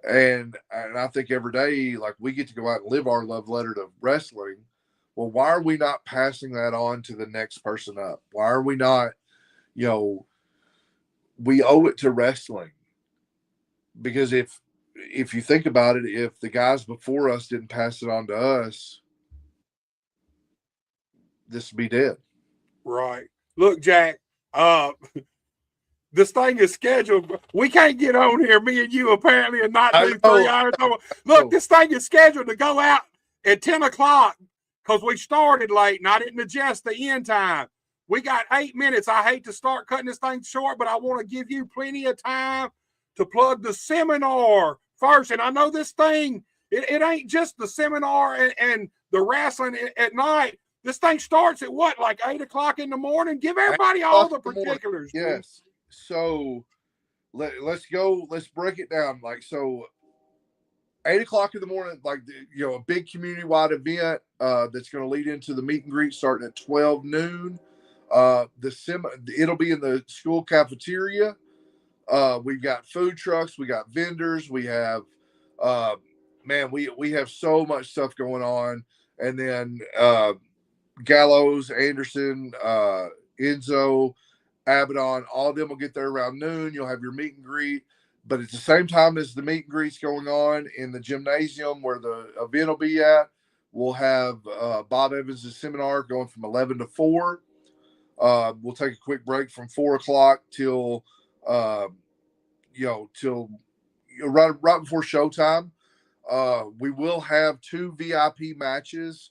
And I think every day, like, we get to go out and live our love letter to wrestling. Well, why are we not passing that on to the next person up? Why are we not, we owe it to wrestling. Because if you think about it, if the guys before us didn't pass it on to us, this would be dead. Right. Look, Jack, this thing is scheduled. We can't get on here, me and you, apparently, and not do 3 hours. Look, this thing is scheduled to go out at 10 o'clock because we started late and I didn't adjust the end time. We got 8 minutes. I hate to start cutting this thing short, but I want to give you plenty of time to plug the seminar first. And I know this thing, it ain't just the seminar and the wrestling at night. This thing starts at what, like 8 o'clock in the morning? Give everybody all the particulars. Yes. So let's go. Let's break it down. Like, so 8 o'clock in the morning, like, a big community-wide event that's going to lead into the meet and greet starting at 12 noon. It'll be in the school cafeteria. We've got food trucks, we got vendors, we have we have so much stuff going on. And then Gallows, Anderson, Enzo, Abaddon, all of them will get there around noon. You'll have your meet and greet, but at the same time as the meet and greet's going on in the gymnasium where the event will be at, we'll have Bob Evans' seminar going from 11 to 4. We'll take a quick break from 4 o'clock till right before showtime. We will have 2 VIP matches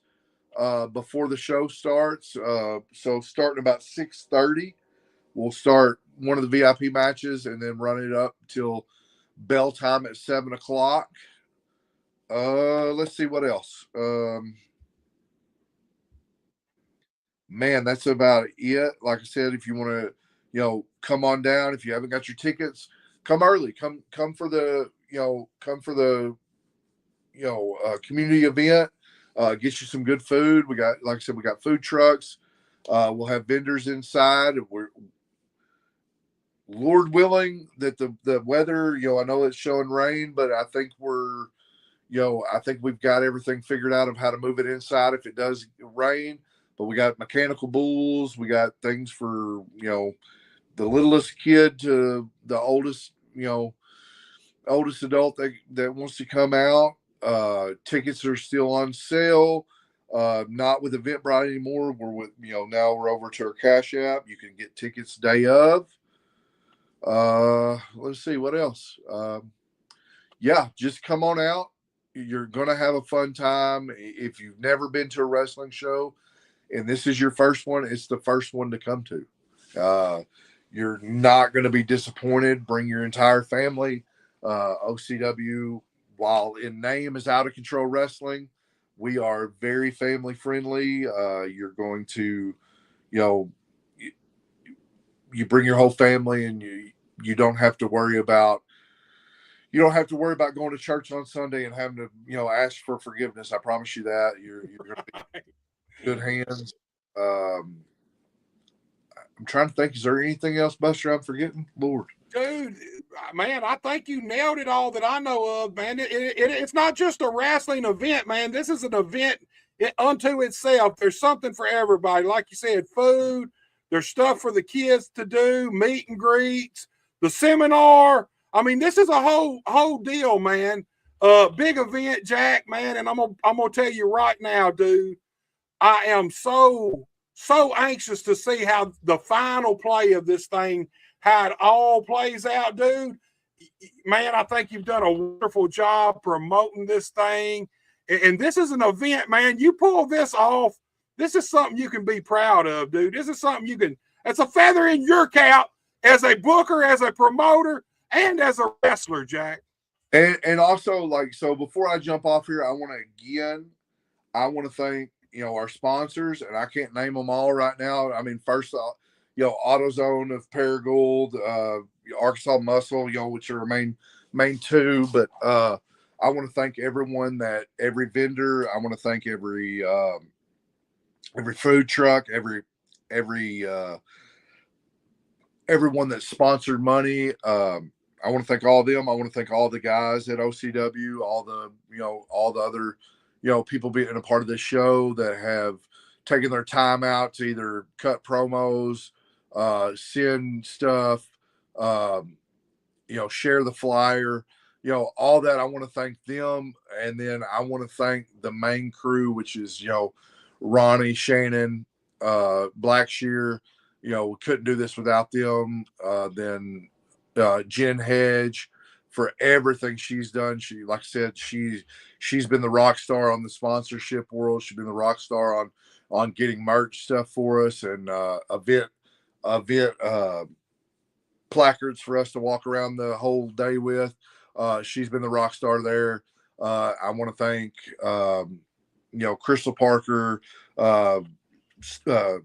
before the show starts. So starting about 6:30, we'll start one of the VIP matches and then run it up till bell time at 7 o'clock. Let's see what else. Man, that's about it. Like I said, if you want to, come on down. If you haven't got your tickets, come early. Come for the, community event. Get you some good food. We got, like I said, we got food trucks. We'll have vendors inside. We're, Lord willing, that the weather, I know it's showing rain, but I think I think we've got everything figured out of how to move it inside if it does rain. but we got mechanical bulls. We got things for, the littlest kid to the oldest, oldest adult that wants to come out. Tickets are still on sale. Not with Eventbrite anymore. We're with, now we're over to our Cash App. You can get tickets day of. Let's see what else. Yeah, just come on out. You're going to have a fun time. If you've never been to a wrestling show and this is your first one, it's the first one to come to. You're not going to be disappointed. Bring your entire family. OCW, while in name is Out of Control Wrestling, we are very family friendly. You're going to, you bring your whole family, and you don't have to worry about going to church on Sunday and having to, ask for forgiveness. I promise you that. You're going to be in good hands. I'm trying to think. Is there anything else, Buster, I'm forgetting? Lord. Dude, man, I think you nailed it all that I know of, man. It's not just a wrestling event, man. This is an event unto itself. There's something for everybody. Like you said, food. There's stuff for the kids to do, meet and greets, the seminar. I mean, this is a whole deal, man. Big event, Jack, man. And I'm gonna tell you right now, dude, I am so anxious to see how the final play of this thing, how it all plays out, dude. Man, I think you've done a wonderful job promoting this thing. And this is an event, man. You pull this off. This is something you can be proud of, dude. This is something it's a feather in your cap as a booker, as a promoter, and as a wrestler, Jack. And also, so before I jump off here, I want to thank, our sponsors, and I can't name them all right now. I mean, first, AutoZone of Paragould, Arkansas Muscle, which are main two, but I want to thank everyone every vendor. I want to thank every food truck, everyone that sponsored money. I want to thank all of them. I want to thank all the guys at OCW, all the other, people being a part of this show that have taken their time out to either cut promos, send stuff, share the flyer, all that. I want to thank them. And then I want to thank the main crew, which is, Ronnie, Shannon, Blackshear. We couldn't do this without them. Then Jen Hedge, for everything she's done. She, like I said, she's been the rock star on the sponsorship world. She's been the rock star on getting merch stuff for us, and event placards for us to walk around the whole day with. She's been the rock star there. I want to thank Crystal Parker,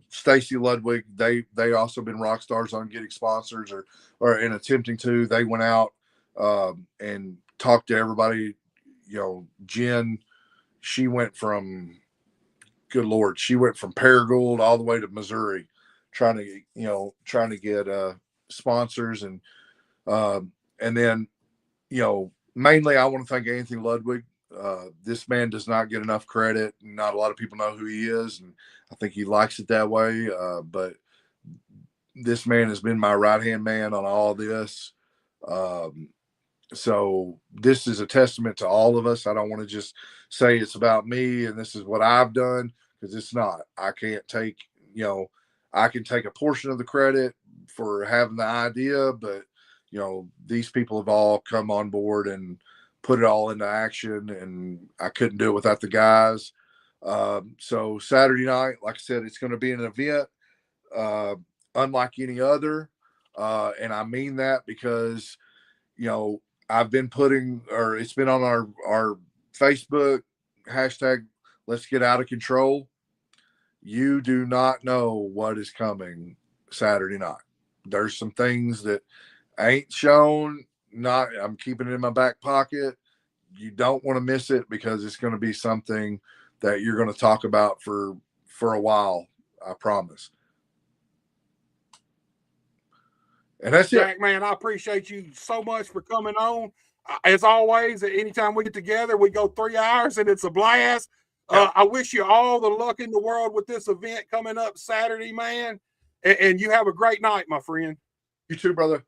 Stacy Ludwig. They also been rock stars on getting sponsors or in attempting to. They went out and talked to everybody. Jen, she went from, good Lord, she went from Paragould all the way to Missouri trying to get sponsors, and then mainly I want to thank Anthony Ludwig. This man does not get enough credit. Not a lot of people know who he is, and I think he likes it that way. But this man has been my right-hand man on all this. So this is a testament to all of us. I don't want to just say it's about me and this is what I've done, because it's not. I can't take, I can take a portion of the credit for having the idea, but, these people have all come on board and put it all into action, and I couldn't do it without the guys. So Saturday night, like I said, it's going to be an event unlike any other. And I mean that because, I've been it's been on our Facebook hashtag, Let's Get Out of Control. You do not know what is coming Saturday night. There's some things that ain't shown. I'm keeping it in my back pocket. You don't want to miss it, because it's going to be something that you're going to talk about for a while. I promise. And that's Jack, it. man, I appreciate you so much for coming on. As always, anytime we get together, we go 3 hours and it's a blast. I wish you all the luck in the world with this event coming up Saturday, man. And you have a great night, my friend. You too, brother.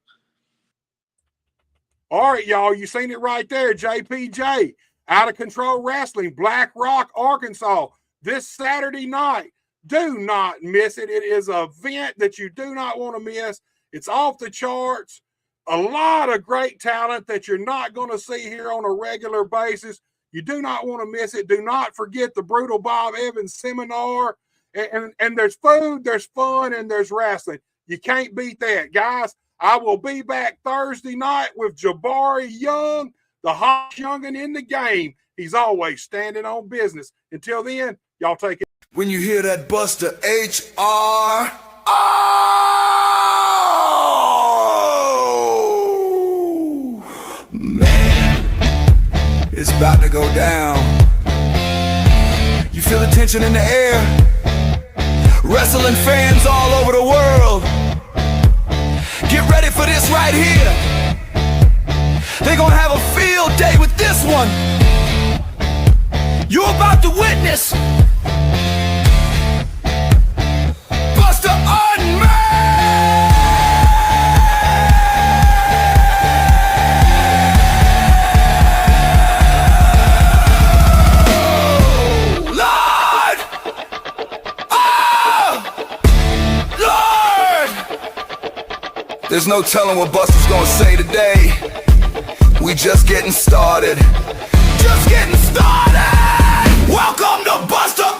All right, y'all, you seen it right there. JPJ, Out of Control Wrestling, Black Rock, Arkansas, this Saturday night. Do not miss it. It is an event that you do not want to miss. It's off the charts. A lot of great talent that you're not going to see here on a regular basis. You do not want to miss it. Do not forget the Brutal Bob Evans seminar. And there's food, there's fun, and there's wrestling. You can't beat that. Guys, I will be back Thursday night with Jabari Young, the hot youngin' in the game. He's always standing on business. Until then, y'all take it. When you hear that Buster H.R. Oh, man, it's about to go down. You feel the tension in the air. Wrestling fans all over the world, get ready for this right here. They're gonna have a field day with this one. You're about to witness Buster Unmasked. There's no telling what Buster's gonna say today. We just getting started. Just getting started. Welcome to Buster